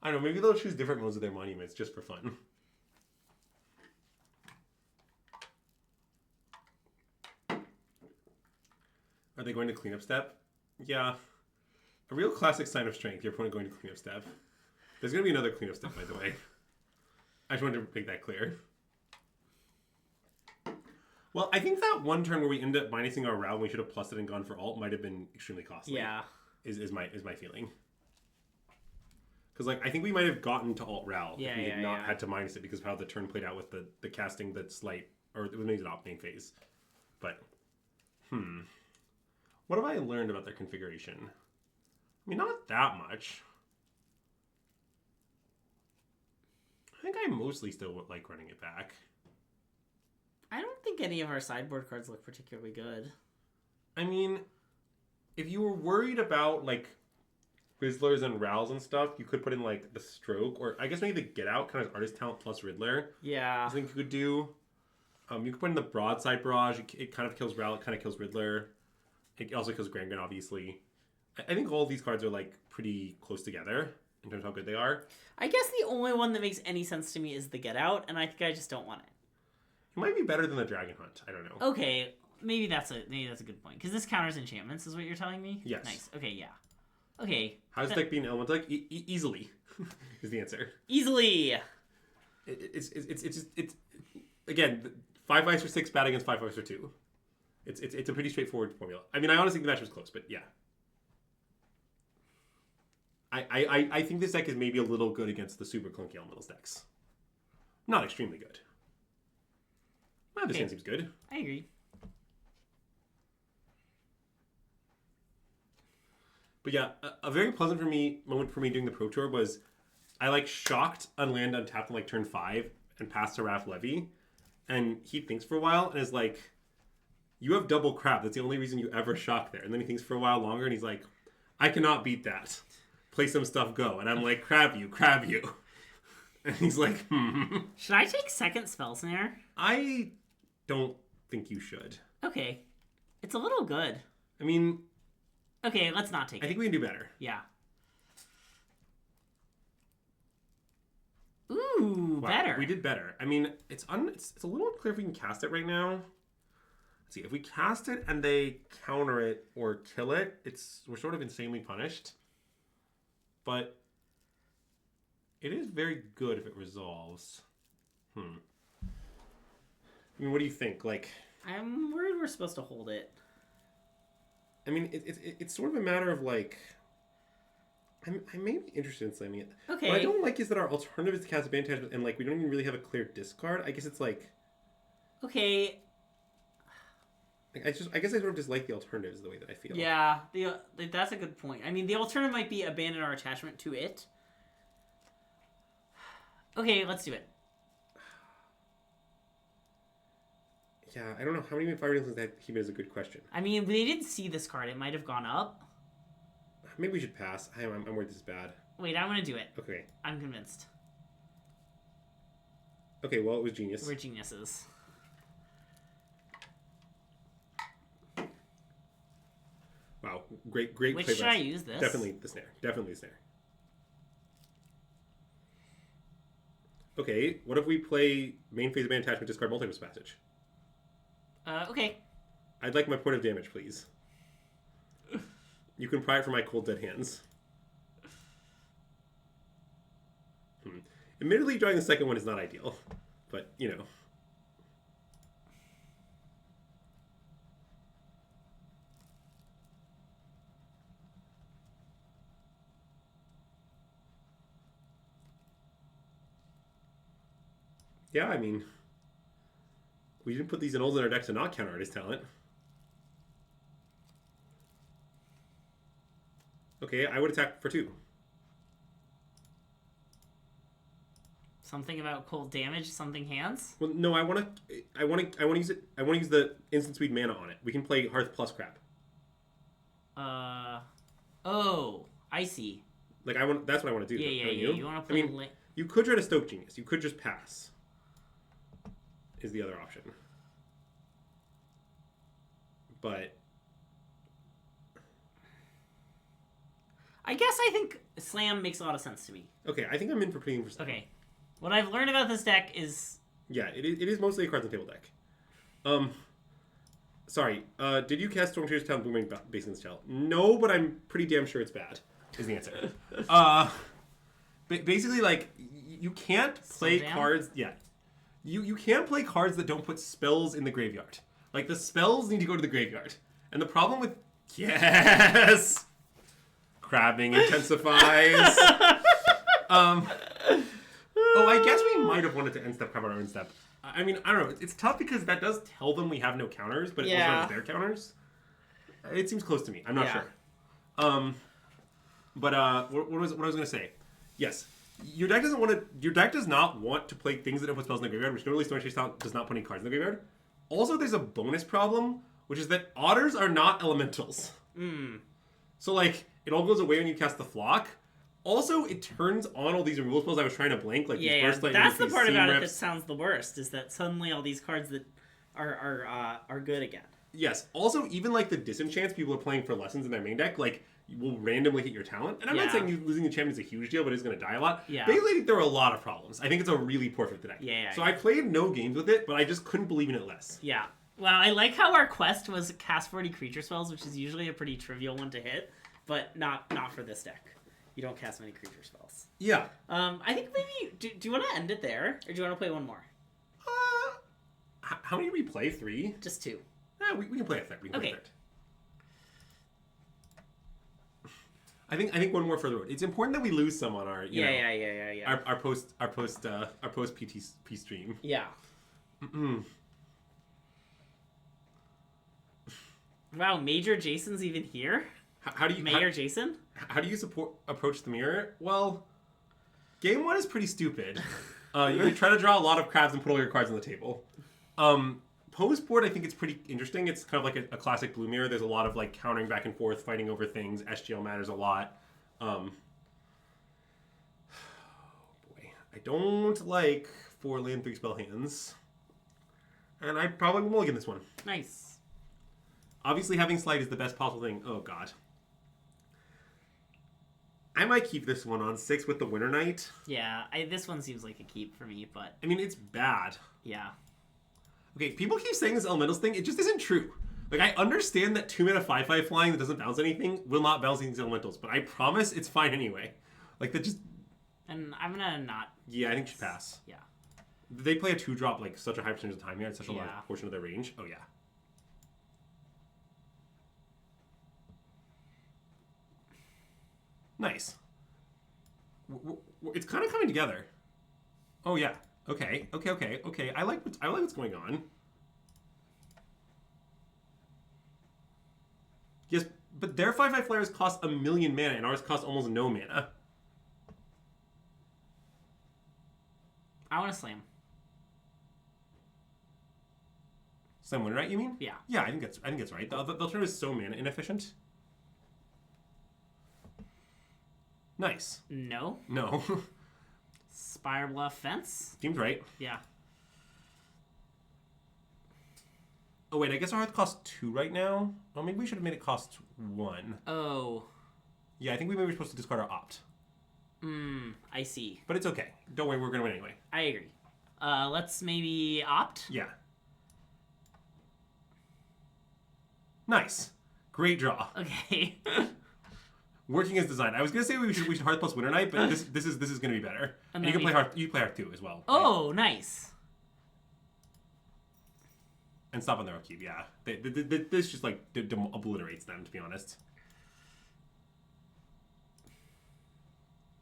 I don't know, maybe they'll choose different modes of their monuments just for fun. Are they going to cleanup step? Yeah. A real classic sign of strength, your opponent going to cleanup step. There's going to be another cleanup step, by the way. I just wanted to make that clear. Well, I think that one turn where we end up minusing our route when we should have plussed it and gone for alt might have been extremely costly. Yeah. Is my feeling. Because like I think we might have gotten to alt Ral if we had not had to minus it because of how the turn played out with the casting that slight or it was maybe an op main phase. But what have I learned about their configuration? I mean, not that much. I think I mostly still would like running it back. I don't think any of our sideboard cards look particularly good. I mean, if you were worried about like Riddlers and Rals and stuff, you could put in like the Stroke, or I guess maybe the Get Out kind of artist talent plus Riddler. Yeah. I think you could do. You could put in the Broadside Barrage. It kind of kills Ral. It kind of kills Riddler. It also kills Grand Grand, obviously. I think all of these cards are like pretty close together in terms of how good they are. I guess the only one that makes any sense to me is the Get Out, and I think I just don't want it. It might be better than the Dragon Hunt. I don't know. Okay, maybe that's a good point because this counters enchantments, is what you're telling me. Yes. Nice. Okay. Yeah. Okay. How does deck being elemental deck? Easily is the answer. Easily. It's again 5 ice for 6, bad against 5 ice for 2. It's a pretty straightforward formula. I mean, I honestly think the match was close, but yeah. I think this deck is maybe a little good against the super clunky elementals decks. Not extremely good. This hand seems good. I agree. But yeah, a very pleasant moment for me doing the Pro Tour was I like shocked unland untapped on like turn 5 and passed to Raph Levy, and he thinks for a while and is like, "You have double crap. That's the only reason you ever shock there." And then he thinks for a while longer and he's like, "I cannot beat that. Play some stuff, go." And I'm like, crab you. And he's like, Should I take second Spell Snare? I don't think you should. Okay. It's a little good. I mean... Okay, let's not take it. I think we can do better. Yeah. Ooh, wow, better. We did better. I mean, it's a little unclear if we can cast it right now. Let's see, if we cast it and they counter it or kill it, we're sort of insanely punished. But it is very good if it resolves. I mean, what do you think? Like, I'm worried we're supposed to hold it. I mean, it's sort of a matter of like, I may be interested in slamming it. Okay. What I don't like is that our alternative is to cast advantage, and like we don't even really have a clear discard. I guess it's like. Okay. I guess I sort of dislike the alternatives the way that I feel. Yeah, that's a good point. I mean, the alternative might be abandon our attachment to it. Okay, let's do it. Yeah, I don't know how many fire resistance that he is a good question. I mean, they didn't see this card. It might have gone up. Maybe we should pass. I'm worried this is bad. Wait, I want to do it. Okay. I'm convinced. Okay, well, it was genius. We're geniuses. Wow, great play. Which should I use this? Definitely the snare. Definitely the snare. Okay, what if we play main phase of man attachment, discard multiverse passage? Okay. I'd like my point of damage, please. You can pry it from my cold dead hands. Admittedly, drawing the second one is not ideal, but you know. Yeah, I mean, we didn't put these in our decks to not counter artist talent. Okay, I would attack for 2. Something about cold damage, something hands? Well, no, I want to use it. I want to use the instant speed mana on it. We can play Hearth plus crap. Oh, I see. Like that's what I want to do. Yeah. You want to I play? mean, you could try to Stoke Genius. You could just pass. Is the other option. But I guess I think Slam makes a lot of sense to me. Okay, I think I'm in for playing for Slam. Okay. What I've learned about this deck is... Yeah, it is mostly a cards on table deck. Sorry, did you cast Storm Chasers Town Boomerang Basin Shell? No, but I'm pretty damn sure it's bad, is the answer. Basically, like, you can't play cards... Yeah. You can't play cards that don't put spells in the graveyard. Like, the spells need to go to the graveyard. And the problem with... Yes! Crabbing intensifies. Oh, I guess we might have wanted to end step, crab on our own step. I mean, I don't know. It's tough because that does tell them we have no counters, but it also has their counters. It seems close to me. I'm not sure. But what was I going to say? Yes. Your deck does not want to play things that don't put spells in the graveyard, which notably Storm Chase Talent does not put any cards in the graveyard. Also, there's a bonus problem, which is that otters are not elementals. So, like, it all goes away when you cast the flock. Also, it turns on all these removal spells I was trying to blank, like these burst lightning. That's the part about it that sounds the worst, is that suddenly all these cards that are good again. Yes. Also, even like the disenchants people are playing for lessons in their main deck, like, will randomly hit your talent. And I'm not saying you losing the champion is a huge deal, but it's going to die a lot. Yeah. Basically, there are a lot of problems. I think it's a really poor fit today. So I played no games with it, but I just couldn't believe in it less. Yeah. Well, I like how our quest was cast 40 creature spells, which is usually a pretty trivial one to hit, but not for this deck. You don't cast many creature spells. Yeah. I think maybe... Do you want to end it there? Or do you want to play one more? How many do we play? 3? Just 2. We can play a third. Okay. I think one more for the road. It's important that we lose some on our our post PT stream. Yeah. Wow, Major Jason's even here? How do you Mayor Jason? How do you approach the mirror? Well, game 1 is pretty stupid. You can try to draw a lot of crabs and put all your cards on the table. Post board, I think it's pretty interesting. It's kind of like a classic blue mirror. There's a lot of like countering back and forth, fighting over things. SGL matters a lot. Boy, I don't like 4 land 3 spell hands, and I probably will mulligan this one. Nice. Obviously, having slide is the best possible thing. Oh, God. I might keep this one on 6 with the Winter Knight. Yeah, this one seems like a keep for me, but... I mean, it's bad. Yeah. Okay, people keep saying this elementals thing. It just isn't true. Like, I understand that 2-mana 5/5 flying that doesn't bounce anything will not bounce these elementals, but I promise it's fine anyway. Like, that just... And I'm gonna not... Yeah, I think you should pass. Yeah. They play a 2-drop, like, such a high percentage of the time here. It's such a large Yeah. portion of their range. Oh, yeah. Nice. It's kind of coming together. Oh, yeah. Okay. I like what's going on. Yes, but their 5/5 flyers cost 1 million mana, and ours cost almost no mana. I want to slam. Slam Winter Knight, you mean? Yeah. Yeah, I think that's right. The alternative is so mana inefficient. Nice. No. Spire Bluff Fence? Seems right. Yeah. Oh, wait, I guess our hearth costs 2 right now? Oh, maybe we should have made it cost 1. Oh. Yeah, I think we maybe were supposed to discard our opt. I see. But it's okay. Don't worry, we're going to win anyway. I agree. Let's maybe opt? Yeah. Nice. Great draw. Okay. Working as designed. I was going to say we should hearth plus Winter Knight, but this is going to be better. And you can play hearth 2 as well. Oh, right? Nice. And stop on their upkeep, yeah. This just, like, obliterates them, to be honest.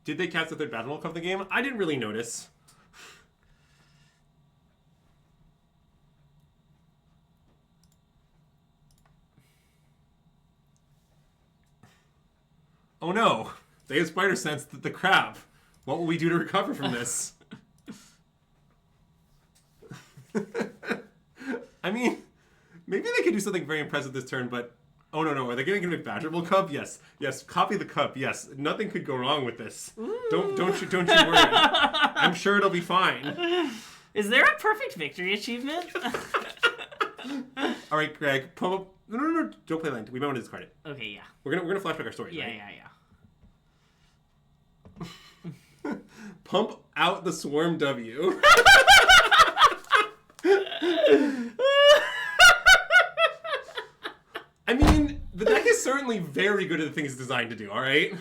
Did they cast the 3rd Battle Hulk of the game? I didn't really notice. Oh no! They have Spider Sense the crab. What will we do to recover from this? I mean, maybe they could do something very impressive this turn, but... Oh, no. Are they going to give Badgerable Cup? Yes. Copy the cup. Yes. Nothing could go wrong with this. Don't you worry. I'm sure it'll be fine. Is there a perfect victory achievement? All right, Greg. No. Don't play land. We might want to discard it. Okay, yeah. We're gonna flashback our story. Yeah, right? Yeah. Pump out the Swarm W. I mean, the deck is certainly very good at the things it's designed to do, alright?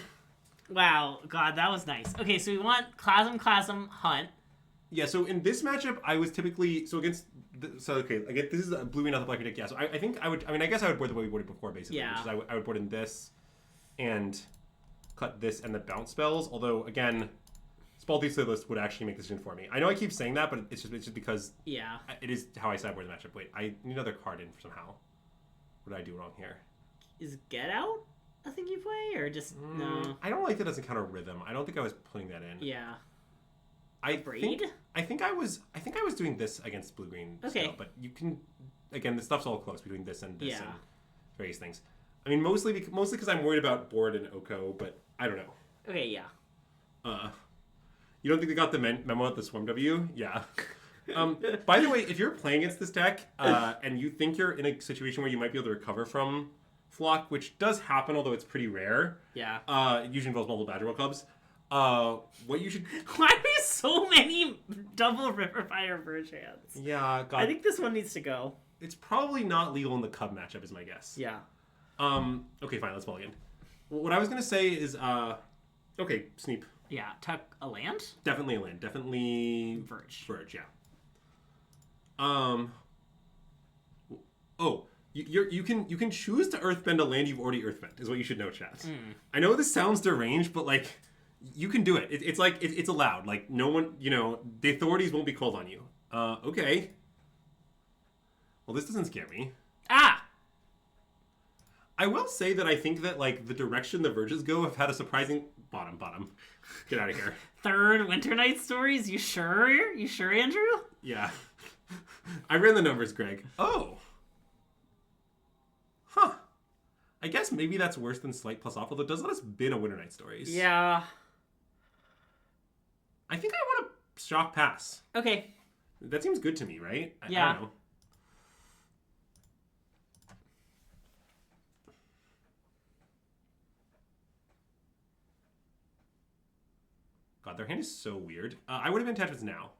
Wow, God, that was nice. Okay, so we want Klasm, Hunt. Yeah, so in this matchup, I was typically... So against... Again, this is a blue not the black deck, yeah. So I think I would... I mean, I guess I would board the way we boarded before, basically. Yeah. Which is I would board in this, and cut this and the bounce spells. Although, again, Spaldy's list would actually make this decision for me. I know I keep saying that, but it's just because... Yeah. It is how I sideboard the matchup. Wait, I need another card in somehow. What did I do wrong here? Is Get Out a thing you play, or just no? I don't like that it doesn't counter rhythm. I don't think I was putting that in. Yeah. Braid? I think I was doing this against blue green. Okay. Still, but you can the stuff's all close between this and yeah. and various things. I mean, mostly because I'm worried about board and Oko, but I don't know. Okay, yeah. You don't think they got the memo at the Swarm W? Yeah. By the way, if you're playing against this deck and you think you're in a situation where you might be able to recover from Flock, which does happen, although it's pretty rare. Yeah. It usually involves multiple Badger Clubs. What you should... Why are there so many double Riverfire Verge hands? Yeah, God. I think this one needs to go. It's probably not legal in the Cub matchup, is my guess. Yeah. Okay, fine. Let's mulligan. What I was gonna say is, okay, Sneep. Yeah, tuck a land? Definitely a land. Definitely... Verge, yeah. Oh, you can choose to earthbend a land you've already earthbent, is what you should know, chat. I know this sounds deranged, but, like, you can do it. It's like, it's allowed. Like, no one, the authorities won't be called on you. Okay. Well, this doesn't scare me. Ah! I will say that I think that, like, the direction the Verges go have had a surprising... Bottom. Get out of here. Third Winter Night Stories? You sure? You sure, Andrew? Yeah. I ran the numbers, Greg. Oh. Huh. I guess maybe that's worse than Slight plus off, although it does let us bin a Winter Night Stories. Yeah. I think I want to shock pass. Okay. That seems good to me, right? Yeah. I don't know. God, their hand is so weird. I would have attachments now.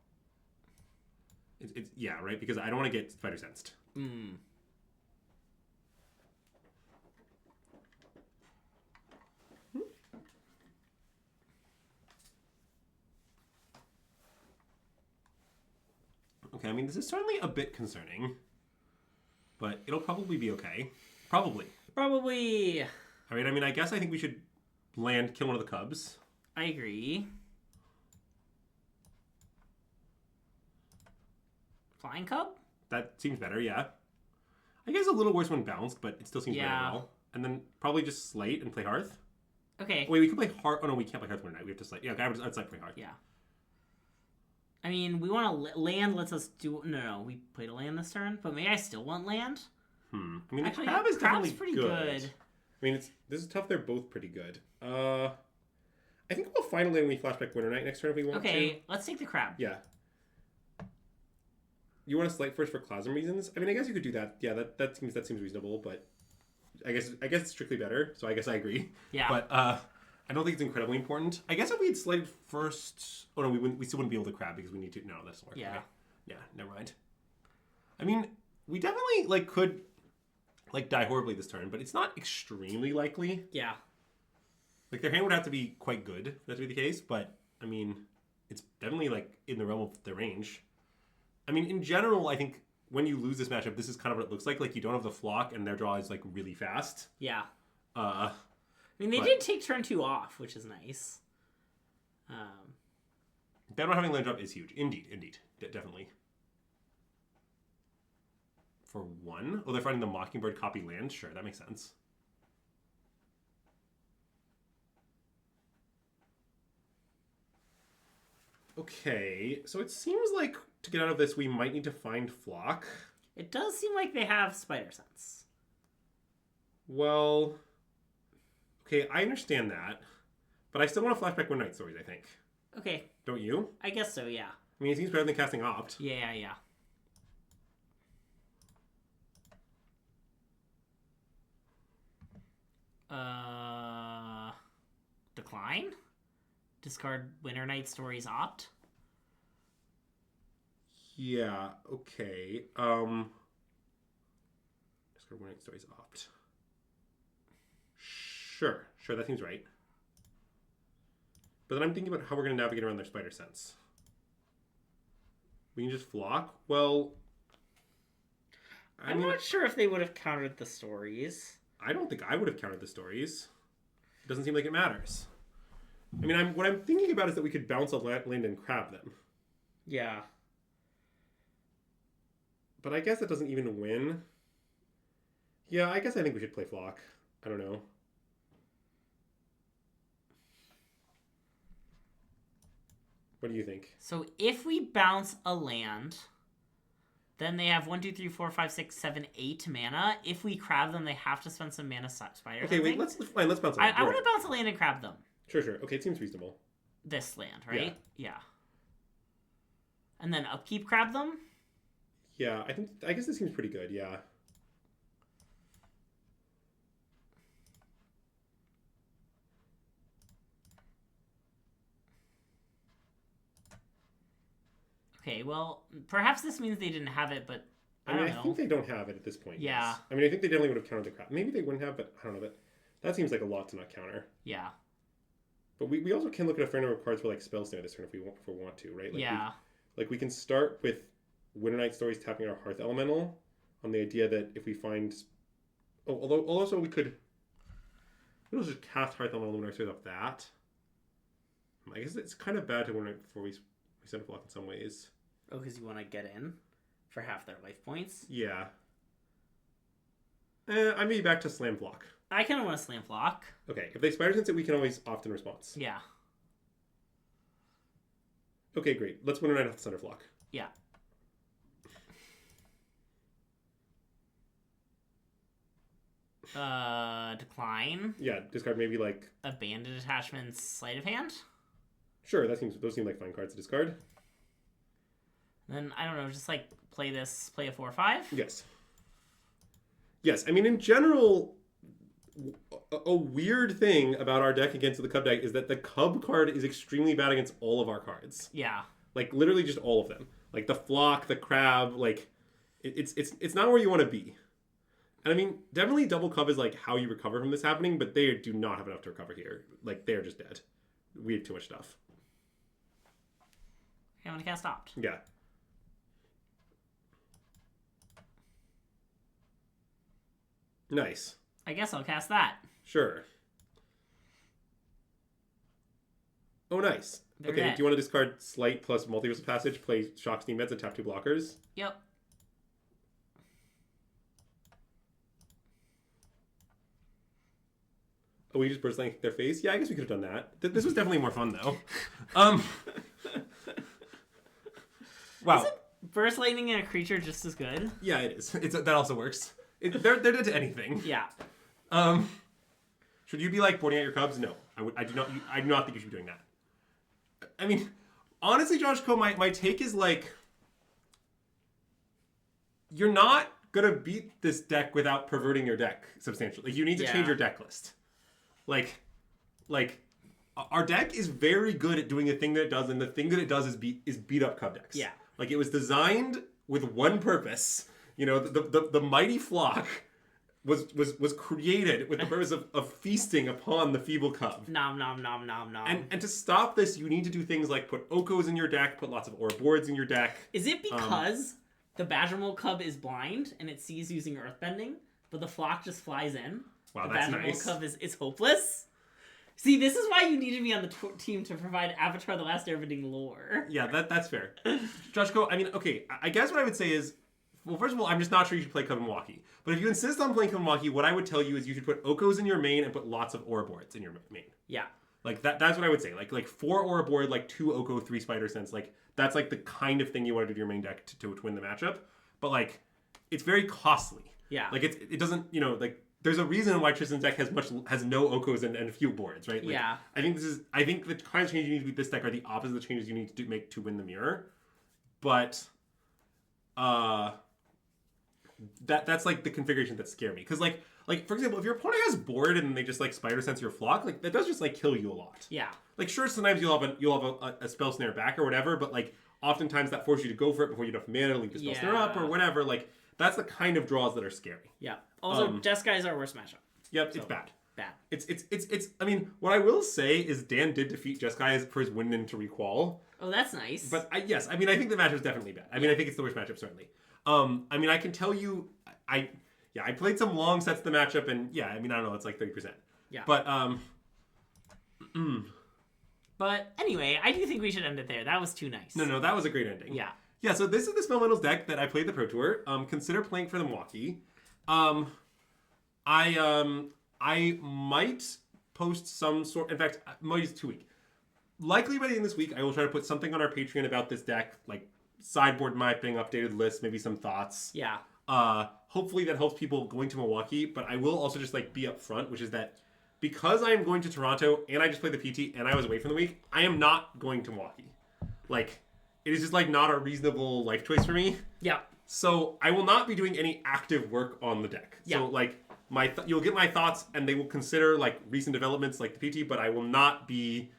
It's yeah, right? Because I don't want to get spider sensed. Okay, I mean, this is certainly a bit concerning. But it'll probably be okay. Probably. Probably. All right, I mean, I guess I think we should land, kill one of the cubs. I agree. Flying cub? That seems better, yeah. I guess a little worse when bounced, but it still seems better well. And then probably just slate and play Hearth. Okay. Wait, we can play Hearth. Oh, no, we can't play Hearth one night. We have to slate. Yeah, okay, I'd slate play Hearth. Yeah. I mean, we want to land lets us do... No, we played a land this turn, but maybe I still want land? I mean, actually, the crab is definitely pretty good. I mean, this is tough. They're both pretty good. I think we'll finally when we flashback Winter Night next turn if we want to. Okay, let's take the crab. Yeah. You want to slate first for Clasm reasons? I mean, I guess you could do that. Yeah, that seems reasonable, but I guess it's strictly better, so I guess I agree. Yeah. But I don't think it's incredibly important. I guess if we had slated first... Oh, no, we still wouldn't be able to crab because we need to... No, that's not work. Yeah. Okay. Yeah, never mind. I mean, we definitely, could... die horribly this turn, but it's not extremely likely. Yeah. Their hand would have to be quite good for that to be the case, but, I mean, it's definitely, in the realm of their range. I mean, in general, I think when you lose this matchup, this is kind of what it looks like. You don't have the flock, and their draw is, really fast. Yeah. I mean, they did take turn 2 off, which is nice. Them not having land drop is huge. Indeed. Definitely. For 1? Oh, they're finding the Mockingbird copy land? Sure, that makes sense. Okay, so it seems like to get out of this, we might need to find Flock. It does seem like they have spider sense. Well, okay, I understand that, but I still want to flashback One Night Stories, I think. Okay. Don't you? I guess so, yeah. I mean, it seems better than casting Opt. Yeah. Decline? Discard Winter Night Stories Opt? Yeah, okay. Discard Winter Night Stories Opt. Sure, that seems right. But then I'm thinking about how we're going to navigate around their spider sense. We can just flock? Well... I'm not sure if they would have countered the stories. I don't think I would have countered the stories. It doesn't seem like it matters. I mean, what I'm thinking about is that we could bounce a land and crab them. Yeah. But I guess that doesn't even win. Yeah, I guess I think we should play flock. I don't know. What do you think? So if we bounce a land, then they have 1, 2, 3, 4, 5, 6, 7, 8 mana. If we crab them, they have to spend some mana spiders. Okay, wait, let's bounce a land. I want to bounce a land and crab them. Sure. Okay, it seems reasonable. This land, right? Yeah. And then upkeep crab them? Yeah, I guess this seems pretty good, yeah. Okay, well, perhaps this means they didn't have it, but I don't know. I think they don't have it at this point. Yeah. Yes. I mean, I think they definitely would have countered the crap. Maybe they wouldn't have, but I don't know. That seems like a lot to not counter. Yeah. But we also can look at a fair number of cards for Spell Snare this turn if we want to, right? Yeah. We can start with Winter Night Stories tapping our Hearth Elemental on the idea that if we find... Oh, although also we could... We'll just cast Hearth Elemental Winter Night Stories off that. I guess it's kind of bad to Winter Night before we set up block in some ways. Oh, because you want to get in for half their life points? Yeah. I may be back to Slam Block. I kind of want to Slam Block. Okay, if they Spider Sense it, we can always opt in response. Yeah. Okay, great. Let's Winter Night off the center flock. Yeah. Decline. Yeah, discard maybe Abandoned Attachments, Sleight of Hand? Sure, those seem like fine cards to discard. Then, I don't know, just play a 4/5? Yes. I mean, in general, a weird thing about our deck against the Cub deck is that the Cub card is extremely bad against all of our cards. Yeah. Like, literally just all of them. Like, the Flock, the Crab, like, it's not where you want to be. And I mean, definitely double Cub is, like, how you recover from this happening, but they do not have enough to recover here. Like, they're just dead. We have too much stuff. I'm going to cast Opt. Yeah. Nice. I guess I'll cast that. Sure. Oh, nice. They're okay, dead. do you want to discard Slight plus Multiversal Passage, play Shock Steam Meds, and tap 2 blockers? Yep. Oh, we just burst lightning their face? Yeah, I guess we could have done that. This was definitely more fun, though. Wow. Isn't burst lightning in a creature just as good? Yeah, it is. That also works. They're dead to anything. Yeah. Should you be like boarding out your Cubs? No, I do not think you should be doing that. I mean, honestly, Josh Coe, my take is like, you're not gonna beat this deck without perverting your deck substantially. Like, you need to change your deck list. Like, our deck is very good at doing the thing that it does, and the thing that it does is beat up Cub decks. Yeah. Like, it was designed with one purpose. You know, the mighty Flock was created with the purpose of feasting upon the feeble Cub. Nom nom nom nom nom. And to stop this, you need to do things like put Okos in your deck, put lots of Aura boards in your deck. Is it because the Badgermole Cub is blind and it sees using Earthbending, but the Flock just flies in? Wow, the that's Badgermole nice. Cub is hopeless? See, this is why you need to be on the team to provide Avatar: The Last Airbending lore. Yeah, that's fair. Josh Coe, I mean, okay, I guess what I would say is, well, first of all, I'm just not sure you should play Cub and Milwaukee. But if you insist on playing Cub and Milwaukee, what I would tell you is you should put Okos in your main and put lots of Aura boards in your main. Yeah. Like, that's what I would say. Like 4 Aura board, like 2 Oko, 3 Spider Sense. Like, that's like the kind of thing you want to do to your main deck to win the matchup. But like, it's very costly. Yeah. Like, it doesn't, you know, like, there's a reason why Tristan's deck has no Okos and a few boards, right? Like, yeah. I think the kind of changes you need to beat this deck are the opposite of the changes you need to make to win the mirror. But that's like the configuration that scare me. Because like for example, if your opponent has board and they just like Spider Sense your Flock, like that does just like kill you a lot. Yeah. Like, sure, sometimes you'll have a spell snare back or whatever, but like oftentimes that forces you to go for it before you have enough mana to leave the spell snare up or whatever. Like, that's the kind of draws that are scary. Yeah. Also, Jeskai is our worst matchup. Yep, so, it's bad. Bad. It's I mean, what I will say is Dan did defeat Jeskai for his win into Requal. Oh, that's nice. But I think the matchup is definitely bad. I mean, I think it's the worst matchup, certainly. I mean, I can tell you, I played some long sets of the matchup, and yeah, I mean, I don't know, it's like 30%. Yeah. But, But anyway, I do think we should end it there. That was too nice. No, that was a great ending. Yeah. Yeah, so this is the Spellementals deck that I played the Pro Tour. Consider playing for the Milwaukee. I might post some sort... In fact, might use 2 weeks. Likely by the end of this week, I will try to put something on our Patreon about this deck, like sideboard mapping, updated lists, maybe some thoughts. Yeah. Hopefully that helps people going to Milwaukee, but I will also just like be upfront, which is that because I am going to Toronto and I just played the PT and I was away from the week, I am not going to Milwaukee. Like, it is just like not a reasonable life choice for me. Yeah. So I will not be doing any active work on the deck. Yeah. So like you'll get my thoughts and they will consider like recent developments like the PT, but I will not be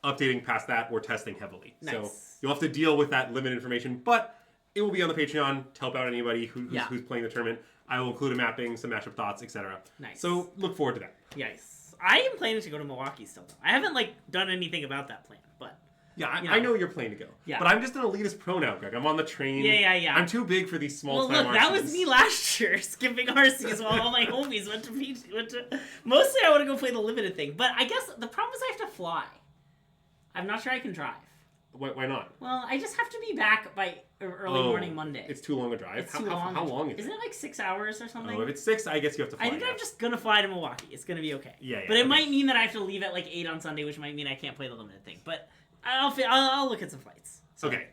updating past that or testing heavily. Nice. So you'll have to deal with that limited information, but it will be on the Patreon to help out anybody who's playing the tournament. I will include a mapping, some matchup thoughts, etc. Nice. So look forward to that. Yes. I am planning to go to Milwaukee still, though. I haven't like done anything about that plan, but... Yeah, I know you're planning to go. Yeah. But I'm just an elitist pro now, Greg. I'm on the train. Yeah. I'm too big for these small time look, that was me last year, skipping RCs while all my homies went to... Mostly I want to go play the limited thing, but I guess the problem is I have to fly. I'm not sure I can drive. Why not? Well, I just have to be back by early morning Monday. It's too long a drive? It's too long. How long is it? Isn't it like 6 hours or something? Oh, if it's 6, I guess you have to fly. I think I'm just going to fly to Milwaukee. It's going to be okay. Yeah. But it might mean that I have to leave at like 8 on Sunday, which might mean I can't play the limited thing. But I'll look at some flights. So, okay.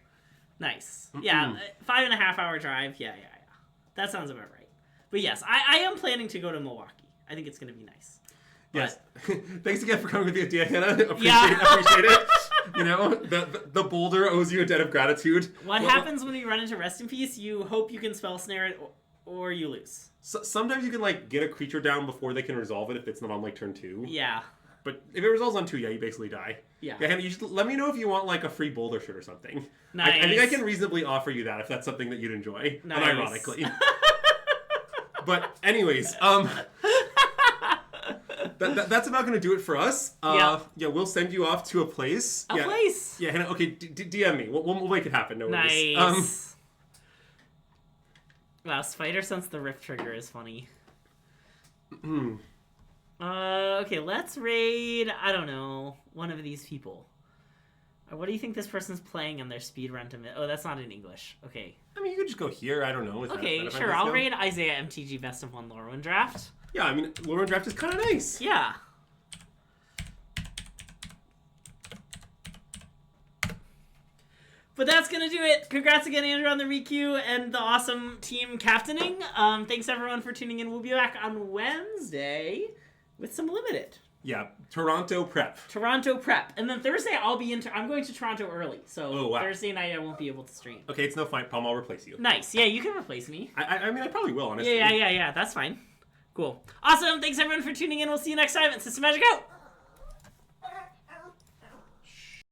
Nice. Yeah, 5.5 hour drive. Yeah. That sounds about right. But yes, I am planning to go to Milwaukee. I think it's going to be nice. Yes. Thanks again for coming with the idea, Hannah. Appreciate it. You know, the Boulder owes you a debt of gratitude. What happens when you run into Rest in Peace? You hope you can spell snare it or you lose. So, sometimes you can like get a creature down before they can resolve it if it's not on like turn 2. Yeah. But if it resolves on 2, yeah, you basically die. Yeah. Yeah, Hannah, you should let me know if you want like a free Boulder shirt or something. Nice. I think I can reasonably offer you that if that's something that you'd enjoy. Nice. Unironically. But anyways, that's about going to do it for us. Yeah, we'll send you off to a place. A place? Yeah, Hannah, okay, DM me. We'll make it happen. No worries. Nice. Wow, Spider Sense the Rift Trigger is funny. Okay, let's raid, I don't know, one of these people. What do you think this person's playing on their speed run to mid? Oh, that's not in English. Okay. I mean, you could just go here. I don't know. Okay, sure. I'll raid Isaiah MTG Best of 1 Lorwyn Draft. Yeah, I mean, Lorwyn Draft is kind of nice. Yeah. But that's going to do it. Congrats again, Andrew, on the requeue and the awesome team captaining. Thanks, everyone, for tuning in. We'll be back on Wednesday with some Limited. Yeah, Toronto prep. And then Thursday, I'm going to Toronto early. So Thursday night, I won't be able to stream. Okay, it's no fine. Palm, I'll replace you. Nice. Yeah, you can replace me. I mean, I probably will, honestly. Yeah. That's fine. Cool. Awesome. Thanks, everyone, for tuning in. We'll see you next time. And SystemMagic out.